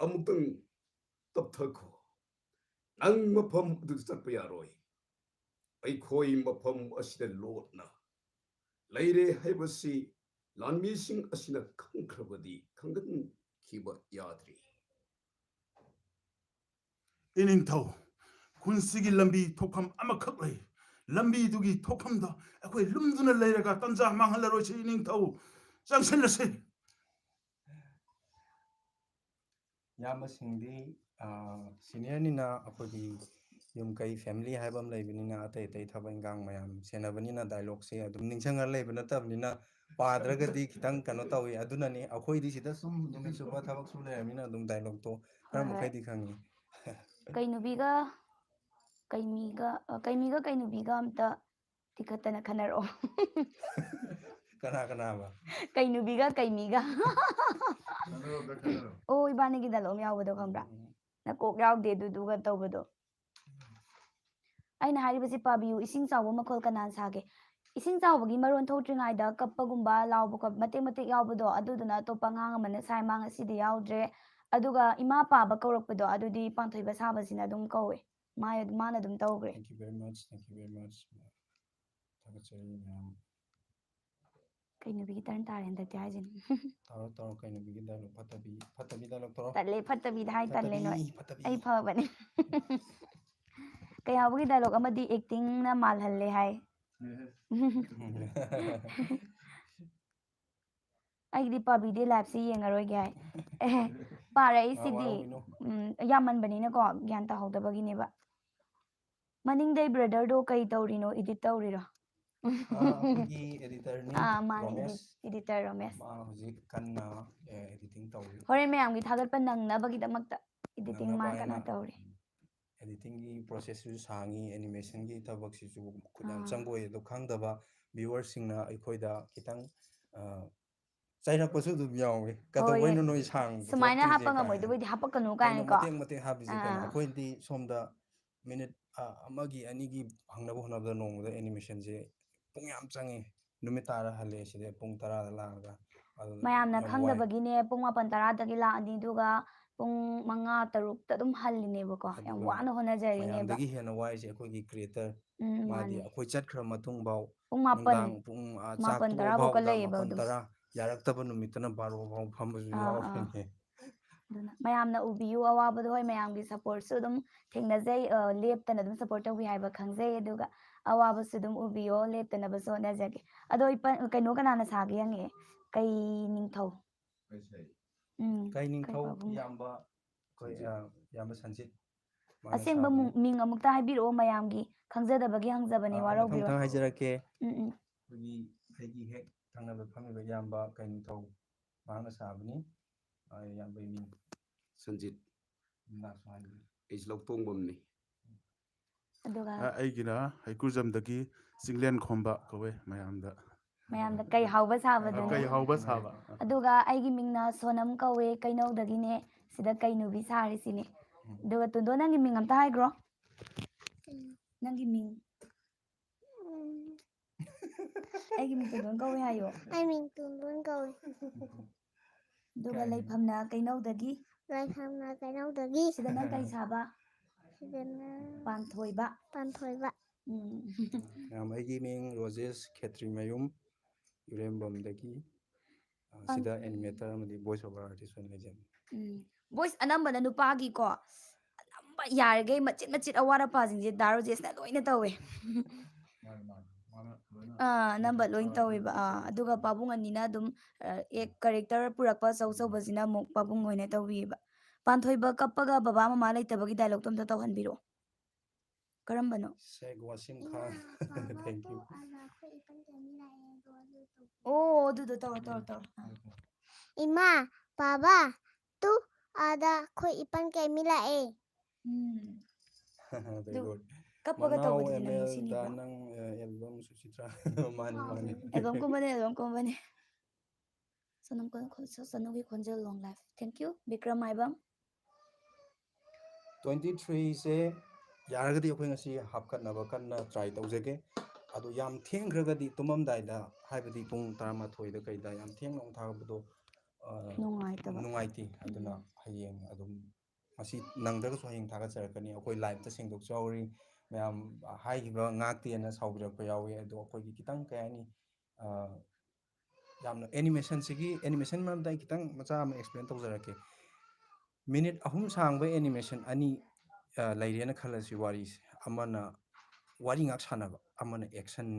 ꯑꯃꯨꯛꯇꯪ ꯇꯞꯊꯈꯣ ꯅꯪ ꯃꯐꯝ ꯑꯗꯨ ꯆꯠꯄ ꯌꯥꯔꯣꯏ ꯑꯩꯈꯣꯏ ꯃꯐꯝ ꯑꯁꯤꯗ ꯂꯣꯠꯅ ꯂꯩꯔꯦ ꯍꯥꯏꯕꯁꯤ ꯂꯥꯟꯃꯤꯁꯤꯡ ꯑꯁꯤꯅ ꯈꯪꯈ꯭ꯔꯕꯗꯤ ꯈꯪꯒꯟꯈꯤꯕ ꯌꯥꯗ꯭ꯔꯤ ꯏꯅꯤꯡꯊꯧ ꯈꯨꯟꯁꯤꯒꯤ ꯂꯝꯕꯤ ꯊꯣꯛꯐꯝ ꯑꯃꯈꯛ ꯂꯩ ꯂꯝꯕꯤꯗꯨꯒꯤ ꯊꯣꯛꯐꯝꯗ ꯑꯩꯈꯣꯏ ꯂꯨꯝꯗꯨꯅ ꯂꯩꯔꯒ ꯇꯟꯖꯥ ꯃꯥꯡꯍꯜꯂꯔꯣꯏꯁꯤ ꯏꯅꯤꯡꯊꯧ ꯆꯪꯁꯤꯜꯂꯁꯤ ꯏꯌꯥꯝꯕꯁꯤꯡꯗꯤ ꯁꯤꯅꯤꯌꯔꯅꯤꯅ ꯑꯩꯈꯣꯏꯒꯤ ꯌꯨꯝ ꯀꯩ ꯐꯦꯃꯤꯂꯤ ꯍꯥꯏꯕ ꯑꯃ ꯂꯩꯕꯅꯤꯅ ꯑꯇꯩ ꯑꯇꯩ ꯊꯕꯛ ꯏꯟꯈꯥꯡ ꯃꯌꯥꯝ ꯁꯦꯟꯅꯕꯅꯤꯅ ꯗꯥꯏꯂꯣꯛꯁꯦ ꯑꯗꯨꯝ ꯅꯤꯡꯁꯤꯡꯉ ꯂꯩꯕ ꯅꯠꯇꯕꯅꯤꯅ ꯄꯥꯗ꯭ꯔꯒꯗꯤ ꯈꯤꯇꯪ ꯀꯩꯅꯣ ꯇꯧꯏ ꯑꯗꯨꯅꯅꯤ ꯑꯩꯈꯣꯏꯗꯤ ꯁꯤꯗ ꯁꯨꯝ ꯅꯨꯃꯤꯠ ꯆꯨꯞꯄ ꯊꯕꯛ ꯁꯨ ꯂꯩꯔꯕꯅꯤꯅ ꯑꯗꯨꯝ ꯗꯥꯏꯂꯣꯛꯇꯣ ꯈꯔ ꯍꯣꯏ ꯍꯣꯏ ꯃꯈꯩꯗꯤ ꯈꯪꯉꯤ ꯀꯩꯅꯨꯕꯤꯒ ꯀꯩꯅꯨꯕꯤꯒ ꯑꯝꯇ ꯇꯤꯈꯠꯇꯅ ꯈꯟꯅꯔꯛꯑꯣ ꯀꯅꯥ ꯀꯅꯥꯕ ꯀꯩꯅꯨꯕꯤꯒ ꯀꯩꯃꯤꯒ ꯑꯣ ꯏꯕꯥꯅꯤꯒꯤ ꯗꯥꯏꯂꯣꯛ ꯑꯃ ꯌꯥꯎꯕꯗꯣ ꯈꯪꯕ꯭ꯔꯥ ꯅꯀꯣꯛ ꯌꯥꯎꯗꯦ ꯑꯗꯨꯗꯨꯒ ꯇꯧꯕꯗꯣ ꯑꯩꯅ ꯍꯥꯏꯔꯤꯕꯁꯤ ꯄꯥꯕꯤꯌꯨ ꯏꯁꯤꯡ ꯆꯥꯎꯕ ꯃꯈꯣꯜ ꯀꯅꯥꯅ ꯁꯥꯒꯦ ꯏꯁꯤꯡ ꯆꯥꯎꯕꯒꯤ ꯃꯔꯣꯟ ꯊꯣꯛꯇ꯭ꯔꯤꯉꯩꯗ ꯀꯞꯄꯒꯨꯝꯕ ꯂꯥꯎꯕ ꯈꯣꯠꯄ ꯃꯇꯦꯛ ꯃꯇꯦꯛ ꯌꯥꯎꯕꯗꯣ ꯑꯗꯨꯗꯨꯅ ꯑꯇꯣꯞꯄ ꯑꯉꯥꯡ ꯑꯃꯅ ꯁꯥꯏ ꯃꯥ ꯉꯁꯤꯗꯤ ꯌꯥꯎꯗ꯭ꯔꯦ ꯑꯗꯨꯒ ꯏꯃꯥ ꯄꯥꯕ ꯀꯧꯔꯛꯄꯗꯣ ꯑꯗꯨꯗꯤ ꯄꯥꯟꯊꯣꯏꯕ ꯁꯥꯕꯁꯤꯅ ꯑꯗꯨꯝ ꯀꯧꯋꯦ ꯃꯥꯅ ꯑꯗꯨꯝ ꯇꯧꯈ꯭ꯔꯦ ꯊꯦꯡꯛ ꯌꯨ ꯚꯦꯔꯤ ꯃꯆ ꯊꯥꯒꯠꯆꯔꯤ ꯃꯌꯥꯝ ꯀꯩꯅꯨꯕꯤꯒꯤ ꯇꯔꯟ ꯇꯥꯔꯦ ꯍꯟꯗꯛꯇꯤ ꯍꯥꯏꯁꯤꯅꯤ ꯇꯧꯔꯣ ꯀꯩꯅꯨꯕꯤꯒꯤ ꯗꯥꯏꯂꯣꯛ ꯐꯠꯇꯕꯤ ꯗꯥꯏꯂꯣꯛ ꯇꯧꯔꯣ ꯇꯜꯂꯦ ꯐꯠꯇꯕꯤꯗ ꯍꯥꯏ ꯇꯜꯂꯦ ꯅꯣꯏ ꯐꯠꯇꯕꯤ ꯑꯩ ꯐꯕꯅꯦ ꯀꯩꯍꯥꯎꯕꯒꯤ ꯗꯥꯏꯂꯣꯛ ꯑꯃꯗꯤ ꯑꯦꯛꯇꯤꯡꯅ ꯃꯥꯜꯍꯜꯂꯦ ꯍꯥꯏ ꯑꯩꯒꯤꯗꯤ ꯄꯥꯕꯤꯗꯤ ꯂꯥꯏꯞꯁꯦ ꯌꯦꯡꯉꯔꯣꯏꯒꯦ ꯍꯥꯏ ꯄꯥꯔꯛꯏꯁꯤꯗꯤ ꯋꯥꯔꯧꯕꯤꯅꯨ ꯌꯥꯝꯃꯟꯕꯅꯤꯅꯀꯣ ꯒ꯭ꯌꯥꯟ ꯇꯥꯍꯧꯗꯕꯒꯤꯅꯦꯕ ꯃꯅꯤꯡꯗꯩ ꯕ꯭ꯔꯗꯔꯗꯣ ꯀꯩ ꯇꯧꯔꯤꯅꯣ ꯏꯗꯤꯠ ꯇꯧꯔꯤꯔꯣ ꯑꯩꯈꯣꯏꯒꯤ ꯑꯦꯗꯤꯇꯔꯅꯤ ꯃꯥꯅꯦ ꯔꯣꯃꯦꯁ ꯏꯗꯤꯇꯔ ꯔꯣꯃꯦꯁ ꯃꯥ ꯍꯧꯖꯤꯛ ꯀꯟꯅ ꯑꯦꯗꯤꯇꯤꯡ ꯇꯧꯔꯤ ꯍꯣꯔꯦꯟ ꯃꯌꯥꯝꯒꯤ ꯊꯥꯒꯠꯄ ꯅꯪꯅꯕꯒꯤꯗꯃꯛꯇ ꯏꯗꯤꯇꯤꯡ ꯅꯪꯅꯕ ꯃꯥ ꯍꯥꯏꯅ ꯀꯟꯅ ꯇꯧꯔꯤ ꯑꯦꯗꯤꯇꯤꯡꯒꯤ ꯄ꯭ꯔꯣꯁꯦꯁꯁꯤꯁꯨ ꯁꯥꯡꯉꯤ ꯑꯦꯅꯤꯃꯦꯁꯟꯒꯤ ꯊꯕꯛꯁꯤꯁꯨ ꯈꯨꯠ ꯌꯥꯝ ꯑꯥ ꯆꯪꯕ ꯑꯣꯏ ꯑꯗꯣ ꯈꯪꯗꯕ ꯚ꯭ꯌꯨꯋꯔꯁꯤꯡꯅ ꯑꯩꯈꯣꯏꯗ ꯈꯤꯇꯪ ꯆꯩꯔꯛꯄꯁꯨ ꯑꯗꯨꯝ ꯌꯥꯎꯋꯤ ꯍꯣꯏ ꯀꯩꯗꯧꯕꯩꯅꯣ ꯅꯣꯏ ꯁꯥꯡ ꯁꯨꯃꯥꯏꯅ ꯄꯨꯊꯣꯛꯇ꯭ꯔꯤꯁꯦ ꯍꯥꯞꯄ ꯀꯥꯏꯅ ꯉꯝꯃꯣꯏꯗꯕꯨꯗꯤ ꯍꯥꯞꯄꯛꯀꯅꯨ ꯀꯩꯅꯣ ꯀꯥꯏꯅꯀꯣ ꯃꯇꯦꯛ ꯃꯇꯦꯛ ꯍꯥꯞꯄꯤꯁꯦ ꯀꯩꯅꯣ ꯑꯥ ꯑꯩꯈꯣꯏꯗꯤ ꯁꯣꯝꯗ ꯃꯤꯅꯤꯠ ꯑꯃꯒꯤ ꯑꯅꯤꯒꯤ ꯐꯪꯅꯕ ꯍꯣꯠꯅꯕꯗ ꯅꯣꯡꯃꯗ ꯑꯦꯅꯤꯃꯦꯁꯟꯁꯦ ꯄꯨꯡ ꯌꯥꯝ ꯆꯪꯉꯤ ꯅꯨꯃꯤꯠ ꯇꯥꯔ ꯍꯜꯂꯛꯑꯦ ꯁꯤꯗ ꯄꯨꯡ 10ꯗ ꯂꯥꯛꯑꯒ ꯑꯗꯨ ꯃꯌꯥꯝꯅ ꯌꯥꯝ ꯋꯥꯏ ꯈꯪꯗꯕꯒꯤꯅꯦ ꯄꯨꯡ 8 10ꯗꯒꯤ ꯂꯥꯛꯑꯅꯤ ꯑꯗꯨꯒ ꯄꯨꯡ 5 6ꯇ ꯑꯗꯨꯝ ꯍꯜꯂꯤꯅꯦꯕꯀꯣ ꯌꯥꯝ ꯑꯗꯨꯒ ꯋꯥꯅ ꯍꯣꯠꯅꯖꯔꯤꯅꯦꯕ ꯃꯌꯥꯝꯗꯒꯤ ꯍꯦꯟꯅ ꯋꯥꯏꯁꯦ ꯑꯩꯈꯣꯏꯒꯤ ꯀ꯭ꯔꯤꯌꯦꯇꯔ ꯃꯥꯗꯤ ꯃꯥꯅꯦ ꯑꯩꯈꯣꯏ ꯆꯠꯈ꯭ꯔ ꯃꯇꯨꯡꯐꯥꯎ ꯄꯨꯡ 8 ꯅꯨꯡꯗꯥꯡ ꯄꯨꯡ ꯆꯥꯛ 8 10 ꯇꯣꯛꯑꯐꯥꯎꯗ ꯂꯩꯌꯦꯕ 1 ꯑꯗꯨꯝ 10 ꯌꯥꯔꯛꯇꯕ ꯅꯨꯃꯤꯠꯇꯅ 12 ꯐꯥꯎ ꯐꯝꯕꯁꯨ ꯑꯥ ꯌꯥꯎꯔꯤꯅꯦ ꯑꯗꯨꯅ ꯃꯌꯥꯝꯅ ꯎꯕꯤꯌꯨ ꯑꯋꯥꯕꯗꯣ ꯍꯣꯏ ꯃꯌꯥꯝꯒꯤ ꯁꯞꯄꯣꯔꯠꯁꯨ ꯑꯗꯨꯝ ꯊꯦꯡꯅꯖꯩ ꯂꯦꯞꯇꯅ ꯑꯗꯨꯝ ꯁꯞꯄꯣꯔꯠ ꯇꯧꯕꯤ ꯍꯥꯏꯕ ꯈꯪꯖꯩ ꯑꯗꯨꯒ ꯑꯋꯥꯕꯁꯨ ꯑꯗꯨꯝ ꯎꯕꯤꯌꯣ ꯂꯦꯞꯇꯅꯕꯁꯨ ꯍꯣꯠꯅꯖꯒꯦ ꯑꯗꯣ ꯀꯩꯅꯣ ꯀꯅꯥꯅ ꯁꯥꯒꯦ ꯍꯪꯉꯛꯑꯦ ꯀꯩ ꯅꯤꯡꯊꯧ ꯀꯩ ꯀꯩ ꯅꯤꯡꯊꯧ ꯄꯥꯕꯨꯡꯅ ꯏꯌꯥꯝꯕ ꯑꯩꯈꯣꯏ ꯏꯌꯥꯝꯕ ꯁꯟꯖꯤꯠ ꯃꯥꯅ ꯑꯁꯦꯡꯕ ꯁꯥꯕꯅꯤ ꯃꯤꯡ ꯑꯃꯨꯛꯇ ꯍꯥꯏꯕꯤꯔꯛꯑꯣ ꯃꯌꯥꯝꯒꯤ ꯈꯪꯖꯗꯕꯒꯤ ꯍꯪꯖꯕꯅꯦ ꯃꯊꯪ ꯋꯥꯔꯧꯕꯤꯔꯣꯏ ꯃꯊꯪ ꯍꯥꯏꯖꯔꯛꯀꯦ ꯎꯝ ꯑꯩꯈꯣꯏꯒꯤ ꯑꯩꯒꯤ ꯍꯦꯛ ꯊꯪꯅꯕ ꯐꯝꯃꯤꯕ ꯏꯌꯥꯝꯕ ꯀꯩꯅꯤꯊꯧ ꯃꯍꯥꯛꯅ ꯁꯥꯕꯅꯤ ꯏꯌꯥꯝꯕꯒꯤ ꯃꯤꯡ ꯁꯟꯖꯤꯠ ꯃꯨꯛꯅꯥꯁꯨ ꯍꯥꯏꯕꯤꯌꯨ ꯑꯩꯁꯨ ꯂꯧꯇꯣꯡꯕꯝꯅꯤ ꯑꯗꯨꯒ ꯑꯩꯒꯤꯅ ꯍꯩꯀ꯭ꯔꯨꯖꯝꯗꯒꯤ ꯆꯤꯡꯂꯦꯟ ꯈꯣꯝꯕ ꯀꯧꯋꯦ ꯃꯌꯥꯝꯗ ꯃꯌꯥꯝꯗ ꯀꯩ ꯍꯥꯎꯕ ꯁꯥꯕꯗꯨꯅꯦ ꯀꯩ ꯍꯥꯎꯕ ꯁꯥꯕ ꯑꯗꯨꯒ ꯑꯩꯒꯤ ꯃꯤꯡꯅ ꯁꯣꯅꯝ ꯀꯧꯋꯦ ꯀꯩꯅꯧꯗꯒꯤꯅꯦ ꯁꯤꯗ ꯀꯩꯅꯨꯕꯤ ꯁꯥꯔꯤꯁꯤꯅꯦ ꯑꯗꯨꯒ ꯇꯨꯟꯗꯣ ꯅꯪꯒꯤ ꯃꯤꯡ ꯑꯝꯇ ꯍꯥꯏꯈ꯭ꯔꯣ ꯅꯪꯒꯤ ꯃꯤꯡ ꯑꯩꯒꯤ ꯃꯤꯡ ꯇꯨꯟꯗꯣꯟ ꯀꯧꯋꯦ ꯍꯥꯏꯌꯣ ꯑꯩ ꯃꯤꯡ ꯇꯨꯟꯗꯣꯟ ꯀꯧꯏ ꯑꯗꯨꯒ ꯂꯩꯐꯝꯅ ꯀꯩꯅꯧꯗꯒꯤ ꯂꯩꯐꯝꯅ ꯀꯩꯅꯧꯗꯒꯤ ꯁꯤꯗꯅ ꯀꯩ ꯁꯥꯕ ꯁꯤꯗꯅ ꯄꯥꯟꯊꯣꯏꯕ ꯄꯥꯟꯊꯣꯏꯕ ꯑꯩꯒꯤ ꯃꯤꯡ ꯔꯣꯖꯦꯁ ꯈꯦꯇ꯭ꯔꯤꯃꯌꯨꯝ ꯏꯔꯦꯝꯕꯝꯗꯒꯤ ꯁꯤꯗ ꯑꯦꯅꯤꯃꯦꯇꯔ ꯑꯃꯗꯤ ꯚꯣꯏꯁ ꯑꯣꯚꯔ ꯑꯥꯔꯇꯤꯁ ꯑꯣꯏꯅ ꯂꯩꯖꯕꯅꯤ ꯚꯣꯏꯁ ꯑꯅꯝꯕꯅ ꯅꯨꯄꯥꯒꯤꯀꯣ ꯑꯅꯝꯕ ꯌꯥꯔꯤꯈꯩ ꯃꯆꯤꯠ ꯃꯆꯤꯠ ꯑꯋꯥꯠ ꯑꯄꯥꯁꯤꯡꯁꯦ ꯗꯥ ꯔꯣꯖꯦꯁꯅ ꯂꯣꯏꯅ ꯇꯧꯋꯦ ꯑꯅꯝꯕ ꯂꯣꯏ ꯇꯧꯋꯦꯕ ꯑꯗꯨꯒ ꯄꯥꯕꯨꯡ ꯑꯅꯤꯅ ꯑꯗꯨꯝ ꯀꯦꯔꯦꯛꯇꯔ ꯄꯨꯔꯛꯄ ꯑꯆꯧ ꯑꯆꯧꯕꯁꯤꯅ ꯑꯃꯨꯛ ꯄꯥꯕꯨꯡ ꯑꯣꯏꯅ ꯇꯧꯕꯤꯌꯦꯕ ꯄꯥꯟꯊꯣꯏꯕ ꯀꯞꯄꯒ ꯕꯕꯥ ꯃꯃꯥ ꯂꯩꯇꯕꯒꯤ ꯗꯥꯏꯂꯣꯛꯇꯣ ꯑꯝꯇ ꯇꯧꯍꯟꯕꯤꯔꯛꯑꯣ ꯀꯔꯝꯕꯅꯣ ꯁꯦꯛ ꯋꯥꯁꯤꯝ ꯈꯥꯟ ꯊꯦꯡꯛ ꯌꯨ ꯑꯣ ꯑꯗꯨꯗꯣ ꯇꯧꯔꯣ ꯇꯧꯔꯣ ꯇꯧꯔꯣ ꯏꯃꯥ ꯕꯥꯕꯥ ꯇꯨ ꯑꯥꯗ ꯑꯩꯈꯣꯏ ꯏꯄꯟ ꯀꯩꯃꯤ ꯂꯥꯛꯑꯦ ꯚꯦꯔꯤ ꯒꯨꯗ ꯀꯞꯄꯒ ꯃꯅꯥꯎ ꯇꯧꯕꯗꯨꯗꯤ ꯑꯦꯝ ꯅꯪ ꯑꯦꯜꯗ ꯅꯤꯡꯁꯤꯡꯉꯤꯕ꯭ꯔꯣ ꯅꯪ ꯑꯦꯜꯕꯝ ꯁꯨꯆꯤꯇ꯭ꯔꯥ ꯃꯥꯅꯤ ꯃꯥꯅꯤ ꯑꯦꯜꯕꯝ ꯀꯨꯝꯕꯅꯦ ꯑꯦꯜꯕꯝ ꯀꯨꯝꯕꯅꯦ ꯁꯣꯅꯨꯒꯤ ꯈꯣꯟꯖꯦꯜ ꯂꯣꯡ ꯂꯥꯏꯐ ꯊꯦꯡꯛ ꯌꯨ ꯕꯤꯀ꯭ꯔꯝ ꯃꯥꯏꯕꯝ 23ꯁꯦ ꯌꯥꯔꯒꯗꯤ ꯑꯩꯈꯣꯏ ꯉꯁꯤ ꯍꯥꯞꯀꯠꯅꯕ ꯀꯟꯅ ꯇ꯭ꯔꯥꯏ ꯇꯧꯖꯒꯦ ꯑꯗꯣ ꯌꯥꯝ ꯊꯦꯡꯈ꯭ꯔꯒꯗꯤ ꯇꯨꯝꯃꯝꯗꯥꯏꯗ ꯍꯥꯏꯕꯗꯤ ꯄꯨꯡ 12 ꯀꯩꯗ ꯌꯥꯝ ꯊꯦꯡꯅ ꯑꯃꯨꯛ ꯊꯥꯒꯠꯄꯗꯣ ꯅꯨꯡꯉꯥꯏꯇꯕ ꯅꯨꯡꯉꯥꯏꯇꯦ ꯑꯗꯨꯅ ꯍꯌꯦꯡ ꯑꯗꯨꯝ ꯉꯁꯤ ꯅꯪꯗ꯭ꯔꯒꯁꯨ ꯍꯌꯦꯡ ꯊꯥꯒꯠꯆꯔꯛꯀꯅꯤ ꯑꯩꯈꯣꯏ ꯂꯥꯏꯚꯇ ꯁꯦꯡꯗꯣꯛꯆꯍꯧꯔꯤ ꯃꯌꯥꯝ ꯍꯥꯏꯈꯤꯕ ꯉꯥꯛꯇꯦꯅ ꯁꯥꯎꯕꯤꯔꯛꯄ ꯌꯥꯎꯋꯤ ꯑꯗꯣ ꯑꯩꯈꯣꯏꯒꯤ ꯈꯤꯇꯪ ꯀꯩ ꯍꯥꯏꯅꯤ ꯌꯥꯝꯅ ꯑꯦꯅꯤꯃꯦꯁꯟ ꯃꯔꯝꯗ ꯑꯩ ꯈꯤꯇꯪ ꯃꯆꯥ ꯑꯃ ꯑꯦꯛꯁꯄ꯭ꯂꯦꯟ ꯇꯧꯖꯔꯛꯀꯦ ꯃꯤꯅꯤꯠ 3 ꯁꯥꯡꯕ ꯑꯦꯅꯤꯃꯦꯁꯟ ꯑꯅꯤ ꯂꯩꯔꯦꯅ ꯈꯜꯂꯁꯤ ꯋꯥꯔꯤꯁꯦ ꯑꯃꯅ ꯋꯥꯔꯤ ꯉꯥꯛ ꯁꯥꯟꯅꯕ ꯑꯃꯅ ꯑꯦꯛꯁꯟ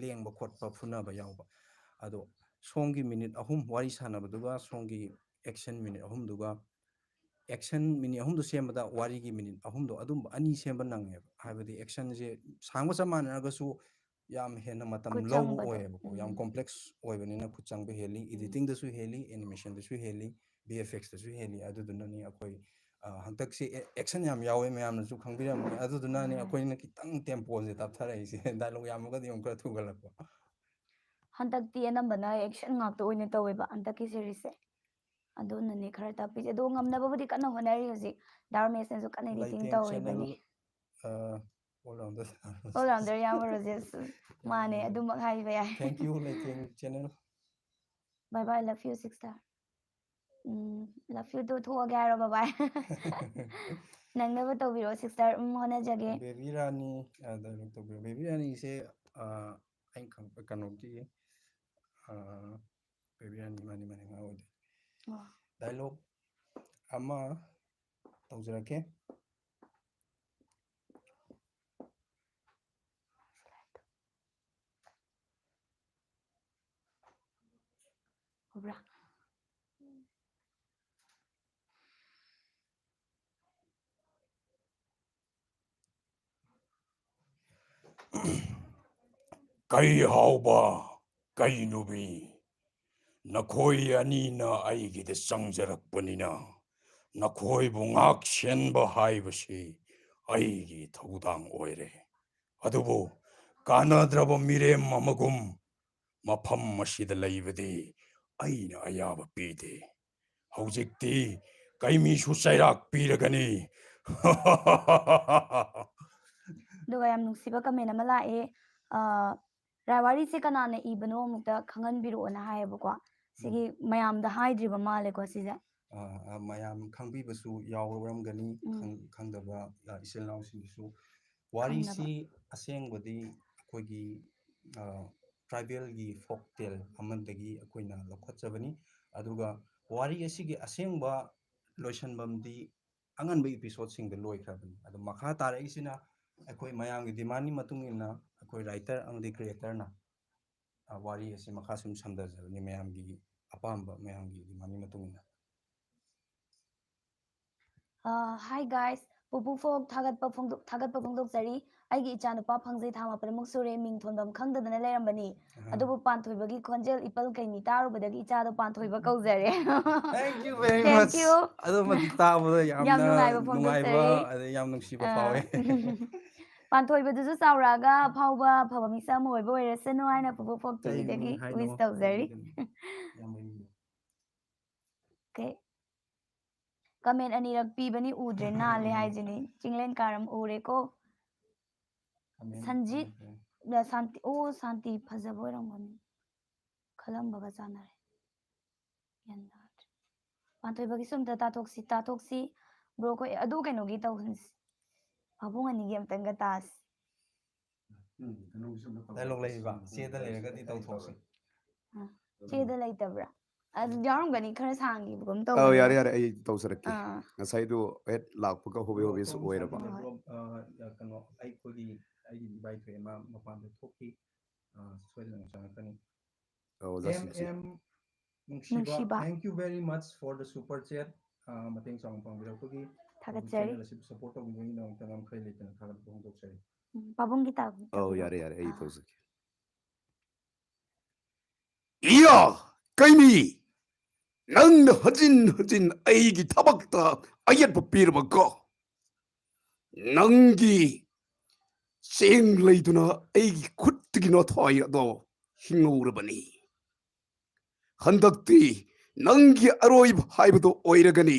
ꯂꯦꯡꯕ ꯈꯣꯠꯄ ꯐꯨꯅꯕ ꯌꯥꯎꯕ ꯑꯗꯣ ꯁꯣꯝꯒꯤ ꯃꯤꯅꯤꯠ 3 ꯋꯥꯔꯤ ꯁꯥꯟꯅꯕꯗꯨꯒ ꯁꯣꯝꯒꯤ ꯑꯦꯛꯁꯟ ꯃꯤꯅꯤꯠ 3ꯗꯨꯒ ꯑꯦꯛꯁꯟ ꯃꯤꯅꯤꯠ 3ꯗꯨ ꯁꯦꯝꯕꯗ ꯋꯥꯔꯤꯒꯤ ꯃꯤꯅꯤꯠ 3ꯗꯣ ꯑꯗꯨꯝꯕ ꯑꯅꯤ ꯁꯦꯝꯕ ꯅꯪꯉꯦꯕ ꯍꯥꯏꯕꯗꯤ ꯑꯦꯛꯁꯟꯁꯦ ꯁꯥꯡꯕ ꯆꯞ ꯃꯥꯟꯅꯔꯒꯁꯨ ꯌꯥꯝ ꯍꯦꯟꯅ ꯃꯇꯝ ꯈꯨꯠ ꯂꯧꯕ ꯆꯪꯕꯗꯣ ꯑꯣꯏꯌꯦꯕꯀꯣ ꯌꯥꯝ ꯀꯣꯝꯄ꯭ꯂꯦꯛꯁ ꯑꯣꯏꯕꯅꯤꯅ ꯈꯨꯠ ꯆꯪꯕ ꯍꯦꯜꯂꯤ ꯏꯗꯤꯇꯤꯡꯗꯁꯨ ꯍꯦꯜꯂꯤ ꯑꯦꯅꯤꯃꯦꯁꯟꯗꯁꯨ ꯍꯦꯜꯂꯤ VFXꯇꯁꯨ ꯍꯦꯜꯂꯤ ꯑꯗꯨꯗꯨꯅꯅꯤ ꯑꯩꯈꯣꯏ ꯍꯟꯗꯛꯁꯤ ꯑꯦꯛꯁꯟ ꯌꯥꯝ ꯌꯥꯎꯋꯦ ꯃꯌꯥꯝꯅꯁꯨ ꯈꯪꯕꯤꯔꯝꯃꯅꯤ ꯑꯗꯨꯗꯨꯅꯅꯤ ꯑꯩꯈꯣꯏꯅ ꯈꯤꯇꯪ ꯇꯦꯝꯄꯣꯁꯦ ꯇꯞꯊꯔꯛꯏꯁꯦ ꯗꯥꯏꯂꯣꯛ ꯌꯥꯝꯃꯒꯗꯤ ꯑꯃꯨꯛ ꯈꯔ ꯊꯨꯒꯠꯂꯛꯄ ꯍꯟꯗꯛꯇꯤ ꯑꯅꯝꯕꯅ ꯑꯦꯛꯁꯟ ꯉꯥꯛꯇ ꯑꯣꯏꯅ ꯇꯧꯋꯦꯕ ꯍꯟꯗꯛꯀꯤ ꯁꯦꯔꯤꯁꯁꯦ ꯑꯗꯨꯅꯅꯦ ꯈꯔ ꯇꯞꯄꯤꯁꯦ ꯑꯗꯣ ꯉꯝꯅꯕꯕꯨꯗꯤ ꯀꯟꯅ ꯍꯣꯠꯅꯔꯤ ꯍꯧꯖꯤꯛ ꯗꯥꯔꯃꯦꯁꯅꯁꯨ ꯀꯟꯅ ꯏꯗꯤꯇꯤꯡ ꯂꯩꯇꯦꯡ ꯆꯦꯅꯦꯜ ꯇꯧꯔꯤꯕꯅꯤ ꯑꯣꯜ ꯔꯥꯎꯟꯗꯔ ꯑꯣꯜ ꯔꯥꯎꯟꯗꯔ ꯌꯥꯝꯕ ꯔꯣꯖꯦꯁ ꯃꯥꯅꯦ ꯑꯗꯨꯃꯛ ꯍꯥꯏꯕ ꯌꯥꯏ thank you Leiteng channel bye bye love you sister love you too ꯊꯣꯛꯑꯒꯦ ꯍꯥꯏꯔꯣ ꯕꯕꯥꯏ ꯅꯪꯅꯕ ꯇꯧꯕꯤꯔꯛꯑꯣ ꯁꯤꯛꯁꯇꯔ ꯍꯣꯠꯅꯖꯒꯦ ꯕꯦꯕꯤ ꯔꯥꯅꯤ ꯗꯥꯏꯂꯣꯛ ꯇꯧꯕꯤꯔꯣ ꯕꯦꯕꯤ ꯔꯥꯅꯤꯁꯦ ꯑꯩꯅ ꯈꯪꯕ ꯀꯩꯅꯣꯒꯤ ꯕꯦꯕꯤ ꯔꯥꯅꯤ ꯃꯥꯅꯤ ꯉꯥ ꯑꯣꯏꯗꯣꯏ ꯗꯥꯏꯂꯣꯛ ꯑꯃ ꯇꯧꯖꯔꯛꯀꯦ ꯍꯧꯕ꯭ꯔꯥ ꯀꯩ ꯍꯥꯎꯕ ꯀꯩ ꯅꯨꯕꯤ ꯅꯈꯣꯏ ꯑꯅꯤꯅ ꯑꯩꯒꯤꯗ ꯆꯪꯖꯔꯛꯄꯅꯤꯅ ꯅꯈꯣꯏꯕꯨ ꯉꯥꯛ ꯁꯦꯟꯕ ꯍꯥꯏꯕꯁꯤ ꯑꯩꯒꯤ ꯊꯧꯗꯥꯡ ꯑꯣꯏꯔꯦ ꯑꯗꯨꯕꯨ ꯀꯥꯟꯅꯗ꯭ꯔꯕ ꯃꯤꯔꯦꯝ ꯑꯃꯒꯨꯝ ꯃꯐꯝ ꯑꯁꯤꯗ ꯂꯩꯕꯗꯤ ꯑꯩꯅ ꯑꯌꯥꯕ ꯄꯤꯗꯦ ꯍꯧꯖꯤꯛꯇꯤ ꯀꯩꯃꯤꯁꯨ ꯆꯩꯔꯥꯛ ꯄꯤꯔꯒꯅꯤ ꯑꯗꯨꯒ ꯌꯥꯝ ꯅꯨꯡꯁꯤꯕ ꯀꯃꯦꯟ ꯑꯃ ꯂꯥꯛꯑꯦ ꯋꯥꯔꯤꯁꯦ ꯀꯅꯥꯅ ꯏꯕꯅꯣ ꯑꯃꯨꯛꯇ ꯈꯪꯍꯟꯕꯤꯔꯛꯑꯣꯅ ꯍꯥꯏꯌꯦꯕꯀꯣ ꯁꯤꯒꯤ ꯃꯌꯥꯝꯗ ꯍꯥꯏꯗ꯭ꯔꯤꯕ ꯃꯥꯜꯂꯦꯀꯣ ꯁꯤꯁꯦ ꯃꯌꯥꯝ ꯈꯪꯕꯤꯕꯁꯨ ꯌꯥꯎꯔꯝꯒꯅꯤ ꯎꯝ ꯈꯪꯗꯕ ꯏꯆꯤꯜ ꯏꯅꯥꯎꯁꯤꯡꯁꯨ ꯈꯪꯗꯕ ꯋꯥꯔꯤꯁꯤ ꯑꯁꯦꯡꯕꯗꯤ ꯑꯩꯈꯣꯏꯒꯤ ꯇ꯭ꯔꯥꯏꯕꯦꯜꯒꯤ ꯐꯣꯛ ꯇꯦꯜ ꯑꯃꯗꯒꯤ ꯑꯩꯈꯣꯏꯅ ꯂꯧꯈꯠꯆꯕꯅꯤ ꯑꯗꯨꯒ ꯋꯥꯔꯤ ꯑꯁꯤꯒꯤ ꯑꯁꯦꯡꯕ ꯂꯣꯏꯁꯟꯐꯝꯗꯤ ꯑꯉꯟꯕ ꯏꯄꯤꯁꯣꯠꯁꯤꯡꯗ ꯂꯣꯏꯈ꯭ꯔꯕꯅꯤ ꯑꯗꯣ ꯃꯈꯥ ꯇꯥꯔꯛꯏꯁꯤꯅ ꯑꯩꯈꯣꯏ ꯃꯌꯥꯝꯒꯤ ꯗꯤꯃꯥꯟꯒꯤ ꯃꯇꯨꯡ ꯏꯟꯅ ꯑꯩꯈꯣꯏ ꯔꯥꯏꯇꯔ ꯑꯃꯗꯤ ꯀ꯭ꯔꯤꯌꯦꯇꯔꯅ ꯋꯥꯔꯤ ꯑꯁꯤ ꯃꯈꯥ ꯁꯨꯝ ꯁꯝꯊꯖꯕꯅꯤ ꯃꯌꯥꯝꯒꯤ ꯑꯄꯥꯝꯕ ꯃꯌꯥꯝꯒꯤ ꯗꯤꯃꯥꯟꯒꯤ ꯃꯇꯨꯡ ꯏꯟꯅ Hi guys, ꯄꯨꯄꯨ ꯐꯣꯛ ꯊꯥꯒꯠꯄ ꯐꯣꯡꯗꯣꯛꯆꯔꯤ ꯑꯩꯒꯤ ꯏꯆꯥꯅꯨꯄꯥ ꯐꯪꯖꯩ ꯊꯥ 8ꯃꯨꯛ ꯁꯨꯔꯦ ꯃꯤꯡ ꯊꯣꯟꯐꯝ ꯈꯪꯗꯗꯅ ꯂꯩꯔꯝꯕꯅꯤ ꯑꯗꯨꯕꯨ ꯄꯥꯟꯊꯣꯏꯕꯒꯤ ꯈꯣꯟꯖꯦꯜ ꯏꯄꯜ ꯀꯩꯅꯤ ꯇꯥꯔꯨꯕꯗꯒꯤ ꯏꯆꯥꯗꯣ ꯄꯥꯟꯊꯣꯏꯕ ꯀꯧꯖꯔꯦ Thank you very Thank much. you. ꯑꯗꯨꯃꯗꯤ ꯇꯥꯕꯗ ꯌꯥꯝ ꯌꯥꯝꯅ ꯅꯨꯡꯉꯥꯏꯕ ꯅꯨꯡꯉꯥꯏꯕ ꯐꯣꯡꯗꯣꯛꯆꯔꯤ ꯑꯗꯩ ꯌꯥꯝ ꯅꯨꯡꯁꯤꯕ ꯐꯥꯎꯋꯦ. ꯄꯥꯟꯊꯣꯏꯕꯗꯨꯁꯨ ꯆꯥꯎꯔꯛꯑꯒ ꯑꯐꯥꯎꯕ ꯑꯐꯕ ꯃꯤꯁꯛ ꯑꯃ ꯑꯣꯏꯕ ꯑꯣꯏꯔꯁꯅꯨ ꯍꯥꯏꯅ ꯄꯨꯄꯨ ꯐꯣꯛ ꯇꯤꯚꯤꯗꯒꯤ ꯋꯤꯁ ꯇꯧꯖꯔꯤ. ꯀꯃꯦꯟ ꯑꯅꯤꯔꯛ ꯄꯤꯕꯅꯤ ꯎꯗ꯭ꯔꯦ ꯅꯥꯜꯂꯦ ꯍꯥꯏꯁꯤꯅꯤ ꯆꯤꯡꯂꯦꯟ ꯀꯥꯔꯝ ꯎꯔꯦꯀꯣ. ꯁꯟꯖꯤꯠ ꯁꯥꯟꯇꯤ ꯁꯥꯟꯇꯤ ꯐꯖꯕ ꯑꯣꯏꯔꯝꯒꯅꯤ ꯈꯜꯂꯝꯕꯒ ꯆꯥꯟꯅꯔꯦ. ꯄꯥꯟꯊꯣꯏꯕꯒꯤ ꯁꯨꯝꯇ ꯇꯥꯊꯣꯛꯁꯤ ꯕ꯭ꯔꯣ ꯈꯣꯏ ꯑꯗꯨ ꯀꯩꯅꯣꯒꯤ ꯇꯧꯍꯟꯁꯤ ꯄꯥꯕꯨꯡ ꯑꯅꯤꯒꯤ ꯑꯝꯇꯪꯒ ꯇꯥꯁꯤ. ꯗꯥꯏꯂꯣꯛ ꯂꯩꯕ ꯆꯦꯗ ꯂꯩꯔꯒꯗꯤ ꯇꯧꯊꯣꯛꯁꯤ. ꯆꯦꯗ ꯂꯩꯇꯕ꯭ꯔꯥ? ꯑꯗꯨ ꯌꯥꯎꯔꯝꯒꯅꯤ ꯈꯔ ꯁꯥꯡꯈꯤꯕꯒꯨꯝ ꯑꯧ ꯇꯧꯕꯅꯦ. ꯌꯥꯔꯦ ꯑꯩ ꯇꯧꯖꯔꯛꯀꯦ. ꯉꯁꯥꯏꯗꯣ ꯍꯦꯛ ꯂꯥꯛꯄꯒ ꯍꯣꯕꯦꯁꯨ ꯑꯣꯏꯔꯕ. ꯀꯩꯅꯣ ꯑꯩꯒꯤ ꯏꯕꯥꯏ ꯊꯣꯏ ꯑꯃ ꯃꯄꯥꯟꯗ ꯊꯣꯛꯈꯤ ꯁꯣꯏꯗꯅ ꯆꯪꯉꯛꯀꯅꯤ. ꯅꯨꯡꯁꯤꯕ thank you very much for the super chat ꯃꯇꯦꯡ ꯆꯥꯎꯅ ꯄꯥꯡꯕꯤꯔꯛꯄꯒꯤ ꯊꯥꯒꯠꯆꯔꯤ. ꯆꯦꯅꯦꯜ ꯑꯁꯤꯕꯨ ꯁꯞꯄꯣꯔꯠ ꯇꯧꯕꯤꯕꯒꯤꯗꯃꯛꯇ ꯉꯝꯈꯩ ꯂꯩꯇꯅ ꯊꯥꯒꯠꯄ ꯐꯣꯡꯗꯣꯛꯆꯔꯤ. ꯄꯥꯕꯨꯡꯒꯤ ꯑꯧ ꯌꯥꯔꯦ ꯑꯩ ꯇꯧꯖꯒꯦ. ꯏꯌꯥ ꯀꯩꯅꯤ ꯅꯪꯅ ꯍꯟꯖꯤꯟ ꯑꯩꯒꯤ ꯊꯕꯛꯇ ꯑꯌꯦꯠꯄ ꯄꯤꯔꯕꯀꯣ. ꯅꯪꯒꯤ ꯆꯦꯡ ꯂꯩꯗꯨꯅ ꯑꯩꯒꯤ ꯈꯨꯠꯇꯒꯤ ꯅꯣꯊꯣꯏ ꯑꯗꯣ ꯍꯤꯡꯍꯧꯔꯕꯅꯤ. ꯍꯟꯗꯛꯇꯤ ꯅꯪꯒꯤ ꯑꯔꯣꯏꯕ ꯍꯥꯏꯕꯗꯣ ꯑꯣꯏꯔꯒꯅꯤ.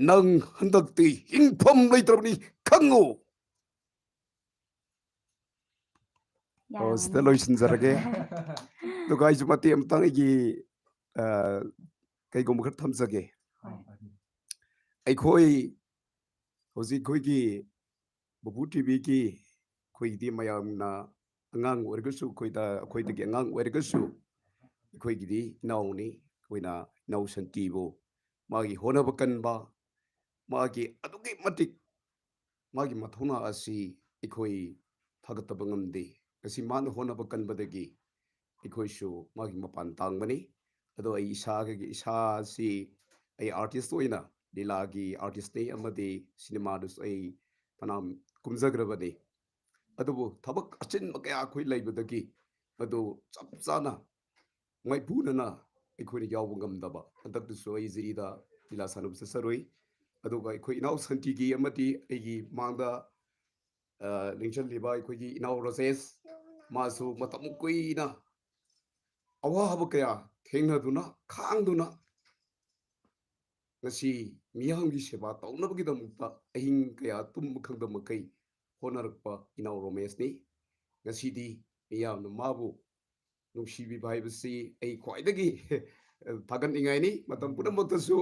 ꯅꯪ ꯍꯟꯗꯛꯇꯤ ꯍꯤꯡꯐꯝ ꯂꯩꯇ꯭ꯔꯕꯅꯤ ꯈꯪꯉꯨ. ꯁꯤꯗ ꯂꯣꯏꯁꯤꯟꯖꯔꯒꯦ. ꯑꯗꯨꯒ ꯑꯩꯁꯨ ꯃꯇꯦꯛ ꯑꯃꯇꯪ ꯑꯩꯒꯤ ꯀꯩꯒꯨꯝꯕ ꯈꯔ ꯊꯝꯖꯒꯦ. ꯑꯩꯈꯣꯏ ꯍꯧꯖꯤꯛ ꯑꯩꯈꯣꯏꯒꯤ ꯄꯨꯄꯨ ꯇꯤꯚꯤꯒꯤ ꯑꯩꯈꯣꯏꯒꯤꯗꯤ ꯃꯌꯥꯝꯅ ꯑꯉꯥꯡ ꯑꯣꯏꯔꯒꯁꯨ ꯑꯩꯈꯣꯏꯗꯒꯤ ꯑꯉꯥꯡ ꯑꯣꯏꯔꯒꯁꯨ ꯑꯩꯈꯣꯏꯒꯤꯗꯤ ꯏꯅꯥꯎꯅꯤ. ꯑꯩꯈꯣꯏꯅ ꯏꯅꯥꯎ ꯁꯟꯇꯤꯕꯨ ꯃꯥꯒꯤ ꯍꯣꯠꯅꯕ ꯀꯟꯕ ꯃꯥꯒꯤ ꯑꯗꯨꯛꯀꯤ ꯃꯇꯤꯛ ꯃꯥꯒꯤ ꯃꯊꯧꯅꯥ ꯑꯁꯤ ꯑꯩꯈꯣꯏ ꯊꯥꯒꯠꯇꯕ ꯉꯝꯗꯦ. ꯉꯁꯤ ꯃꯥꯅ ꯍꯣꯠꯅꯕ ꯀꯟꯕꯗꯒꯤ ꯑꯩꯈꯣꯏꯁꯨ ꯃꯥꯒꯤ ꯃꯄꯥꯟ ꯇꯥꯡꯕꯅꯤ. ꯑꯗꯣ ꯑꯩ ꯏꯁꯥꯁꯤ ꯑꯩ ꯑꯥꯔꯇꯤꯁ ꯑꯣꯏꯅ ꯂꯤꯂꯥꯒꯤ ꯑꯥꯔꯇꯤꯁꯅꯤ ꯑꯃꯗꯤ ꯁꯤꯅꯦꯃꯥꯗꯁꯨ ꯑꯩ ꯐꯅꯌꯥꯝ ꯀꯨꯝꯖꯈ꯭ꯔꯕꯅꯤ. ꯑꯗꯨꯕꯨ ꯊꯕꯛ ꯑꯆꯤꯟꯕ ꯀꯌꯥ ꯑꯩꯈꯣꯏ ꯂꯩꯕꯗꯒꯤ ꯃꯗꯨ ꯆꯞ ꯆꯥꯅ ꯃꯥꯏꯄꯨꯅꯅ ꯑꯩꯈꯣꯏꯅ ꯌꯥꯎꯕ ꯉꯝꯗꯕ. ꯍꯟꯗꯛꯇꯁꯨ ꯑꯩ ꯖꯤꯔꯤꯗ ꯂꯤꯂꯥ ꯁꯥꯟꯅꯕ ꯆꯠꯆꯔꯨꯏ. ꯑꯗꯨꯒ ꯑꯩꯈꯣꯏ ꯏꯅꯥꯎ ꯁꯟꯇꯤꯒꯤ ꯑꯃꯗꯤ ꯑꯩꯒꯤ ꯃꯥꯡꯗ ꯂꯤꯡꯁꯤꯜꯂꯤꯕ ꯑꯩꯈꯣꯏꯒꯤ ꯏꯅꯥꯎ ꯔꯥꯖꯦꯁ ꯃꯥꯁꯨ ꯃꯇꯝ ꯀꯨꯏꯅ ꯑꯋꯥꯕ ꯀꯌꯥ ꯊꯦꯡꯅꯗꯨꯅ ꯈꯥꯡꯗꯨꯅ ꯉꯁꯤ ꯃꯤꯌꯥꯝꯒꯤ ꯁꯦꯕꯥ ꯇꯧꯅꯕꯒꯤꯗꯃꯛꯇ ꯑꯍꯤꯡ ꯀꯌꯥ ꯇꯨꯝꯕ ꯈꯪꯗꯕ ꯃꯈꯩ ꯍꯣꯠꯅꯔꯛꯄ ꯏꯅꯥꯎ ꯔꯣꯃꯦꯁꯅꯤ. ꯉꯁꯤꯗꯤ ꯃꯤꯌꯥꯝꯅ ꯃꯥꯕꯨ ꯅꯨꯡꯁꯤꯕꯤꯕ ꯍꯥꯏꯕꯁꯤ ꯑꯩ ꯈ꯭ꯋꯥꯏꯗꯒꯤ ꯊꯥꯒꯠꯅꯤꯡꯉꯥꯏꯅꯤ. ꯃꯇꯝ ꯄꯨꯝꯅꯃꯛꯇꯁꯨ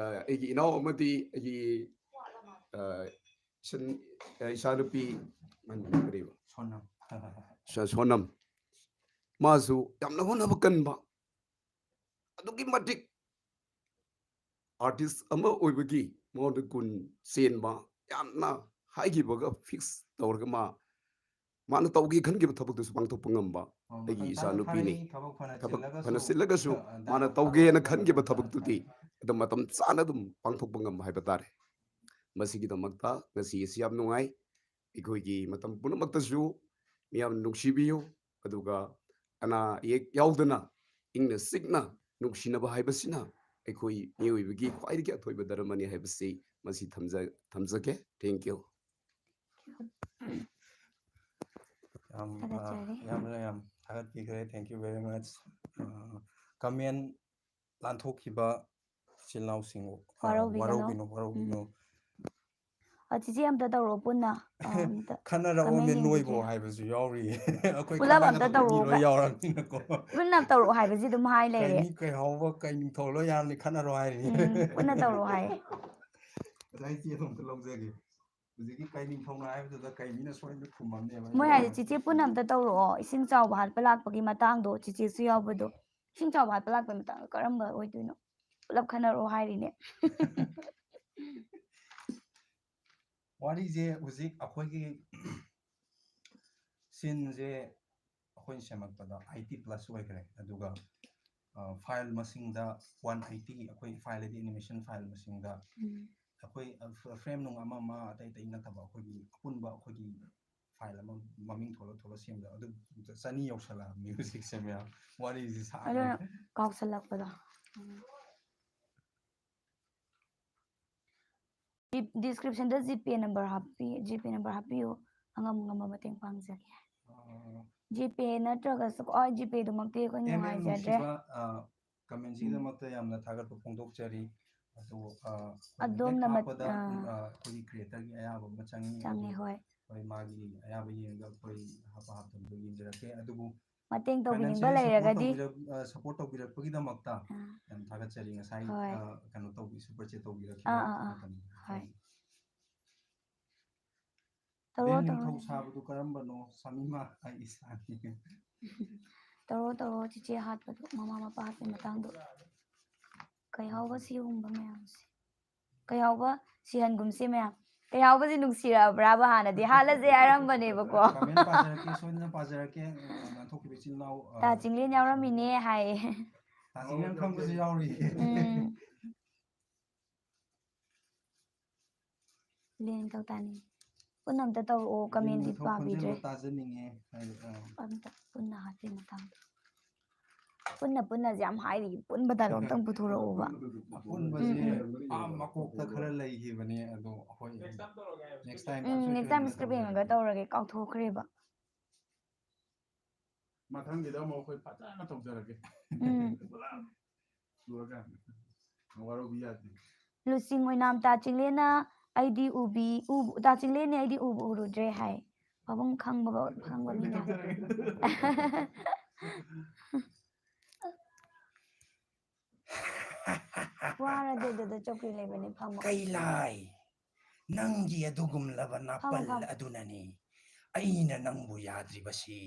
ꯑꯩꯒꯤ ꯏꯅꯥꯎ ꯑꯃꯗꯤ ꯑꯩꯒꯤ ꯏꯆꯥꯅꯨꯄꯤ ꯁꯣꯅꯝ ꯃꯥꯁꯨ ꯌꯥꯝꯅ ꯍꯣꯠꯅꯕ ꯀꯟꯕ ꯑꯗꯨꯛꯀꯤ ꯃꯇꯤꯛ ꯑꯥꯔꯇꯤꯁ ꯑꯃ ꯑꯣꯏꯕꯒꯤ ꯃꯉꯣꯟꯗ ꯒꯨꯟ ꯆꯦꯟꯕ ꯌꯥꯝꯅ ꯍꯥꯏꯈꯤꯕꯒ ꯐꯤꯛꯁ ꯇꯧꯔꯒ ꯃꯥꯅ ꯇꯧꯒꯦ ꯈꯟꯈꯤꯕ ꯊꯕꯛꯇꯨꯁꯨ ꯄꯥꯡꯊꯣꯛꯄ ꯉꯝꯕ ꯑꯩꯒꯤ ꯏꯆꯥꯅꯨꯄꯤꯅꯤ. ꯊꯕꯛ ꯐꯅ ꯆꯤꯜꯂꯒꯁꯨ ꯃꯥꯅ ꯇꯧꯒꯦꯅ ꯈꯟꯈꯤꯕ ꯊꯕꯛꯇꯨꯗꯤ ꯑꯗꯨꯝ ꯃꯇꯝ ꯆꯥꯅ ꯑꯗꯨꯝ ꯄꯥꯡꯊꯣꯛꯄ ꯉꯝꯕ ꯍꯥꯏꯕ ꯇꯥꯔꯦ. ꯃꯁꯤꯒꯤꯗꯃꯛꯇ ꯉꯁꯤ ꯑꯁꯤ ꯌꯥꯝ ꯅꯨꯡꯉꯥꯏ. ꯑꯩꯈꯣꯏꯒꯤ ꯃꯇꯝ ꯄꯨꯝꯅꯃꯛꯇꯁꯨ ꯃꯤꯌꯥꯝꯅ ꯅꯨꯡꯁꯤꯕꯤꯌꯨ. ꯑꯗꯨꯒ ꯑꯅꯥ ꯑꯌꯦꯛ ꯌꯥꯎꯗꯅ ꯏꯪꯅ ꯆꯤꯛꯅ ꯅꯨꯡꯁꯤꯅꯕ ꯍꯥꯏꯕꯁꯤꯅ ꯑꯩꯈꯣꯏ ꯃꯤꯑꯣꯏꯕꯒꯤ ꯈ꯭ꯋꯥꯏꯗꯒꯤ ꯑꯊꯣꯏꯕ ꯙꯔꯃꯅꯤ ꯍꯥꯏꯕꯁꯤ ꯃꯁꯤ ꯊꯝꯖꯒꯦ. Thank you. ꯌꯥꯝ ꯊꯥꯒꯠꯄꯤꯈ꯭ꯔꯦ. Thank you very much. Comment ꯂꯥꯟꯊꯣꯛꯈꯤꯕ ꯏꯆꯤꯜ ꯏꯅꯥꯎꯁꯤꯡ ꯋꯥꯔꯧꯕꯤꯅꯨ. ꯆꯤꯆꯦ ꯑꯝꯇ ꯇꯧꯔꯛꯑꯣ ꯄꯨꯟꯅ. ꯈꯟꯅꯔꯛꯑꯣꯅꯦ ꯅꯣꯏꯕꯣ ꯍꯥꯏꯕꯁꯨ ꯌꯥꯎꯔꯤꯌꯦ. ꯑꯩꯈꯣꯏ ꯄꯨꯂꯞ ꯑꯝꯇ ꯈꯟꯅꯒꯗꯕ ꯃꯤ ꯇꯧꯔꯛꯑꯣꯕ ꯂꯣꯏ ꯌꯥꯎꯔꯕꯅꯤꯅꯀꯣ. ꯄꯨꯟꯅ ꯇꯧꯔꯛꯑꯣ ꯍꯥꯏꯕꯁꯤ ꯑꯗꯨꯝ ꯍꯥꯏ ꯂꯩꯔꯦ. ꯀꯩ ꯍꯥꯎꯕ ꯀꯩ ꯅꯤꯡꯊꯧ ꯂꯣꯏ ꯌꯥꯔꯅꯤ ꯈꯟꯅꯔꯣ ꯍꯥꯏꯔꯤꯅꯤ. ꯄꯨꯟꯅ ꯇꯧꯔꯛꯑꯣ ꯍꯥꯏꯌꯦ. ꯉꯁꯥꯏ ꯆꯦꯗꯣ ꯑꯝꯇ ꯂꯧꯖꯒꯦ. ꯍꯧꯖꯤꯛꯀꯤ ꯀꯩ ꯅꯤꯡꯊꯧꯅꯣ ꯍꯥꯏꯕꯗꯨꯗ ꯀꯩ ꯃꯤꯅ ꯁꯣꯏꯗꯅ ꯈꯨꯝꯃꯝꯅꯦꯕ. ꯃꯣꯏ ꯍꯥꯏꯁꯦ ꯆꯤꯆꯦ ꯄꯨꯟꯅ ꯑꯝꯇ ꯇꯧꯔꯛꯑꯣ. ꯏꯁꯤꯡ ꯆꯥꯎꯕ ꯍꯥꯠꯄ ꯂꯥꯛꯄꯒꯤ ꯃꯇꯥꯡꯗꯣ ꯆꯤꯆꯦꯁꯨ ꯌꯥꯎꯕꯗꯣ. ꯏꯁꯤꯡ ꯆꯥꯎꯕ ꯍꯥꯠꯄ ꯂꯥꯛꯄꯒꯤ ꯃꯇꯥꯡꯗꯣ ꯀꯔꯝꯕ ꯑꯣꯏꯗꯣꯏꯅꯣ? ꯄꯨꯂꯞ ꯈꯟꯅꯔꯛꯑꯣ ꯍꯥꯏꯔꯤꯅꯦ. ꯋꯥꯔꯤꯁꯦ ꯍꯧꯖꯤꯛ ꯑꯩꯈꯣꯏꯒꯤ ꯁꯤꯟꯁꯦ ꯑꯩꯈꯣꯏꯅ ꯁꯦꯝꯃꯛꯄꯗ 80+ ꯑꯣꯏꯈ꯭ꯔꯦ. ꯑꯗꯨꯒ ꯐꯥꯏꯜ ꯃꯁꯤꯡꯗ 180 ꯑꯩꯈꯣꯏ ꯐꯥꯏꯜ ꯍꯥꯏꯗꯤ ꯑꯦꯅꯤꯃꯦꯁꯟ ꯐꯥꯏꯜ ꯃꯁꯤꯡꯗ ꯑꯩꯈꯣꯏ ꯐ꯭ꯔꯦꯝ ꯅꯨꯡ ꯑꯃ ꯑꯇꯩ ꯑꯇꯩ ꯅꯠꯇꯕ ꯑꯩꯈꯣꯏꯒꯤ ꯑꯄꯨꯟꯕ ꯑꯩꯈꯣꯏꯒꯤ ꯐꯥꯏꯜ ꯑꯃ ꯃꯃꯤꯡ ꯊꯣꯛꯂ ꯁꯦꯝꯕꯗ ꯑꯗꯨ 200 ꯌꯧꯁꯜꯂꯛꯑꯕꯅꯤ ꯍꯧꯖꯤꯛꯁꯦ ꯃꯌꯥꯝ ꯋꯥꯔꯤꯁꯤ ꯁꯥꯡꯉꯦ ꯀꯥꯎꯁꯜꯂꯛꯄꯗꯣ ꯗꯤꯁꯀ꯭ꯔꯤꯞꯁꯟꯗ ꯖꯤꯄꯦ ꯅꯝꯕꯔ ꯍꯥꯞꯄꯤꯌꯨ ꯑꯉꯝ ꯃꯇꯦꯡ ꯄꯥꯡꯖꯒꯦ ꯖꯤꯄꯦ ꯅꯠꯇ꯭ꯔꯒꯁꯨ ꯖꯤꯄꯦꯗꯨꯃꯛꯇꯤ ꯑꯩꯈꯣꯏ ꯅꯨꯡꯉꯥꯏꯖꯗ꯭ꯔꯦ ꯀꯃꯦꯟꯁꯤꯒꯤꯗꯃꯛꯇ ꯌꯥꯝꯅ ꯊꯥꯒꯠꯄ ꯐꯣꯡꯗꯣꯛꯆꯔꯤ ꯑꯗꯣ ꯑꯗꯣꯝꯅ ꯑꯩꯈꯣꯏꯒꯤ ꯀ꯭ꯔꯤꯌꯦꯇꯔꯒꯤ ꯑꯌꯥꯕ ꯑꯃ ꯆꯪꯉꯦ ꯍꯣꯏ ꯍꯣꯏ ꯃꯥꯒꯤ ꯑꯌꯥꯕ ꯌꯦꯡꯉꯒ ꯑꯩꯈꯣꯏ ꯍꯥꯞꯄꯗꯣ ꯌꯦꯡꯖꯔꯛꯀꯦ ꯑꯗꯨꯕꯨ ꯃꯇꯦꯡ ꯇꯧꯕꯤꯅꯤꯡꯕ ꯐꯥꯏꯅꯥꯟꯁꯤꯌꯦꯜꯂꯤ ꯂꯩꯔꯒꯗꯤ ꯁꯄꯣꯔꯠ ꯇꯧꯕꯤꯔꯛꯄꯒꯤꯗꯃꯛꯇ ꯌꯥꯝ ꯊꯥꯒꯠꯆꯔꯤ ꯉꯁꯥꯏ ꯍꯣꯏ ꯀꯩꯅꯣ ꯁꯨꯄꯔ ꯆꯦꯠ ꯇꯧꯕꯤꯔꯛꯈꯤꯕ ꯃꯇꯝꯗ ꯍꯣꯏ ꯕꯦꯟ ꯅꯤꯡꯊꯧ ꯁꯥꯕꯗꯨ ꯀꯔꯝꯕꯅꯣ ꯁꯃꯤꯃꯥ ꯑꯩ ꯏꯁꯥꯅꯤ ꯇꯧꯔꯣ ꯆꯤꯆꯦ ꯍꯥꯠꯄꯗꯣ ꯃꯃꯥ ꯃꯄꯥ ꯍꯥꯠꯄꯒꯤ ꯃꯇꯥꯡꯗꯣ ꯀꯩꯍꯥꯎꯕ ꯁꯤꯒꯨꯝꯕ ꯃꯌꯥꯝꯁꯦ ꯀꯩꯍꯥꯎꯕ ꯁꯤꯍꯟꯒꯨꯝꯁꯦ ꯃꯌꯥꯝ ꯀꯩꯍꯥꯎꯕꯁꯦ ꯅꯨꯡꯁꯤꯔꯛꯑꯕ꯭ꯔꯥꯕ ꯍꯥꯟꯅꯗꯤ ꯍꯥꯠꯂꯁꯦ ꯍꯥꯏꯔꯝꯕꯅꯦꯕꯀꯣ ꯀꯃꯦꯟ ꯄꯥꯖꯔꯛꯀꯦ ꯁꯣꯏꯗꯅ ꯄꯥꯖꯔꯛꯀꯦ ꯅꯥꯟꯊꯣꯛꯈꯤꯕ ꯏꯆꯤꯜ ꯏꯅꯥꯎ ꯇꯥ ꯆꯤꯡꯂꯦꯟ ꯌꯥꯎꯔꯝꯃꯤꯅꯦ ꯍꯥꯏꯌꯦ ꯇꯥ ꯆꯤꯡꯂꯦꯟ ꯈꯪꯕꯁꯨ ꯌꯥꯎꯔꯤ ꯅꯤꯡꯊꯧ ꯇꯥꯅꯤꯡꯉꯤ ꯄꯨꯟꯅ ꯑꯝꯇ ꯇꯧꯔꯛꯑꯣ ꯀꯃꯦꯟꯗꯤ ꯄꯥꯕꯤꯗ꯭ꯔꯦ ꯇꯥꯖꯅꯤꯡꯉꯦ ꯑꯝꯇ ꯄꯨꯟꯅ ꯍꯥꯠꯄꯒꯤ ꯃꯇꯥꯡꯗ ꯄꯨꯟꯅꯁꯦ ꯌꯥꯝ ꯍꯥꯏꯔꯤ ꯄꯨꯟꯕ ꯗꯥꯏꯂꯣꯛ ꯑꯝꯇꯪ ꯄꯨꯊꯣꯔꯛꯑꯣꯕ ꯑꯄꯨꯟꯕꯁꯦ ꯃꯀꯣꯛꯇ ꯈꯔ ꯂꯩꯈꯤꯕꯅꯦ ꯑꯗꯣ ꯑꯩꯈꯣꯏ next time next time script ꯌꯦꯡꯉꯒ ꯇꯧꯔꯒꯦ ꯀꯥꯎꯊꯣꯛꯈ꯭ꯔꯦꯕ ꯃꯊꯪꯒꯤꯗ ꯑꯃꯨꯛ ꯑꯩꯈꯣꯏ ꯐꯖꯅ ꯇꯧꯖꯔꯒꯦ ꯋꯥꯔꯧꯕꯤ ꯌꯥꯗꯦ ꯂꯨꯆꯤꯡ ꯑꯣꯏꯅꯥꯝ ꯇꯥ ꯆꯤꯡꯂꯦꯟꯅ ꯑꯩꯗꯤ ꯇꯥ ꯆꯤꯡꯂꯦꯟꯅꯦ ꯑꯩꯗꯤ ꯎꯔꯨꯗ꯭ꯔꯦ ꯍꯥꯏ ꯄꯥꯕꯨꯡ ꯈꯪꯕ ꯃꯤꯅ ꯋꯥꯔꯗꯤ ꯑꯗꯨꯗ ꯆꯧꯀ꯭ꯔꯤ ꯂꯩꯕꯅꯤ ꯐꯝꯃꯣ ꯀꯩꯂꯥꯏ ꯅꯪꯒꯤ ꯑꯗꯨꯒꯨꯝꯂꯕ ꯅꯥꯄꯜ ꯑꯗꯨꯅꯅꯤ ꯑꯩꯅ ꯅꯪꯕꯨ ꯌꯥꯗ꯭ꯔꯤꯕꯁꯤ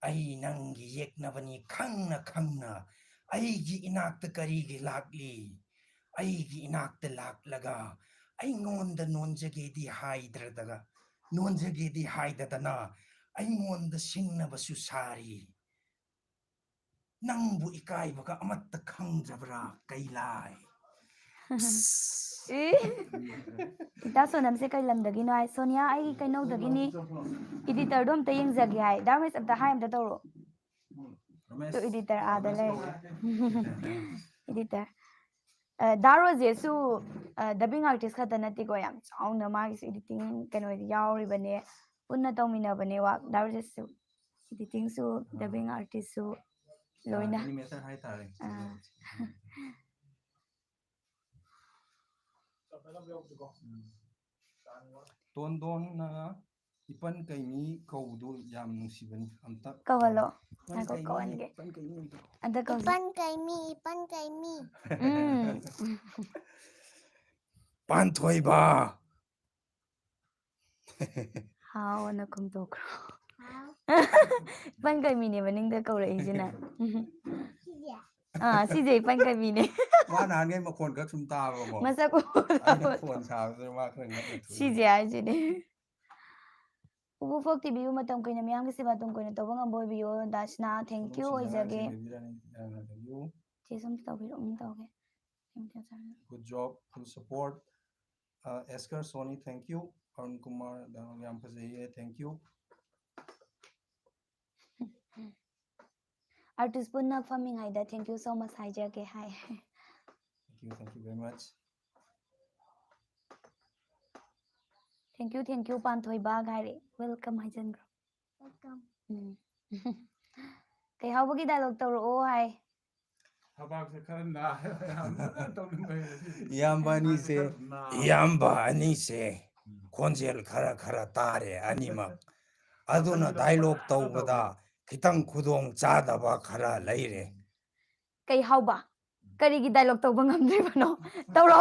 ꯑꯩ ꯅꯪꯒꯤ ꯌꯦꯛꯅꯕꯅꯤ ꯈꯪꯅ ꯑꯩꯒꯤ ꯏꯅꯥꯛꯇ ꯀꯔꯤꯒꯤ ꯂꯥꯛꯂꯤ ꯑꯩꯒꯤ ꯏꯅꯥꯛꯇ ꯂꯥꯛꯂꯒ ꯑꯩꯉꯣꯟꯗ ꯅꯣꯟꯖꯒꯦꯗꯤ ꯍꯥꯏꯗꯗꯅ ꯑꯩꯉꯣꯟꯗ ꯁꯤꯡꯅꯕꯁꯨ ꯁꯥꯔꯤ ꯅꯪꯕꯨ ꯏꯀꯥꯏꯕꯒ ꯑꯃꯠꯇ ꯈꯪꯗ꯭ꯔꯕ꯭ꯔꯥ ꯀꯩꯂꯥꯏ ꯏꯇꯥ ꯁꯣꯅꯝꯁꯦ ꯀꯩ ꯂꯝꯗꯒꯤꯅꯣ ꯍꯥꯏ ꯁꯣꯅꯤꯌꯥ ꯑꯩꯒꯤ ꯀꯩꯅꯧꯗꯒꯤꯅꯤ ꯏꯗꯤꯇꯔꯗꯣ ꯑꯝꯇ ꯌꯦꯡꯖꯒꯦ ꯍꯥꯏ ꯗꯥꯔꯃꯦꯁ ꯑꯝꯇ ꯇꯧꯔꯣ ꯏꯗꯤꯇꯔ ꯑꯥꯗ ꯂꯩ ꯏꯗꯤꯇꯔ ꯗꯥ ꯔꯣꯖꯦꯁꯨ ꯗꯕꯤꯡ ꯑꯥꯔꯇꯤꯁ ꯈꯛꯇ ꯅꯠꯇꯦꯀꯣ ꯌꯥꯝ ꯆꯥꯎꯅ ꯃꯥꯒꯤꯁꯨ ꯏꯗꯤꯇꯤꯡ ꯀꯩꯅꯣꯗꯤ ꯌꯥꯎꯔꯤꯕꯅꯦ ꯄꯨꯟꯅ ꯇꯧꯃꯤꯟꯅꯕꯅꯦ ꯗꯥ ꯔꯣꯖꯦꯁꯁꯨ ꯏꯗꯤꯇꯤꯡꯁꯨ ꯗꯕꯤꯡ ꯑꯥꯔꯇꯤꯁꯁꯨ ꯂꯣꯏꯅ ꯑꯦꯅꯤꯃꯦꯇꯔ ꯍꯥꯏꯇꯥꯔꯦ ꯇꯣꯟꯗꯣꯟꯅ ꯏꯄꯟ ꯀꯩꯃꯤ ꯀꯧꯕꯗꯨ ꯌꯥꯝ ꯅꯨꯡꯁꯤꯕꯅꯤ ꯑꯝꯇ ꯀꯧꯍꯜꯂꯣ ꯏꯄꯟ ꯉꯥꯏꯈꯣ ꯀꯩꯃꯤ ꯀꯧꯍꯟꯒꯦ ꯏꯄꯟ ꯀꯩꯃꯤ ꯑꯝꯇ ꯀꯧꯁꯤ इपन कैमी ꯄꯥꯟꯊꯣꯏꯕ ꯍꯥꯎꯅ ꯈꯨꯝꯇꯣꯛꯈ꯭ꯔꯣ ꯏꯄꯟ ꯀꯩꯃꯤꯅꯦ ꯃꯅꯤꯡꯗ ꯀꯧꯔꯛꯏꯁꯤꯅ ꯁꯤꯁꯦ ꯏꯄꯟ ꯀꯩꯃꯤꯅꯦ ꯃꯥ ꯅꯍꯥꯟꯒꯩ ꯃꯈꯣꯟ ꯈꯛ ꯁꯨꯝ ꯇꯥꯕꯀꯣ ꯃꯁꯛ ꯑꯩꯅ ꯐꯣꯟ ꯁꯥꯕꯗꯨꯗ ꯃꯥ ꯈꯔ ꯉꯛꯅ ꯊꯣꯛꯏ ꯁꯤꯁꯦ ꯍꯥꯏꯁꯤꯅꯦ ꯄꯨꯄꯨ ꯐꯣꯛ ꯇꯤꯚꯤꯕꯨ ꯃꯇꯝ ꯀꯨꯏꯅ ꯃꯤꯌꯥꯝꯒꯤ ꯁꯦꯕꯥ ꯇꯨꯡ ꯀꯣꯏꯅ ꯇꯧꯕ ꯉꯝꯕ ꯑꯣꯏꯕꯤꯌꯣ ꯗꯥꯁꯅꯥ ꯊꯦꯡꯀ꯭ꯌꯨ ꯑꯣꯏꯖꯒꯦ ꯆꯦ ꯁꯨꯝ ꯇꯧꯕꯤꯔꯣ ꯇꯧꯒꯦ Good job, full support. Esker Sony, thank you. Arun Kumar, yam fazaiye, thank you. Artist punna famingayda, thank you so much haijage hai. Thank you very much. Thank you Panthoi Bag Hari. Welcome Haijangro. welcome Kay hawagi dialogue tawro hai. ꯏꯌꯥꯝꯕ ꯑꯅꯤꯁꯦ ꯈꯣꯟꯖꯦꯜ ꯈꯔ ꯇꯥꯔꯦ ꯑꯅꯤꯃꯛ ꯑꯗꯨꯅ dialogue ꯇꯧꯕꯗ ꯈꯤꯇꯪ ꯈꯨꯗꯣꯡ ꯆꯥꯗꯕ ꯈꯔ ꯂꯩꯔꯦ Kay hawba karigi dialogue tawba ngamdribano tawro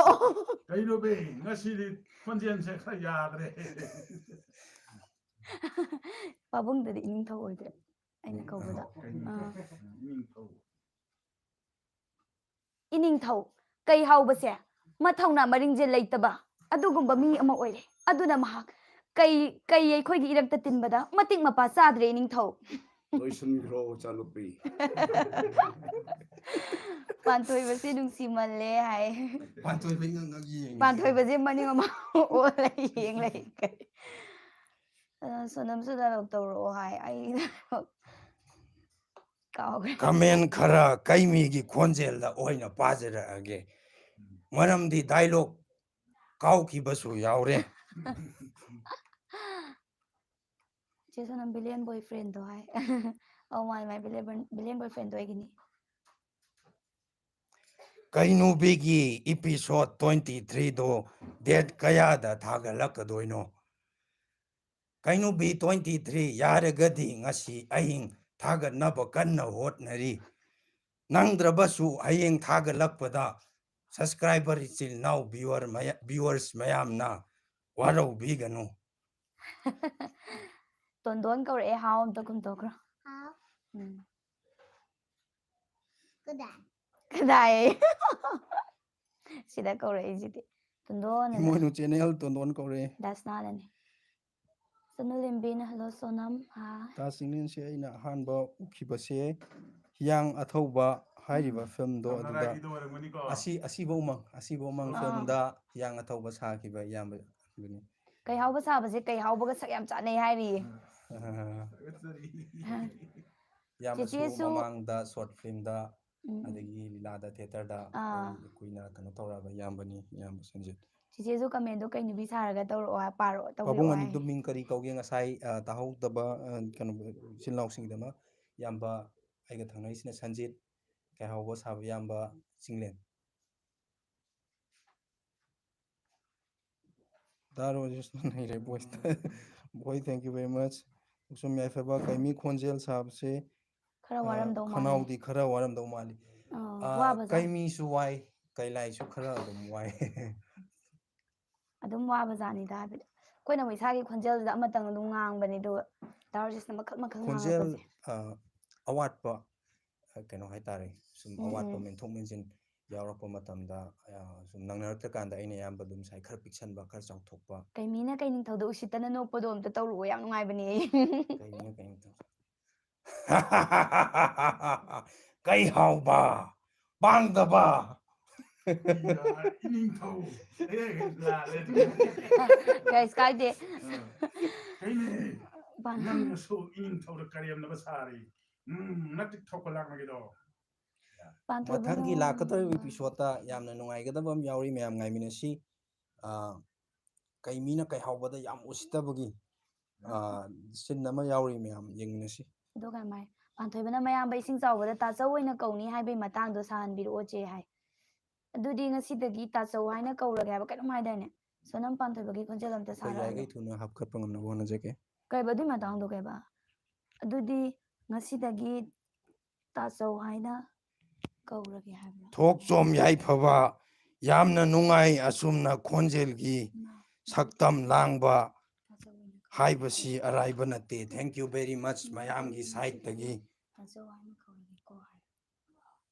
ꯀꯩꯅꯣ ꯕꯦ ꯉꯁꯤꯗꯤ ꯈꯣꯟꯖꯦꯜꯁꯦ ꯈꯔ ꯌꯥꯗ꯭ꯔꯦ Pabungdadi iningthaw oidre aina kawbada iningthaw kay hawbase mathawna maringje leitaba adugumba mi ama oire aduna mahak kay aikhoigi irakta tinbada matik mapa chadre iningthaw loisunkhro chanupi. ꯄꯥꯟꯊꯣꯏꯕꯁꯦ ꯅꯨꯡꯁꯤꯃꯜꯂꯦ ꯍꯥꯏ ꯄꯥꯟꯊꯣꯏꯕꯩ ꯉꯛ ꯌꯦꯡꯉꯤ ꯄꯥꯟꯊꯣꯏꯕꯁꯦ ꯃꯅꯤꯡ ꯑꯃ ꯑꯣꯜꯂ ꯌꯦꯡ ꯂꯩ ꯀꯩ ꯁꯣꯅꯝꯁꯨ ꯗꯥꯏꯂꯣꯛ ꯇꯧꯔꯛꯑꯣ ꯍꯥꯏ ꯑꯩ ꯀꯥꯎꯈ꯭ꯔꯦ ꯀꯃꯦꯟ ꯈꯔ ꯀꯩꯃꯤꯒꯤ ꯈꯣꯟꯖꯦꯜꯗ ꯑꯣꯏꯅ ꯄꯥꯖꯔꯛꯑꯒꯦ ꯃꯔꯝꯗꯤ ꯗꯥꯏꯂꯣꯛ ꯀꯥꯎꯈꯤꯕꯁꯨ ꯌꯥꯎꯔꯦ ꯆꯦ ꯁꯣꯅꯝ ꯕꯤꯂꯤꯌꯟ ꯕꯣꯏꯐ꯭ꯔꯦꯟꯗꯣ ꯍꯥꯏ ꯑꯧ ꯃꯥꯏ ꯃꯥꯏ ꯕꯤꯂꯤꯌꯟ ꯕꯣꯏꯐ꯭ꯔꯦꯟꯗꯣ ꯑꯩꯒꯤꯅꯤ ꯀꯩꯅꯨꯕꯤꯒꯤ ꯏꯄꯤꯁꯣꯠ 23ꯗꯣ ꯗꯦꯠ ꯀꯌꯥꯗ ꯊꯥꯒꯠꯂꯛꯀꯗꯣꯏꯅꯣ ꯀꯩꯅꯨꯕꯤ 23 ꯌꯥꯔꯒꯗꯤ ꯉꯁꯤ ꯑꯍꯤꯡ ꯊꯥꯒꯠꯅꯕ ꯀꯟꯅ ꯍꯣꯠꯅꯔꯤ ꯅꯪꯗ꯭ꯔꯕꯁꯨ ꯍꯌꯦꯡ ꯊꯥꯒꯠꯂꯛꯄꯗ ꯁꯕꯁꯀ꯭ꯔꯥꯏꯕꯔ ꯏꯆꯤꯜ ꯏꯅꯥꯎ ꯚꯤꯌꯨꯋꯔꯁ ꯃꯌꯥꯝꯅ ꯋꯥꯔꯧꯕꯤꯒꯅꯨ ꯇꯣꯟꯗꯣꯟ ꯀꯧꯔꯛꯑꯦ ꯍꯥꯎ ꯑꯝꯇ ꯈꯨꯝꯇꯣꯛꯈ꯭ꯔꯣ ꯍꯥꯎ ꯀꯗꯥꯏ ꯀꯗꯥꯏ ꯁꯤꯗ ꯀꯧꯔꯛꯏꯁꯤꯗꯤ ꯇꯣꯟꯗꯣꯟ ꯑꯅ ꯏꯃꯣꯏꯅꯨ ꯆꯦꯅꯦꯜ ꯇꯣꯟꯗꯣꯟ ꯀꯧꯔꯛꯑꯦ ꯗꯥꯁꯅꯥꯅꯅꯤ ꯁꯅꯨꯂꯦꯝꯕꯤꯅ ꯍꯜꯂꯣ ꯁꯣꯅꯝ ꯇꯥ ꯆꯤꯡꯂꯦꯟꯁꯦ ꯑꯩꯅ ꯑꯍꯥꯟꯕ ꯎꯈꯤꯕꯁꯦ ꯍꯤꯌꯥꯡ ꯑꯊꯧꯕ ꯍꯥꯏꯔꯤꯕ ꯐꯤꯂꯝꯗꯣ ꯑꯗꯨꯗ ꯑꯁꯤꯕ ꯎꯃꯪ ꯐꯤꯂꯝꯗ ꯍꯤꯌꯥꯡ ꯑꯊꯧꯕ ꯁꯥꯈꯤꯕ ꯏꯌꯥꯝꯕ ꯑꯗꯨꯅꯤ ꯀꯩ ꯍꯥꯎꯕ ꯁꯥꯕꯁꯦ ꯀꯩ ꯍꯥꯎꯕꯒ ꯁꯛ ꯌꯥꯝ ꯆꯥꯅꯩ ꯍꯥꯏꯔꯤꯌꯦ ꯏꯌꯥꯝꯕꯁꯨ ꯆꯦꯆꯦꯁꯨ ꯃꯃꯥꯡꯗ ꯁꯣꯔꯠ ꯐꯤꯂꯝꯗ ꯑꯗꯒꯤ ꯂꯤꯂꯥꯗ ꯊꯦꯇꯔꯗ ꯑꯩ ꯀꯨꯏꯅ ꯀꯩꯅꯣ ꯇꯧꯔꯛꯑꯕ ꯏꯌꯥꯝꯕꯅꯤ ꯏꯌꯥꯝꯕ ꯁꯟꯖꯤꯠ ꯆꯤꯆꯦꯁꯨ ꯀꯃꯦꯟꯗꯣ ꯀꯩ ꯅꯨꯄꯤ ꯁꯥꯔꯒ ꯇꯧꯔꯛꯑꯣ ꯄꯥꯔꯛꯑꯣ ꯄꯥꯕꯨꯡ ꯇꯧꯕꯤꯔꯛꯑꯣ ꯑꯅꯤꯗꯨ ꯍꯥꯏ ꯃꯤꯡ ꯀꯔꯤ ꯀꯧꯒꯦ ꯉꯁꯥꯏ ꯇꯥꯍꯧꯗꯕ ꯀꯩꯅꯣ ꯏꯆꯤꯜ ꯏꯅꯥꯎꯁꯤꯡꯒꯤꯗꯃꯛ ꯏꯌꯥꯝꯕ ꯑꯩꯒ ꯊꯪꯅꯔꯤꯁꯤꯅ ꯁꯟꯖꯤꯠ ꯀꯩꯍꯥꯎꯕ ꯁꯥꯕ ꯏꯌꯥꯝꯕ ꯆꯤꯡꯂꯦꯟ ꯅꯩꯔꯦ ꯚꯣꯏꯁꯇ ꯚꯣꯏ ꯊꯦꯡꯛ ꯌꯨ ꯚꯦꯔꯤ ꯃꯆ ꯁꯨꯝ ꯌꯥꯏꯐꯕ ꯀꯩꯃꯤ ꯈꯣꯟꯖꯦꯜ ꯁꯥꯕꯁꯦ ꯈꯔ ꯋꯥꯔꯝꯗꯧ ꯃꯥꯜꯂꯦ ꯈꯅꯥꯎꯗꯤ ꯈꯔ ꯋꯥꯔꯝꯗꯧ ꯃꯥꯜꯂꯤ ꯋꯥꯕꯖꯥꯠꯅꯤ ꯀꯩꯃꯤꯁꯨ ꯋꯥꯏ ꯀꯩꯂꯥꯏꯁꯨ ꯈꯔ ꯑꯗꯨꯝ ꯋꯥꯏ ꯑꯗꯨꯝ ꯋꯥꯕ ꯖꯥꯠꯅꯤꯗ ꯍꯥꯏꯕꯗꯤ ꯑꯩꯈꯣꯏꯅ ꯑꯃꯨꯛ ꯏꯁꯥꯒꯤ ꯈꯣꯟꯖꯦꯜꯁꯤꯗ ꯑꯃꯇꯪ ꯑꯗꯨꯝ ꯉꯥꯡꯕꯅꯦ ꯑꯗꯨꯒ ꯗꯥꯔꯖꯤꯁꯅ ꯃꯈꯜ ꯃꯈꯜ ꯈꯣꯟꯖꯦꯜ ꯉꯥꯡꯉꯛꯄꯁꯦ ꯑꯋꯥꯠꯄ ꯀꯩꯅꯣ ꯍꯥꯏꯇꯥꯔꯦ ꯁꯨꯝ ꯑꯋꯥꯠꯄ ꯎꯝ ꯃꯦꯟꯊꯣꯛ ꯃꯦꯟꯁꯤꯟ ꯌꯥꯎꯔꯛꯄ ꯃꯇꯝꯗ ꯁꯨꯝ ꯅꯪꯅꯔꯛꯇ꯭ꯔꯀꯥꯟꯗ ꯑꯩꯅ ꯑꯌꯥꯝꯕ ꯑꯗꯨꯝ ꯉꯁꯥꯏ ꯈꯔ ꯄꯤꯛꯁꯟꯕ ꯈꯔ ꯆꯥꯎꯊꯣꯛꯄ ꯀꯩꯃꯤꯅ ꯀꯩ ꯅꯤꯡꯊꯧꯗ ꯎꯁꯤꯠꯇꯅ ꯅꯣꯛꯄꯗꯣ ꯑꯝꯇ ꯇꯧꯔꯛꯑꯣ ꯌꯥꯝ ꯅꯨꯡꯉꯥꯏꯕꯅꯦ ꯑꯩ ꯀꯩꯃꯤꯅ ꯀꯩ ꯅꯤꯡꯊꯧ ꯀꯩ ꯍꯥꯎꯕ ꯄꯥꯡꯗꯕ ꯏꯅꯤꯡꯊꯧ ꯂꯥꯜꯂꯦ ꯀꯩꯁꯨ ꯀꯥꯏꯗꯦ ꯅꯪꯅꯁꯨ ꯏꯅꯤꯡꯊꯧꯗ ꯀꯔꯦꯝꯅꯕ ꯁꯥꯔꯤ ꯅꯇꯤꯛ ꯊꯣꯛꯄ ꯂꯥꯛꯅꯒꯦꯗꯣ ꯄꯥꯟꯊꯣꯏꯕꯅ ꯃꯊꯪꯒꯤ ꯂꯥꯛꯀꯗꯧꯔꯤꯕ ꯏꯄꯤꯁꯣꯠꯇ ꯌꯥꯝꯅ ꯅꯨꯡꯉꯥꯏꯒꯗꯕ ꯑꯃ ꯌꯥꯎꯔꯤ ꯃꯌꯥꯝ ꯉꯥꯏꯃꯤꯟꯅꯁꯤ ꯀꯩꯃꯤꯅ ꯀꯩꯍꯥꯎꯕꯗ ꯌꯥꯝ ꯎꯁꯤꯠꯇꯕꯒꯤ ꯁꯤꯟ ꯑꯃ ꯌꯥꯎꯔꯤ ꯃꯌꯥꯝ ꯌꯦꯡꯃꯤꯟꯅꯁꯤ ꯑꯗꯨꯒ ꯃꯥꯏ ꯄꯥꯟꯊꯣꯏꯕꯅ ꯃꯌꯥꯝꯕ ꯏꯁꯤꯡ ꯆꯥꯎꯕꯗ ꯇꯥꯆꯧ ꯑꯣꯏꯅ ꯀꯧꯅꯤ ꯍꯥꯏꯕꯒꯤ ꯃꯇꯥꯡꯗꯣ ꯁꯥꯍꯟꯕꯤꯔꯛꯑꯣ ꯆꯦ ꯍꯥꯏ ꯑꯗꯨꯗꯤ ꯉꯁꯤꯗꯒꯤ ꯇꯥꯆꯧ ꯍꯥꯏꯅ ꯀꯧꯔꯒꯦ ꯍꯥꯏꯕ ꯀꯩꯅꯣꯝ ꯍꯥꯏꯗꯥꯏꯅꯦ ꯁꯣꯅꯝ ꯄꯥꯟꯊꯣꯏꯕꯒꯤ ꯈꯣꯟꯖꯦꯜ ꯑꯝꯇ ꯍꯣꯏ ꯁꯥꯔꯛꯍꯜꯂꯣ ꯌꯥꯔꯤꯈꯩ ꯊꯨꯅ ꯍꯥꯞꯀꯠꯄ ꯉꯝꯅꯕ ꯍꯣꯠꯅꯖꯒꯦ ꯀꯩꯕ ꯑꯗꯨꯏ ꯃꯇꯥꯡꯗꯣ ꯀꯩꯕ ꯑꯗꯨꯗꯤ ꯉꯁꯤꯗꯒꯤ ꯇꯥꯆꯧ ꯍꯥꯏꯅ ꯀꯧꯔꯒꯦ ꯍꯥꯏꯕ꯭ꯔꯣ ꯊꯣꯛꯆꯣꯝ ꯌꯥꯏꯐꯕ ꯌꯥꯝꯅ ꯅꯨꯡꯉꯥꯏ ꯑꯁꯨꯝꯅ ꯈꯣꯟꯖꯦꯜꯒꯤ ꯁꯛꯇꯝ ꯂꯥꯡꯕ ꯍꯥꯏꯕꯁꯤ ꯑꯔꯥꯏꯕ ꯅꯠꯇꯦ ꯊꯦꯡꯛ ꯌꯨ ꯚꯦꯔꯤ ꯃꯆ ꯃꯌꯥꯝꯒꯤ ꯁꯥꯏꯠꯇꯒꯤ ꯇꯥꯆꯧ ꯍꯥꯏꯅ ꯀꯧꯔꯒꯦꯀꯣ ꯍꯥꯏ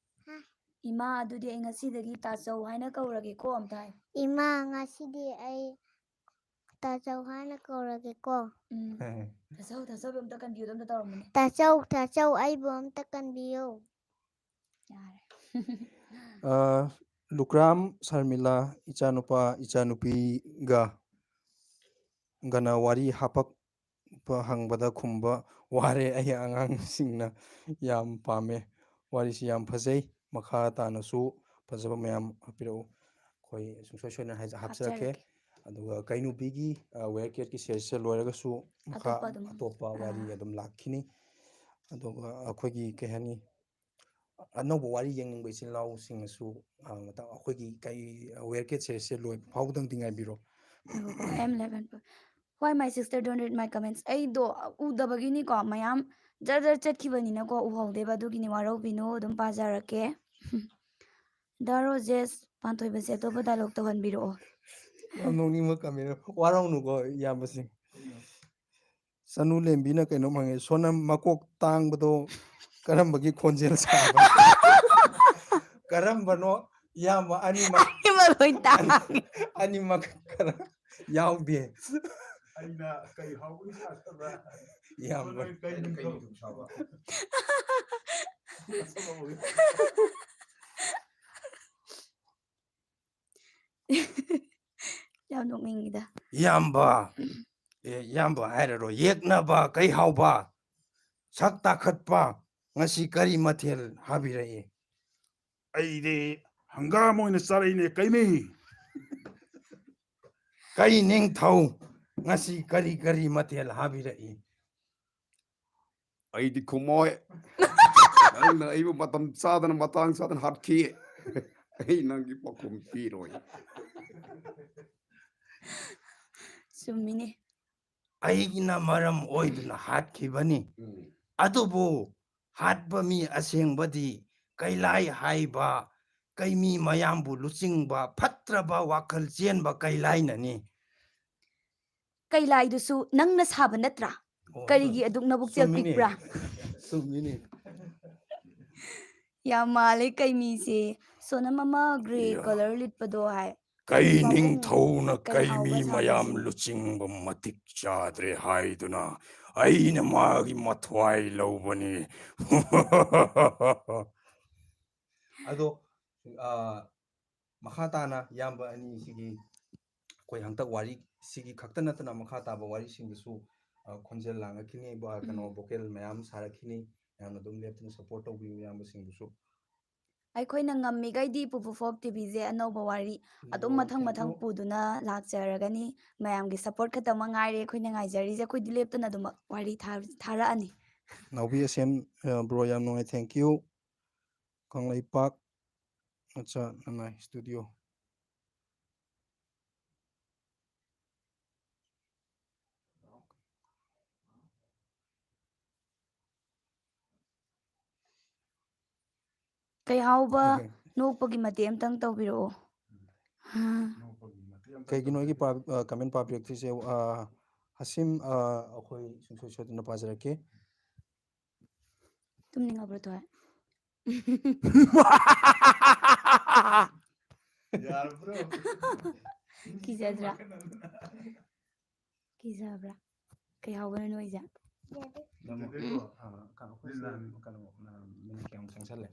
ꯏꯃꯥ ꯑꯗꯨꯗꯤ ꯑꯩ ꯉꯁꯤꯗꯒꯤ ꯇꯥꯆꯧ ꯍꯥꯏꯅ ꯀꯧꯔꯒꯦꯀꯣ ꯑꯝꯇ ꯍꯥꯏ ꯏꯃꯥ ꯉꯁꯤꯗꯤ ꯑꯩ ꯇꯥꯆꯧ ꯍꯥꯏꯅ ꯀꯧꯔꯒꯦꯀꯣ ꯇꯥꯆꯧ ꯇꯥꯆꯧ ꯑꯝꯇ ꯀꯟꯕꯤꯌꯨꯗꯣ ꯑꯝꯇ ꯇꯧꯔꯝꯕꯅꯦ ꯇꯥꯆꯧ ꯑꯩꯕꯨ ꯑꯝꯇ ꯀꯟꯕꯤꯌꯨ ꯌꯥꯔꯦ ꯂꯨꯀ꯭ꯔꯥꯝ ꯁꯔꯃꯤꯂꯥ ꯏꯆꯥꯅꯨꯄꯥ ꯏꯆꯥꯅꯨꯄꯤꯒ ꯒꯅ ꯋꯥꯔꯤ ꯍꯥꯄꯛꯄ ꯍꯪꯕꯗ ꯈꯨꯝꯕ ꯋꯥꯔꯦ ꯑꯩ ꯑꯉꯥꯡꯁꯤꯡꯅ ꯌꯥꯝ ꯄꯥꯝꯃꯦ ꯋꯥꯔꯤꯁꯤ ꯌꯥꯝ ꯐꯖꯩ ꯃꯈꯥ ꯇꯥꯅꯁꯨ ꯐꯖꯕ ꯃꯌꯥꯝ ꯍꯥꯞꯄꯤꯔꯛꯎ ꯑꯩꯈꯣꯏ ꯁꯨꯡꯁꯣꯏ ꯁꯣꯏꯗꯅ ꯍꯥꯞꯆꯔꯛꯀꯦ ꯍꯥꯞꯆꯔꯛꯀꯦ ꯑꯗꯨꯒ ꯀꯩꯅꯨꯕꯤꯒꯤ ꯋꯦꯌꯔ ꯀꯦꯠꯀꯤ ꯁꯦꯔꯤꯁꯁꯦ ꯂꯣꯏꯔꯒꯁꯨ ꯃꯈꯥ ꯑꯇꯣꯞꯄ ꯑꯗꯨꯝ ꯑꯇꯣꯞꯄ ꯋꯥꯔꯤ ꯑꯗꯨꯝ ꯂꯥꯛꯈꯤꯅꯤ ꯑꯗꯨꯒ ꯑꯩꯈꯣꯏꯒꯤ ꯀꯩ ꯍꯥꯏꯅꯤ ꯑꯅꯧꯕ ꯋꯥꯔꯤ ꯌꯦꯡꯅꯤꯡꯕ ꯏꯆꯤꯜ ꯏꯅꯥꯎꯁꯤꯡꯅꯁꯨ ꯑꯩꯈꯣꯏꯒꯤ ꯀꯩ ꯋꯦꯌꯔ ꯀꯦꯠ ꯁꯦꯔꯤꯁꯁꯦ ꯂꯣꯏꯕ ꯐꯥꯎꯕꯗꯪꯗꯤ ꯉꯥꯏꯕꯤꯔꯣ ꯉꯥꯏꯈꯣꯀꯣ M11 ꯍꯣꯏ ꯃꯥꯏ ꯁꯤꯁꯇꯔ ꯗꯣꯟꯠ ꯔꯤꯗ ꯃꯥꯏ ꯀꯃꯦꯟꯠꯁ ꯑꯩꯗꯣ ꯎꯗꯕꯒꯤꯅꯤꯀꯣ ꯃꯌꯥꯝ ꯖꯔ ꯖꯔ ꯆꯠꯈꯤꯕꯅꯤꯅꯀꯣ ꯎꯍꯧꯗꯦꯕ ꯑꯗꯨꯒꯤꯅꯤ ꯋꯥꯔꯧꯕꯤꯅꯨ ꯑꯗꯨꯝ ꯄꯥꯖꯔꯛꯀꯦ ꯗꯥ ꯔꯣꯖꯦꯁ ꯄꯥꯟꯊꯣꯏꯕꯁꯦ ꯑꯇꯣꯞꯄ ꯗꯥꯏꯂꯣꯛ ꯇꯧꯍꯟꯕꯤꯔꯛꯑꯣ ꯌꯥꯝ ꯅꯣꯛꯅꯤꯡꯕ ꯀꯃꯦꯟ ꯋꯥꯔꯧꯅꯨꯀꯣ ꯏꯌꯥꯝꯕꯁꯤꯡ ꯆꯅꯨ ꯂꯦꯝꯕꯤꯅ ꯀꯩꯅꯣꯝ ꯍꯪꯉꯦ ꯁꯣꯅꯝ ꯃꯀꯣꯛ ꯇꯥꯡꯕꯗꯣ ꯀꯔꯝꯕꯒꯤ ꯈꯣꯟꯖꯦꯜ ꯁꯥꯕ ꯀꯔꯝꯕꯅꯣ ꯏꯌꯥꯝꯕ ꯑꯅꯤꯃꯛ ꯂꯣꯏ ꯇꯥꯡꯉꯦ ꯑꯅꯤꯃꯛ ꯈꯔ ꯌꯥꯎꯗꯦ ꯑꯩꯅ ꯀꯩ ꯍꯥꯎꯕꯒꯤ ꯁꯥꯈ꯭ꯔꯕ꯭ꯔꯥ ꯏꯌꯥꯝꯕ ꯌꯥꯝ ꯅꯣꯛꯅꯤꯡꯉꯤꯗ. ꯏꯌꯥꯝꯕ ꯏꯌꯥꯝꯕ ꯍꯥꯏꯔꯔꯣ ꯌꯦꯛꯅꯕ ꯀꯩ ꯍꯥꯎꯕ ꯁꯛ ꯇꯥꯈꯠꯄ ꯉꯁꯤ ꯀꯔꯤ ꯃꯊꯦꯜ ꯍꯥꯕꯤꯔꯛꯏ? ꯑꯩꯗꯤ ꯍꯪꯒꯥꯝ ꯑꯣꯏꯅ ꯆꯥꯔꯛꯏꯅꯦ ꯀꯩꯃꯤ. ꯀꯩ ꯅꯤꯡꯊꯧ ꯉꯁꯤ ꯀꯔꯤ ꯀꯔꯤ ꯃꯊꯦꯜ ꯍꯥꯕꯤꯔꯛꯏ? ꯑꯩꯗꯤ ꯈꯨꯃꯣꯏ. ꯅꯪꯅ ꯑꯩꯕꯨ ꯃꯇꯝ ꯆꯥꯗꯅ ꯃꯇꯥꯡ ꯆꯥꯗꯅ ꯍꯥꯠꯈꯤ. ꯑꯩ ꯅꯪꯒꯤ ꯄꯥꯎꯈꯨꯝ ꯄꯤꯔꯣꯏ. ꯆꯨꯝꯃꯤꯅꯦ. ꯑꯩꯒꯤꯅ ꯃꯔꯝ ꯑꯣꯏꯗꯨꯅ ꯍꯥꯠꯈꯤꯕꯅꯤ. ꯑꯗꯨꯕꯨ ꯍꯥꯠꯄ ꯃꯤ ꯑꯁꯦꯡꯕꯗꯤ ꯀꯩꯂꯥꯏ ꯍꯥꯏꯕ ꯀꯩꯃꯤ ꯃꯌꯥꯝꯕꯨ ꯂꯨꯆꯤꯡꯕ ꯐꯠꯇ꯭ꯔꯕ ꯋꯥꯈꯜ ꯆꯦꯟꯕ ꯀꯩꯂꯥꯏꯅꯅꯤ. ꯀꯩꯂꯥꯏꯗꯨꯁꯨ ꯅꯪꯅ ꯁꯥꯕ ꯅꯠꯇ꯭ꯔꯥ? ꯀꯔꯤꯒꯤ ꯑꯗꯨꯛ ꯅꯕꯨꯛꯆꯦꯜ ꯆꯨꯝꯃꯤꯅꯤ ꯄꯤꯛꯄ꯭ꯔꯥ? ꯆꯨꯝꯃꯤꯅꯤ. ꯌꯥꯝ ꯃꯥꯜꯂꯦ ꯀꯩꯃꯤꯁꯦ. ꯁꯣꯅꯝ ꯑꯃ ꯒ꯭ꯔꯦ ꯀꯂꯔ ꯂꯤꯠꯄꯗꯣ ꯍꯥꯏ. ꯀꯩ ꯄꯥꯕꯨꯡ ꯅꯤꯡꯊꯧꯅ ꯀꯩꯃꯤ ꯀꯩꯍꯥꯎꯕ ꯃꯌꯥꯝ ꯁꯥꯕꯁꯦ. ꯂꯨꯆꯤꯡꯕ ꯃꯇꯤꯛ ꯆꯥꯗ꯭ꯔꯦ ꯍꯥꯏꯗꯨꯅ ꯑꯩꯅ ꯃꯥꯒꯤ ꯃꯊ꯭ꯋꯥꯏ ꯂꯧꯕꯅꯤ. ꯑꯗꯣ ꯃꯈꯥ ꯇꯥꯅ ꯏꯌꯥꯝꯕ ꯑꯅꯤꯁꯤꯒꯤ ꯑꯩꯈꯣꯏ ꯍꯟꯇꯛ ꯋꯥꯔꯤ ꯁꯤꯒꯤ ꯈꯛꯇ ꯅꯠꯇꯅ ꯃꯈꯥ ꯇꯥꯕ ꯋꯥꯔꯤꯁꯤꯡꯗꯁꯨ ꯈꯣꯟꯖꯦꯜ ꯂꯥꯡꯉꯛꯈꯤꯅꯤ, ꯀꯩꯅꯣ ꯚꯣꯀꯦꯜ ꯃꯌꯥꯝ ꯁꯥꯔꯛꯈꯤꯅꯤ. ꯌꯥꯝꯅ ꯑꯗꯨꯝ ꯂꯦꯞꯇꯅ ꯁꯞꯄꯣꯔꯠ ꯇꯧꯕꯤꯌꯨ ꯏꯌꯥꯝꯕꯁꯤꯡꯗꯨꯁꯨ. ꯑꯩꯈꯣꯏꯅ ꯉꯝꯃꯤꯈꯩꯗꯤ ꯄꯨꯄꯨ ꯐꯣꯛ ꯇꯤꯚꯤꯁꯦ ꯑꯅꯧꯕ ꯋꯥꯔꯤ ꯑꯗꯨꯝ ꯃꯊꯪ ꯃꯊꯪ ꯄꯨꯗꯨꯅ ꯂꯥꯛꯆꯔꯒꯅꯤ. ꯃꯌꯥꯝꯒꯤ ꯁꯞꯄꯣꯔꯠ ꯈꯛꯇꯃꯛ ꯉꯥꯏꯔꯦ ꯑꯩꯈꯣꯏꯅ ꯉꯥꯏꯖꯔꯤꯁꯦ. ꯑꯩꯈꯣꯏꯗꯤ ꯂꯦꯞꯇꯅ ꯑꯗꯨꯃꯛ ꯋꯥꯔꯤ ꯊꯥꯔꯛꯑꯅꯤ. ꯅꯥꯎꯕꯤ ꯑꯁꯦꯝ ꯕ꯭ꯔꯣ ꯌꯥꯝ ꯅꯨꯡꯉꯥꯏ. Thank you. ꯀꯪꯂꯩꯄꯥꯛ ꯃꯆꯥ ꯅꯅꯥꯏ ꯁ꯭ꯇꯨꯗꯤꯑꯣ. ꯀꯩꯍꯥꯎꯕ ꯅꯣꯛꯄꯒꯤ ꯃꯇꯦꯛ ꯑꯃꯇꯪ ꯇꯧꯕꯤꯔꯛꯑꯣ. ꯀꯩꯒꯤꯅꯣ ꯑꯩꯒꯤ ꯀꯃꯦꯟ ꯄꯥꯕꯤꯔꯛꯇ꯭ꯔꯤꯁꯦ? ꯍꯁꯤꯝ ꯑꯩꯈꯣই ꯁꯨꯡꯁꯣꯏ ꯁꯣꯏꯗꯅ ꯄꯥꯖꯔꯛꯀꯦ. ꯇꯨꯝꯅꯤꯡꯉꯕ꯭ꯔꯣ ꯊꯣꯏ? ꯀꯤꯖꯗ꯭ꯔꯥ? ꯀꯤꯖꯕ꯭ꯔꯥ? ꯀꯩꯍꯥꯎꯕꯅ ꯅꯣꯏꯁꯦ? ꯃꯤꯅꯤꯠ ꯀꯌꯥꯃꯨꯛ ꯆꯪꯁꯜꯂꯦ?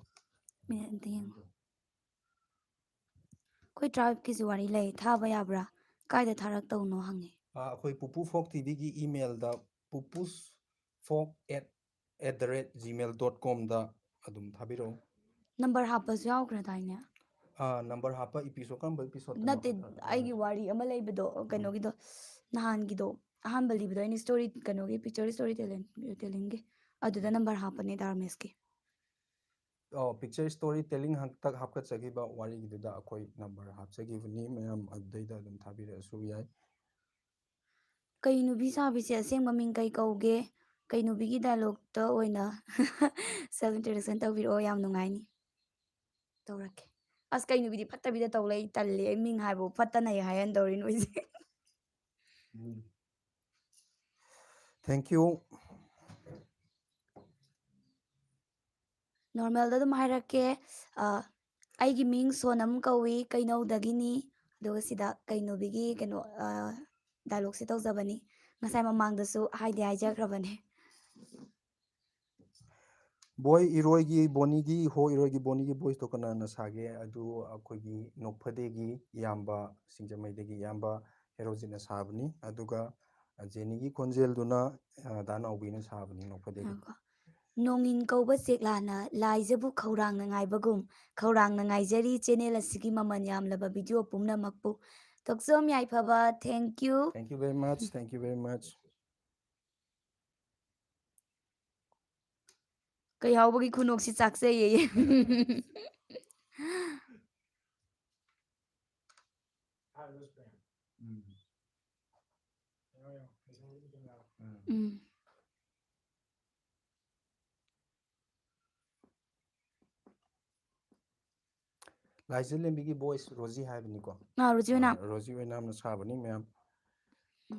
ꯃꯤꯅꯤꯠ ꯑꯝꯇ ꯌꯦꯡꯉꯣ. ꯑꯩꯈꯣꯏ ꯇ꯭ꯔꯥꯏꯕꯀꯤꯁꯨ ꯋꯥꯔꯤ ꯂꯩ. ꯊꯥꯕ ꯌꯥꯕ꯭ꯔꯥ? ꯀꯥꯏꯗ ꯊꯥꯔꯛꯇꯧꯅꯣ ꯍꯪꯉꯦ. ꯑꯩꯈꯣꯏ ꯄꯨꯄꯨ ꯐꯣꯛ ꯇꯤꯚꯤꯒꯤ ꯏꯃꯦꯜꯗ pupusfolk@gmail.com ꯑꯗꯨꯝ ꯊꯥꯕꯤꯔꯛꯎ. ꯅꯝꯕꯔ ꯍꯥꯞꯄꯁꯨ ꯌꯥꯎꯈ꯭ꯔꯗꯥꯏꯅꯦ? ꯅꯝꯕꯔ ꯍꯥꯞꯄ ꯏꯄꯤꯁꯣꯗ ꯀꯔꯝꯕ ꯏꯄꯤꯁꯣꯗꯅꯣ? ꯅꯠꯇꯦ, ꯑꯩꯒꯤ ꯋꯥꯔꯤ ꯑꯃ ꯂꯩꯕꯗꯣ ꯀꯩꯅꯣꯒꯤꯗꯣ ꯅꯍꯥꯟꯒꯤꯗꯣ ꯑꯍꯥꯟꯕ ꯂꯤꯕꯗꯣ ꯑꯩꯅ ꯁ꯭ꯇꯣꯔꯤ ꯀꯩꯅꯣꯒꯤ ꯄꯤꯛꯆꯔ ꯁ꯭ꯇꯣꯔꯤ ꯇꯦꯂꯤꯡꯒꯤ ꯑꯗꯨꯗ ꯅꯝꯕꯔ ꯍꯥꯞꯄꯅꯦ ꯗꯥꯔꯃꯦꯁꯀꯤ. ꯄꯤꯛꯆꯔ ꯁ꯭ꯇꯣꯔꯤ ꯇꯦꯂꯤꯡ ꯍꯟꯇꯛ ꯍꯥꯞꯀꯠꯆꯈꯤꯕ ꯋꯥꯔꯤꯒꯤꯗꯨꯗ ꯑꯩꯈꯣꯏ ꯅꯝꯕꯔ ꯍꯥꯞꯆꯈꯤꯕꯅꯤ. ꯃꯌꯥꯝ ꯑꯗꯨꯗꯩꯗ ꯑꯗꯨꯝ ꯊꯥꯕꯤꯔꯛꯑꯁꯨ ꯌꯥꯏ. ꯀꯩꯅꯨꯕꯤ ꯁꯥꯕꯤꯁꯦ ꯑꯁꯦꯡꯕ ꯃꯤꯡ ꯀꯩ ꯀꯧꯒꯦ? ꯀꯩꯅꯨꯕꯤꯒꯤ ꯗꯥꯏꯂꯣꯛꯇ ꯑꯣꯏꯅ ꯁꯦꯜꯐ ꯏꯟꯇ꯭ꯔꯗꯛꯁꯟ ꯇꯧꯕꯤꯔꯛꯑꯣ. ꯌꯥꯝ ꯅꯨꯡꯉꯥꯏꯅꯤ. ꯇꯧꯔꯛꯀꯦ. ꯑꯁ ꯀꯩꯅꯨꯕꯤꯗꯤ ꯐꯠꯇꯕꯤꯗ ꯇꯧ ꯂꯩ. ꯇꯜꯂꯦ. ꯑꯩ ꯃꯤꯡ ꯍꯥꯏꯕ ꯐꯠꯇꯅ ꯍꯥꯏꯍꯟꯗꯧꯔꯤ ꯅꯣꯏꯁꯦ. Thank you. ꯅꯣꯔꯃꯦꯜꯗ ꯑꯗꯨꯝ ꯍꯥꯏꯔꯛꯀꯦ. ꯑꯩꯒꯤ ꯃꯤꯡ ꯁꯣꯅꯝ ꯀꯧꯏ, ꯀꯩꯅꯧꯗꯒꯤꯅꯤ. ꯑꯗꯨꯒ ꯁꯤꯗ ꯀꯩꯅꯨꯕꯤꯒꯤ ꯀꯩꯅꯣ ꯗꯥꯏꯂꯣꯛꯁꯦ ꯇꯧꯖꯕꯅꯤ. ꯉꯁꯥꯏ ꯃꯃꯥꯡꯗꯁꯨ ꯍꯥꯏꯖꯈ꯭ꯔꯕꯅꯦ. ꯕꯣꯏ ꯏꯔꯣꯏꯒꯤ ꯕꯣꯅꯤꯒꯤ ꯏꯔꯣꯏꯒꯤ ꯕꯣꯅꯤꯒꯤ ꯚꯣꯏꯁꯇꯣ ꯀꯅꯥꯅ ꯁꯥꯒꯦ? ꯑꯗꯨ ꯑꯩꯈꯣꯏꯒꯤ ꯅꯣꯛꯐꯗꯦꯒꯤ ꯏꯌꯥꯝꯕ, ꯁꯤꯡꯖꯃꯩꯗꯒꯤ ꯏꯌꯥꯝꯕ ꯍꯦꯔꯣꯖꯤꯠꯅ ꯁꯥꯕꯅꯤ. ꯑꯗꯨꯒ ꯖꯦꯅꯤꯒꯤ ꯈꯣꯟꯖꯦꯜꯗꯨꯅ ꯗꯥ ꯅꯥꯎꯕꯤꯅ ꯁꯥꯕꯅꯤ ꯅꯣꯛꯐꯗꯦꯒꯤ. ꯅꯣꯡꯏꯟ ꯀꯧꯕ ꯆꯦꯛꯂꯥꯅ ꯂꯥꯏꯖꯕꯨ ꯈꯧꯔꯥꯡꯅ ꯉꯥꯏꯕꯒꯨꯝ ꯈꯧꯔꯥꯡꯅ ꯉꯥꯏꯖꯔꯤ ꯆꯦꯅꯦꯜ ꯑꯁꯤꯒꯤ ꯃꯃꯜ ꯌꯥꯝꯂꯕ ꯚꯤꯗꯤꯑꯣ ꯄꯨꯝꯅꯃꯛꯄꯨ. ꯇꯣꯛꯆꯣꯝ ꯌꯥꯏꯐꯕ. Thank you. Thank you very much. Thank you very much. ꯀꯩꯍꯥꯎꯕꯒꯤ ꯈꯨꯅꯣꯛꯁꯤ ꯆꯥꯛꯆꯩꯌꯦ. ꯂꯥꯏꯖꯂꯦꯝꯕꯤꯒꯤ ꯚꯣꯏꯁ ꯔꯣꯖꯤ ꯍꯥꯏꯕꯅꯤꯀꯣ? ꯔꯣꯖꯤ ꯑꯣꯏꯅꯥꯝ. ꯔꯣꯖꯤ ꯑꯣꯏꯅꯥꯝꯅ ꯁꯥꯕꯅꯤ ꯃꯌꯥꯝ.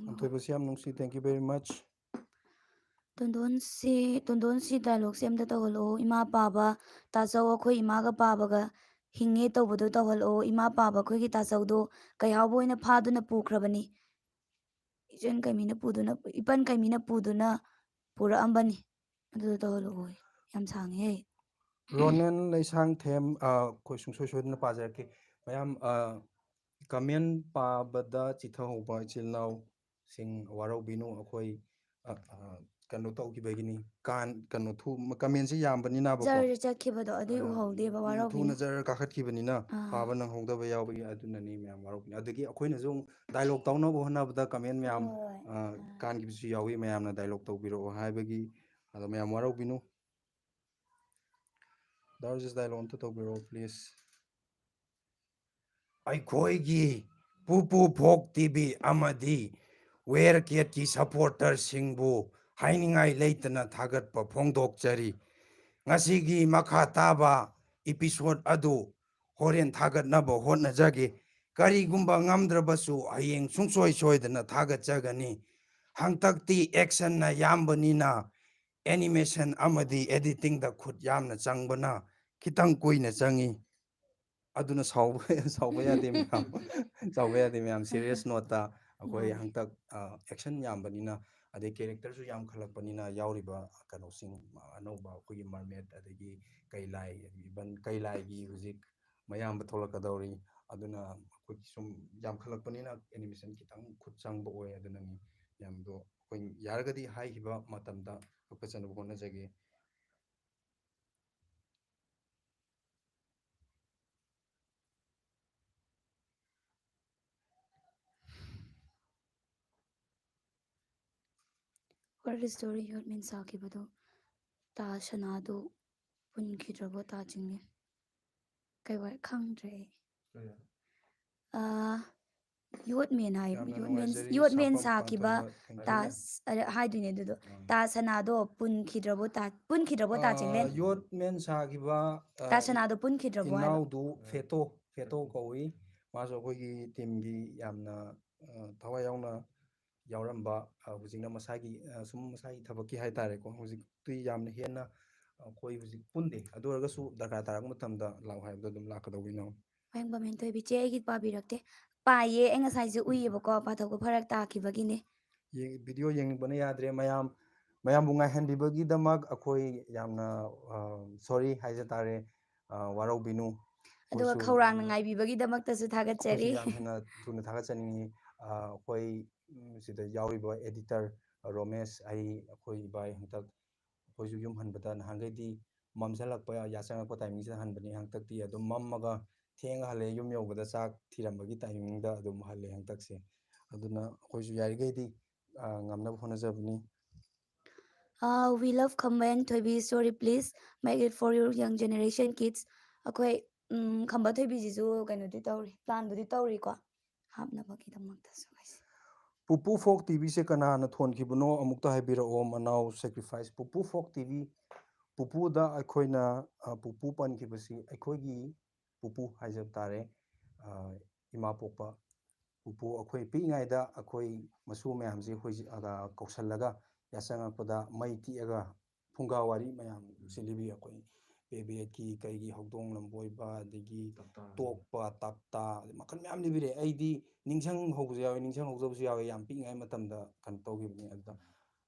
ꯄꯥꯟꯊꯣꯏꯕꯁꯤ ꯌꯥꯝ ꯅꯨꯡꯁꯤ. Thank you very much. ꯇꯣꯟꯗꯣꯟꯁꯤ ꯗꯥꯏꯂꯣꯛꯁꯦ ꯑꯝꯇ ꯇꯧꯍꯜꯂꯛꯑꯣ. ꯏꯃꯥ ꯄꯥꯕ ꯇꯥꯆꯧ ꯑꯩꯈꯣꯏ ꯏꯃꯥꯒ ꯄꯥꯕꯒ ꯍꯤꯡꯉꯦ ꯇꯧꯕꯗꯣ ꯇꯧꯍꯜꯂꯛꯑꯣ. ꯏꯃꯥ ꯄꯥꯕ ꯑꯩꯈꯣꯏꯒꯤ ꯇꯥꯆꯧꯗꯣ ꯀꯩꯍꯥꯎꯕ ꯑꯣꯏꯅ ꯐꯥꯗꯨꯅ ꯄꯨꯈ꯭ꯔꯕꯅꯤ. ꯏꯄꯟ ꯀꯩꯃꯤꯅ ꯄꯨꯔꯛꯑꯝꯕꯅꯤ ꯑꯗꯨꯗꯣ ꯇꯧꯍꯜꯂꯛꯑꯣ ꯌꯥꯝ ꯁꯥꯡꯉꯦ ꯔꯣꯅꯦꯟ ꯂꯩꯁꯥꯡ ꯊꯦꯝ ꯑꯩꯈꯣꯏ ꯁꯨꯡꯁꯣꯏ ꯁꯣꯏꯗꯅ ꯄꯥꯖꯔꯛꯀꯦ ꯃꯌꯥꯝ ꯀꯃꯦꯟ ꯄꯥꯕꯗ ꯆꯤꯊꯍꯧꯕ ꯏꯆꯤꯜ ꯏꯅꯥꯎꯁꯤꯡ ꯋꯥꯔꯧꯕꯤꯅꯨ ꯑꯩꯈꯣꯏ ꯀꯩꯅꯣ ꯇꯧꯈꯤꯕꯒꯤꯅꯤ ꯀꯩꯅꯣ ꯀꯃꯦꯟꯁꯦ ꯌꯥꯝꯕꯅꯤꯅꯕꯀꯣ ꯖꯔ ꯆꯠꯈꯤꯕꯗꯣ ꯑꯗꯨꯏ ꯎꯍꯧꯗꯦꯕ ꯋꯥꯔꯧꯕꯤꯅꯨ ꯊꯨꯅ ꯖꯔ ꯀꯥꯈꯠꯈꯤꯕꯅꯤꯅ ꯄꯥꯕ ꯅꯪꯍꯧꯗꯕ ꯌꯥꯎꯕꯒꯤ ꯑꯗꯨꯅꯅꯤ ꯃꯌꯥꯝ ꯋꯥꯔꯧꯕꯤꯅꯤ ꯑꯗꯒꯤ ꯑꯩꯈꯣꯏꯅꯁꯨ ꯗꯥꯏꯂꯣꯛ ꯇꯧꯅꯕ ꯍꯣꯠꯅꯕꯗ ꯀꯃꯦꯟ ꯃꯌꯥꯝ ꯀꯥꯟꯈꯤꯕꯁꯨ ꯌꯥꯎꯏ ꯃꯌꯥꯝꯅ ꯗꯥꯏꯂꯣꯛ ꯇꯧꯕꯤꯔꯛꯑꯣ ꯍꯥꯏꯕꯒꯤ ꯑꯗꯣ ꯃꯌꯥꯝ ꯋꯥꯔꯧꯕꯤꯅꯨ ꯗꯥꯔꯖꯤꯁ ꯗꯥꯏꯂꯣꯛ ꯑꯝꯇ ꯇꯧꯕꯤꯔꯛꯑꯣ ꯄ꯭ꯂꯤꯖ ꯑꯩꯈꯣꯏꯒꯤ ꯄꯨꯄꯨ ꯐꯣꯛ ꯇꯤꯚꯤ ꯑꯃꯗꯤ ꯋꯦꯌꯔ ꯀꯦꯠꯀꯤ ꯁꯄꯣꯔꯇꯔꯁꯤꯡꯕꯨ ꯍꯥꯏꯅꯤꯡꯉꯥꯏ ꯂꯩꯇꯅ ꯊꯥꯒꯠꯄ ꯐꯣꯡꯗꯣꯛꯆꯔꯤ ꯉꯁꯤꯒꯤ ꯃꯈꯥ ꯇꯥꯕ ꯏꯄꯤꯁꯣꯠ ꯑꯗꯨ ꯍꯣꯔꯦꯟ ꯊꯥꯒꯠꯅꯕ ꯍꯣꯠꯅꯖꯒꯦ ꯀꯔꯤꯒꯨꯝꯕ ꯉꯝꯗ꯭ꯔꯕꯁꯨ ꯍꯌꯦꯡ ꯁꯨꯡꯁꯣꯏ ꯁꯣꯏꯗꯅ ꯊꯥꯒꯠꯆꯒꯅꯤ ꯍꯟꯇꯛꯇꯤ ꯑꯦꯛꯁꯟꯅ ꯌꯥꯝꯕꯅꯤꯅ ꯑꯦꯅꯤꯃꯦꯁꯟ ꯑꯃꯗꯤ ꯑꯦꯗꯤꯇꯤꯡꯗ ꯈꯨꯠ ꯌꯥꯝꯅ ꯆꯪꯕꯅ ꯈꯤꯇꯪ ꯀꯨꯏꯅ ꯆꯪꯏ ꯑꯗꯨꯅ ꯁꯥꯎꯕ ꯌꯥꯗꯦ ꯃꯌꯥꯝ ꯁꯥꯎꯕ ꯌꯥꯗꯦ ꯃꯌꯥꯝ ꯁꯤꯔꯤꯌꯁ ꯅꯣꯠꯇ ꯑꯩꯈꯣꯏ ꯍꯟꯇꯛ ꯑꯦꯛꯁꯟ ꯌꯥꯝꯕꯅꯤꯅ ꯑꯗꯩ ꯀꯦꯔꯦꯛꯇꯔꯁꯨ ꯌꯥꯝꯈꯠꯂꯛꯄꯅꯤꯅ ꯌꯥꯎꯔꯤꯕ ꯀꯩꯅꯣꯁꯤꯡ ꯑꯅꯧꯕ ꯑꯩꯈꯣꯏꯒꯤ ꯃꯔꯃꯦꯠ ꯑꯗꯒꯤ ꯀꯩꯂꯥꯏ ꯏꯚꯟ ꯀꯩꯂꯥꯏꯒꯤ ꯍꯧꯖꯤꯛ ꯃꯌꯥꯝꯕ ꯊꯣꯛꯂꯛꯀꯗꯧꯔꯤ ꯑꯗꯨꯅ ꯑꯩꯈꯣꯏ ꯁꯨꯝ ꯌꯥꯝꯈꯠꯂꯛꯄꯅꯤꯅ ꯑꯦꯅꯤꯃꯦꯁꯟ ꯈꯤꯇꯪ ꯈꯨꯠ ꯆꯪꯕ ꯑꯣꯏ ꯑꯗꯨꯅꯅꯤ ꯃꯌꯥꯝꯗꯣ ꯑꯩꯈꯣꯏ ꯌꯥꯔꯒꯗꯤ ꯍꯥꯏꯈꯤꯕ ꯃꯇꯝꯗ ꯀꯛꯆꯅꯕ ꯍꯣꯠꯅꯖꯒꯦ ꯋꯥꯔꯜ ꯏꯁꯇꯣꯔꯤ ꯌꯣꯠꯃꯦꯟ ꯁꯥꯈꯤꯕꯗꯣ ꯇꯥ ꯁꯅꯥꯗꯣ ꯄꯨꯟꯈꯤꯗ꯭ꯔꯕꯣ ꯇꯥ ꯆꯤꯡꯂꯦꯟ ꯀꯩ ꯋꯥꯏ ꯈꯪꯗ꯭ꯔꯦ ꯌꯣꯠꯃꯦꯟ ꯍꯥꯏ ꯌꯥꯝꯅ ꯌꯣꯠꯃꯦꯟ ꯅꯨꯡꯉꯥꯏꯖꯔꯤ ꯌꯣꯠꯃꯦꯟ ꯁꯥꯐꯝ ꯁꯥꯈꯤꯕ ꯄꯥꯟꯊꯣꯏꯕ ꯊꯦꯡꯛ ꯌꯨ ꯍꯥꯏꯗꯣꯏꯅꯦ ꯑꯗꯨꯗꯣ ꯇꯥ ꯁꯅꯥꯗꯣ ꯄꯨꯟꯈꯤꯗ꯭ꯔꯕꯣ ꯇꯥ ꯆꯤꯡꯂꯦꯟ ꯌꯣꯠ ꯃꯦꯟ ꯁꯥꯈꯤꯕ ꯇꯥ ꯁꯅꯥꯗꯣ ꯄꯨꯟꯈꯤꯗ꯭ꯔꯕꯣ ꯍꯥꯏꯕ ꯏꯅꯥꯎꯗꯨ ꯐꯦꯇꯣ ꯀꯧꯏ ꯃꯥꯁꯨ ꯑꯩꯈꯣꯏꯒꯤ ꯇꯤꯝꯒꯤ ꯌꯥꯝꯅ ꯊꯋꯥꯏ ꯌꯥꯎꯅ ꯌꯥꯎꯔꯝꯕ ꯍꯧꯖꯤꯛꯅ ꯃꯁꯥꯒꯤ ꯁꯨꯝ ꯃꯁꯥꯒꯤ ꯊꯕꯛꯀꯤ ꯍꯥꯏꯇꯥꯔꯦꯀꯣ ꯍꯧꯖꯤꯛꯇꯤ ꯌꯥꯝꯅ ꯍꯦꯟꯅ ꯑꯩꯈꯣꯏ ꯍꯧꯖꯤꯛ ꯄꯨꯟꯗꯦ ꯑꯗꯨ ꯑꯣꯏꯔꯒꯁꯨ ꯗꯔꯀꯥꯔ ꯇꯥꯔꯛꯄ ꯃꯇꯝꯗ ꯂꯥꯛꯑꯣ ꯍꯥꯏꯕꯗꯣ ꯑꯗꯨꯝ ꯂꯥꯛꯀꯗꯧꯕꯤꯅꯣ ꯋꯥꯍꯦꯡꯕꯝ ꯍꯦꯟꯊꯣꯏꯕꯤ ꯆꯦ ꯑꯩꯒꯤ ꯄꯥꯕꯤꯔꯛꯇꯦ ꯄꯥꯏꯌꯦ ꯑꯩ ꯉꯁꯥꯏꯁꯨ ꯎꯏꯌꯦꯕꯀꯣ ꯄꯥꯊꯣꯛꯄ ꯐꯔꯛ ꯇꯥꯈꯤꯕꯒꯤꯅꯦ ꯚꯤꯗꯤꯑꯣ ꯌꯦꯡꯅꯤꯡꯕꯅ ꯌꯥꯗ꯭ꯔꯦ ꯃꯌꯥꯝꯕꯨ ꯉꯥꯏꯍꯟꯕꯤꯕꯒꯤꯗꯃꯛ ꯑꯩꯈꯣꯏ ꯌꯥꯝꯅ ꯁꯣꯔꯤ ꯍꯥꯏꯖ ꯇꯥꯔꯦ ꯋꯥꯔꯧꯕꯤꯅꯨ ꯑꯗꯨꯒ ꯑꯩꯈꯣꯏꯁꯨ ꯈꯧꯔꯥꯡꯅ ꯉꯥꯏꯕꯤꯕꯒꯤꯗꯃꯛꯇꯁꯨ ꯑꯩꯈꯣꯏꯁꯨ ꯊꯥꯒꯠꯆꯔꯤ ꯌꯥꯝ ꯍꯦꯟꯅ ꯊꯨꯅ ꯊꯥꯒꯠꯆꯅꯤꯡꯉꯤ ꯑꯩꯈꯣই ꯁꯤꯗ ꯌꯥꯎꯔꯤꯕ エꯗꯤꯇꯔ ꯔꯣꯃꯦꯁ ꯑꯩꯈꯣꯏ ꯏꯕꯥꯏ ꯍꯟꯇꯛ ꯑꯩꯈꯣꯏꯁꯨ ꯌꯨꯝ ꯍꯟꯕꯗ ꯅꯍꯥꯟꯈꯩꯗꯤ ꯃꯝꯁꯤꯜꯂꯛꯄ ꯌꯥꯆꯪꯉꯛꯄ ꯇꯥꯏꯃꯤꯡꯁꯤꯗ ꯍꯟꯕꯅꯤ ꯍꯟꯇꯛꯇꯤ ꯑꯗꯨꯝ ꯃꯝꯃꯒ ꯊꯦꯡꯉ ꯍꯜꯂꯦ ꯌꯨꯝ ꯌꯧꯕꯗ ꯆꯥꯛ ꯊꯤꯔꯝꯕꯒꯤ ꯇꯥꯏꯃꯤꯡꯗ ꯑꯗꯨꯝ ꯍꯜꯂꯦ ꯍꯟꯇꯛꯁꯦ ꯑꯗꯨꯅ ꯑꯩꯈꯣꯏꯁꯨ ꯌꯥꯔꯤꯈꯩꯗꯤ ꯉꯝꯅꯕ ꯍꯣꯠꯅꯖꯕꯅꯤ ꯋꯤ ꯂꯚ ꯈꯝꯕ ꯊꯣꯏꯕꯤ sorry please make it for your ꯌꯪ ꯖꯦꯅꯦꯔꯦꯁꯟ ꯀꯤड्ꯁ ꯑꯩꯈꯣꯏ ꯈꯝꯕ ꯊꯣꯏꯕꯤꯁꯤꯁꯨ ꯀꯩꯅꯣꯗꯤ ꯇꯧꯔꯤ ꯄ꯭ꯂꯥꯟꯕꯨꯗꯤ ꯇꯧꯔꯤꯀꯣ ꯍꯥꯞꯅꯕꯒꯤꯗꯃꯛꯇꯁꯨ ꯄꯨꯄꯨ ꯐꯣꯛ ꯇꯤꯚꯤꯁꯦ ꯀꯅꯥꯅ ꯊꯣꯟꯈꯤꯕꯅꯣ ꯑꯃꯨꯛꯇ ꯍꯥꯏꯕꯤꯔꯛꯑꯣ ꯃꯅꯥꯎ ꯁꯦꯀ꯭ꯔꯤꯐꯥꯏꯁ ꯄꯨꯄꯨ ꯐꯣꯛ ꯇꯤꯚꯤ ꯄꯨꯄꯨꯗ ꯑꯩꯈꯣꯏꯅ ꯄꯨꯄꯨ ꯄꯟꯈꯤꯕꯁꯤ ꯑꯩꯈꯣꯏꯒꯤ ꯄꯨꯄꯨ ꯍꯥꯏꯖꯕ ꯇꯥꯔꯦ ꯏꯃꯥ ꯄꯣꯛꯄ ꯄꯨꯄꯨ ꯑꯩꯈꯣꯏ ꯄꯤꯛꯏꯉꯩꯗ ꯑꯩꯈꯣꯏ ꯃꯁꯨ ꯃꯌꯥꯝꯁꯦ ꯀꯧꯁꯜꯂꯒ ꯌꯥꯆꯪꯉꯛꯄꯗ ꯃꯩ ꯇꯤꯛꯑꯒ ꯐꯨꯡꯒꯥ ꯋꯥꯔꯤ ꯃꯌꯥꯝ ꯁꯤ ꯂꯤꯕꯤ ꯑꯩꯈꯣꯏ ꯄꯦꯕꯦꯠꯀꯤ ꯀꯩꯒꯤ ꯍꯧꯗꯣꯡ ꯂꯝꯕꯣꯏꯕ ꯑꯗꯒꯤ ꯇꯣꯛꯄ ꯇꯞꯇꯥ ꯃꯈꯜ ꯃꯌꯥꯝ ꯂꯤꯕꯤꯔꯛꯑꯦ ꯑꯩꯗꯤ ꯅꯤꯡꯁꯤꯡꯍꯧꯕꯁꯨ ꯌꯥꯎꯋꯦ ꯅꯤꯡꯁꯤꯡꯍꯧꯗꯕꯁꯨ ꯌꯥꯎꯋꯦ ꯌꯥꯝ ꯄꯤꯛꯏꯉꯩ ꯃꯇꯝꯗ ꯀꯩꯅꯣ ꯇꯧꯈꯤꯕꯅꯤ ꯑꯗꯨꯗ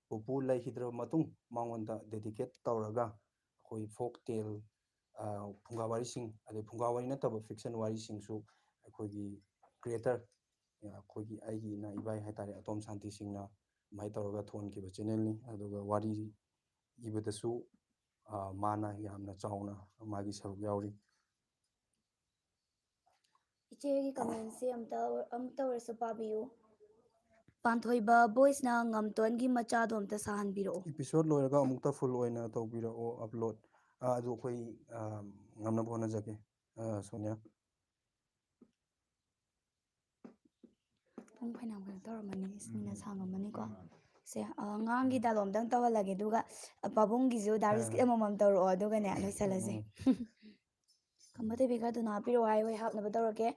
ꯄꯨꯄꯨ ꯂꯩꯈꯤꯗ꯭ꯔꯕ ꯃꯇꯨꯡ ꯃꯉꯣꯟꯗ ꯗꯦꯗꯤꯀꯦꯠ ꯇꯧꯔꯒ ꯑꯩꯈꯣꯏ ꯐꯣꯛ ꯇꯦꯜ ꯐꯨꯡꯒꯥ ꯋꯥꯔꯤꯁꯤꯡ ꯑꯗꯩ ꯐꯨꯡꯒꯥ ꯋꯥꯔꯤ ꯅꯠꯇꯕ ꯐꯤꯛꯁꯟ ꯋꯥꯔꯤꯁꯤꯡꯁꯨ ꯑꯩꯈꯣꯏꯒꯤ ꯀ꯭ꯔꯤꯌꯦꯇꯔ ꯑꯩꯈꯣꯏꯒꯤ ꯑꯩꯒꯤꯅ ꯏꯕꯥꯏ ꯍꯥꯏꯇꯥꯔꯦ ꯑꯇꯣꯝ ꯁꯥꯟꯇꯤ ꯁꯤꯡꯅ ꯑꯗꯨꯃꯥꯏꯅ ꯇꯧꯔꯒ ꯊꯣꯟꯈꯤꯕ ꯆꯦꯅꯦꯜꯅꯤ ꯑꯗꯨꯒ ꯋꯥꯔꯤ ꯏꯕꯗꯁꯨ ꯃꯥꯅ ꯌꯥꯝꯅ ꯆꯥꯎꯅ ꯃꯥꯒꯤ ꯁꯔꯨꯛ ꯌꯥꯎꯔꯤ ꯏꯆꯦꯒꯤ ꯀꯃꯦꯟꯁꯦ ꯑꯝꯇ ꯑꯣꯏꯔꯁꯨ ꯄꯥꯕꯤꯌꯨ ꯄꯥꯟꯊꯣꯏꯕ ꯚꯣꯏꯁꯅ ꯉꯝꯇꯣꯟꯒꯤ ꯃꯆꯥꯗꯣ ꯑꯝꯇ ꯁꯥꯍꯟꯕꯤꯔꯛꯑꯣ ꯏꯄꯤꯁꯣꯠ ꯂꯣꯏꯔꯒ ꯑꯃꯨꯛꯇ ꯐꯨꯜ ꯑꯣꯏꯅ ꯇꯧꯕꯤꯔꯛꯑꯣ ꯑꯞꯂꯣꯗ ꯑꯗꯨ ꯑꯩꯈꯣꯏ ꯉꯝꯅꯕ ꯍꯣꯠꯅꯖꯒꯦ ꯁꯣꯅꯤꯌꯥ ꯄꯨꯡ ꯐꯅꯌꯥꯝ ꯀꯩꯅꯣ ꯇꯧꯔꯝꯃꯅꯤ ꯃꯤꯅ ꯁꯥꯡꯉꯝꯃꯅꯤꯀꯣ ꯁꯦ ꯑꯉꯥꯡꯒꯤ ꯗꯥꯏꯂꯣꯛ ꯑꯝꯇꯪ ꯇꯧꯍꯜꯂꯒꯦ ꯑꯗꯨꯒ ꯄꯥꯕꯨꯡꯒꯤꯁꯨ ꯗꯥꯔꯤꯁꯀꯤ ꯑꯃꯃꯝ ꯇꯧꯔꯛꯑꯣ ꯑꯗꯨꯒꯅꯦ ꯂꯣꯏꯁꯤꯜꯂꯁꯦ ꯈꯝꯕ ꯊꯣꯏꯕꯤ ꯈꯔ ꯊꯨꯅ ꯍꯥꯞꯄꯤꯔꯛꯑꯣ ꯍꯥꯏ ꯍꯣꯏ ꯍꯥꯞꯅꯕ ꯇꯧꯔꯛꯀꯦ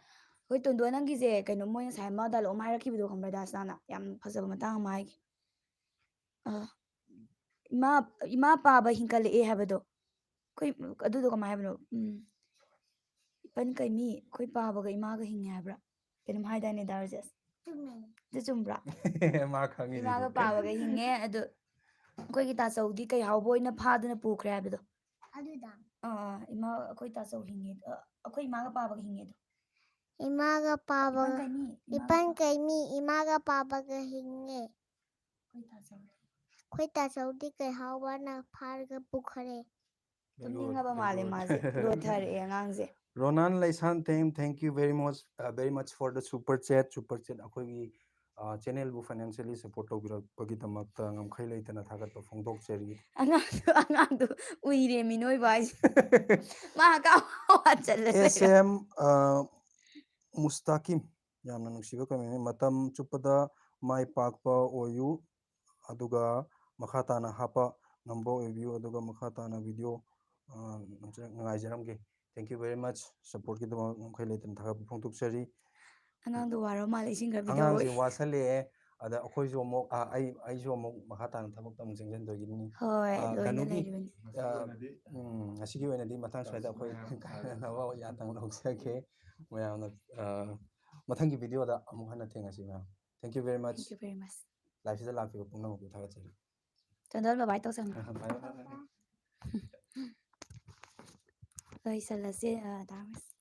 ꯍꯣꯏ ꯇꯣꯟꯗꯣꯟ ꯅꯪꯒꯤꯁꯦ ꯀꯩꯅꯣ ꯃꯣꯏ ꯉꯁꯥꯏ ꯑꯃ ꯗꯥꯏꯂꯣꯛ ꯑꯃ ꯍꯥꯏꯔꯛꯈꯤꯕꯗꯣ ꯈꯪꯕ꯭ꯔꯥ ꯗꯥꯁꯅꯥꯅ ꯌꯥꯝ ꯐꯖꯕ ꯃꯇꯥꯡ ꯑꯃ ꯍꯥꯏꯒꯦ ꯏꯃꯥ ꯄꯥꯕ ꯍꯤꯡꯀꯠꯂꯛꯑꯦ ꯍꯥꯏꯕꯗꯣ ꯑꯩꯈꯣꯏ ꯑꯗꯨꯗꯣ ꯀꯃꯥꯏ ꯍꯥꯏꯕꯅꯣ ꯏꯄꯟ ꯀꯩꯃꯤ ꯑꯩꯈꯣꯏ ꯄꯥꯕꯒ ꯏꯃꯥꯒ ꯍꯤꯡꯉꯦ ꯍꯥꯏꯕ꯭ꯔꯥ ꯀꯩꯅꯣꯝ ꯍꯥꯏꯗꯥꯏꯅꯦ ꯗꯥꯔꯖꯦꯁ ꯑꯗꯨ ꯆꯨꯝꯕ꯭ꯔꯥ ꯃꯥ ꯈꯪꯉꯤꯗꯨꯗꯤ ꯏꯃꯥꯒ ꯄꯥꯕꯒ ꯍꯤꯡꯉꯦ ꯑꯗꯨ ꯑꯩꯈꯣꯏꯒꯤ ꯇꯥꯆꯧꯗꯤ ꯀꯩ ꯍꯥꯎꯕ ꯑꯣꯏꯅ ꯐꯥꯗꯨꯅ ꯄꯨꯈ꯭ꯔꯦ ꯍꯥꯏꯕꯗꯣ ꯑꯗꯨꯗ ꯏꯃꯥ ꯑꯩꯈꯣꯏ ꯇꯥꯆꯧ ꯍꯤꯡꯉꯦ ꯑꯩꯈꯣꯏ ꯏꯃꯥꯒ ꯄꯥꯕꯒ ꯍꯤꯡꯉꯦꯗꯣ imaga paba Ipan kaimi, ipan kaimi imaga paba ga hinge ꯑꯩꯈꯣꯏ ꯇꯥꯆꯧ khoi ta saudi kai hawa na phar ga bukhare ꯇꯨꯝꯅꯤꯡꯉꯕ ꯃꯥꯜꯂꯦ ꯃꯥꯁꯦ ꯂꯣꯊꯔꯛꯑꯦ ꯑꯉꯥꯡꯁꯦ Ronan Laisan thank you very much for the super chat ꯑꯩꯈꯣꯏꯒꯤ ꯆꯦꯅꯦꯜꯕꯨ ꯐꯥꯏꯅꯥꯟꯁꯤꯌꯦꯜꯂꯤ ꯁꯄꯣꯔꯠ ꯇꯧꯕꯤꯔꯛꯄꯒꯤꯗꯃꯛꯇ ꯉꯝꯈꯩ ꯂꯩꯇꯅ ꯊꯥꯒꯠꯄ ꯐꯣꯡꯗꯣꯛꯆꯔꯤ ꯑꯉꯥꯡꯗꯣ ꯎꯏꯔꯦ ꯃꯤꯅꯣꯏꯕ ꯍꯥꯏꯁꯦ ꯃꯥ ꯆꯠꯂ ꯂꯩꯔꯦ SM Mustakim ꯌꯥꯝꯅ ꯅꯨꯡꯁꯤꯕ ꯀꯃꯦꯟꯅꯤ ꯃꯇꯝ ꯆꯨꯞꯄꯗ ꯃꯥꯏ ꯄꯥꯛꯄ ꯑꯣꯏꯌꯨ ꯑꯗꯨꯒ ꯃꯈꯥ ꯇꯥꯅ ꯍꯥꯞꯄ ꯉꯝꯕ ꯑꯣꯏꯕꯤꯌꯨ ꯑꯗꯨꯒ ꯃꯈꯥ ꯇꯥꯅ ꯚꯤꯗꯤꯑꯣ ꯅꯨꯡꯉꯥꯏꯖꯔꯝꯒꯦ ꯊꯦꯡꯛ ꯌꯨ ꯚꯦꯔꯤ ꯃꯆ ꯁꯞꯄꯣꯔꯠꯀꯤꯗꯃꯛ ꯉꯝꯈꯩ ꯂꯩꯇꯅ ꯊꯥꯒꯠꯄ ꯐꯣꯡꯗꯣꯛꯆꯔꯤ ꯑꯉꯥꯡꯗꯣ ꯋꯥꯔ ꯃꯥꯜꯂꯦ ꯏꯁꯤꯡ ꯈꯔ ꯑꯉꯥꯡꯁꯦ ꯄꯤꯊꯛꯑꯣ ꯋꯥꯁꯜꯂꯛꯑꯦ ꯑꯗ ꯑꯩꯈꯣꯏꯁꯨ ꯑꯃꯨꯛ ꯑꯩꯁꯨ ꯑꯃꯨꯛ ꯃꯈꯥ ꯇꯥꯅ ꯊꯕꯛꯇ ꯑꯃꯨꯛ ꯆꯪꯁꯤꯟꯗꯣꯏꯅꯤ ꯍꯣꯏ ꯂꯣꯏꯅ ꯀꯩꯅꯣꯒꯤ ꯂꯩꯔꯤꯕꯅꯤ ꯉꯁꯤꯒꯤ ꯑꯣꯏꯅꯗꯤ ꯃꯇꯥꯡ ꯁ꯭ꯋꯥꯏꯗ ꯑꯩꯈꯣꯏ ꯀꯥꯏꯅꯅꯕ ꯌꯥꯇꯪ ꯂꯧꯖꯒꯦ ꯃꯌꯥꯝꯅ ꯃꯊꯪꯒꯤ ꯚꯤꯗꯤꯑꯣꯗ ꯑꯃꯨꯛ ꯍꯟꯅ ꯊꯦꯡꯅꯁꯤ ꯃꯌꯥꯝ thank you very much thank you very much ꯂꯥꯏꯐꯁꯤꯗ ꯂꯥꯛꯄꯤꯕ ꯄꯨꯝꯅꯃꯛꯄꯨ ꯊꯥꯒꯠꯆꯔꯤ ꯆꯟꯗꯣꯜ ꯕꯕꯥꯏ ꯇꯧꯁꯟꯈ꯭ꯔꯣ ꯕꯥꯏ ꯕꯥꯏ ꯕꯥꯏ ꯂꯣꯏꯁꯜꯂꯁꯦ ꯗꯥꯃꯁ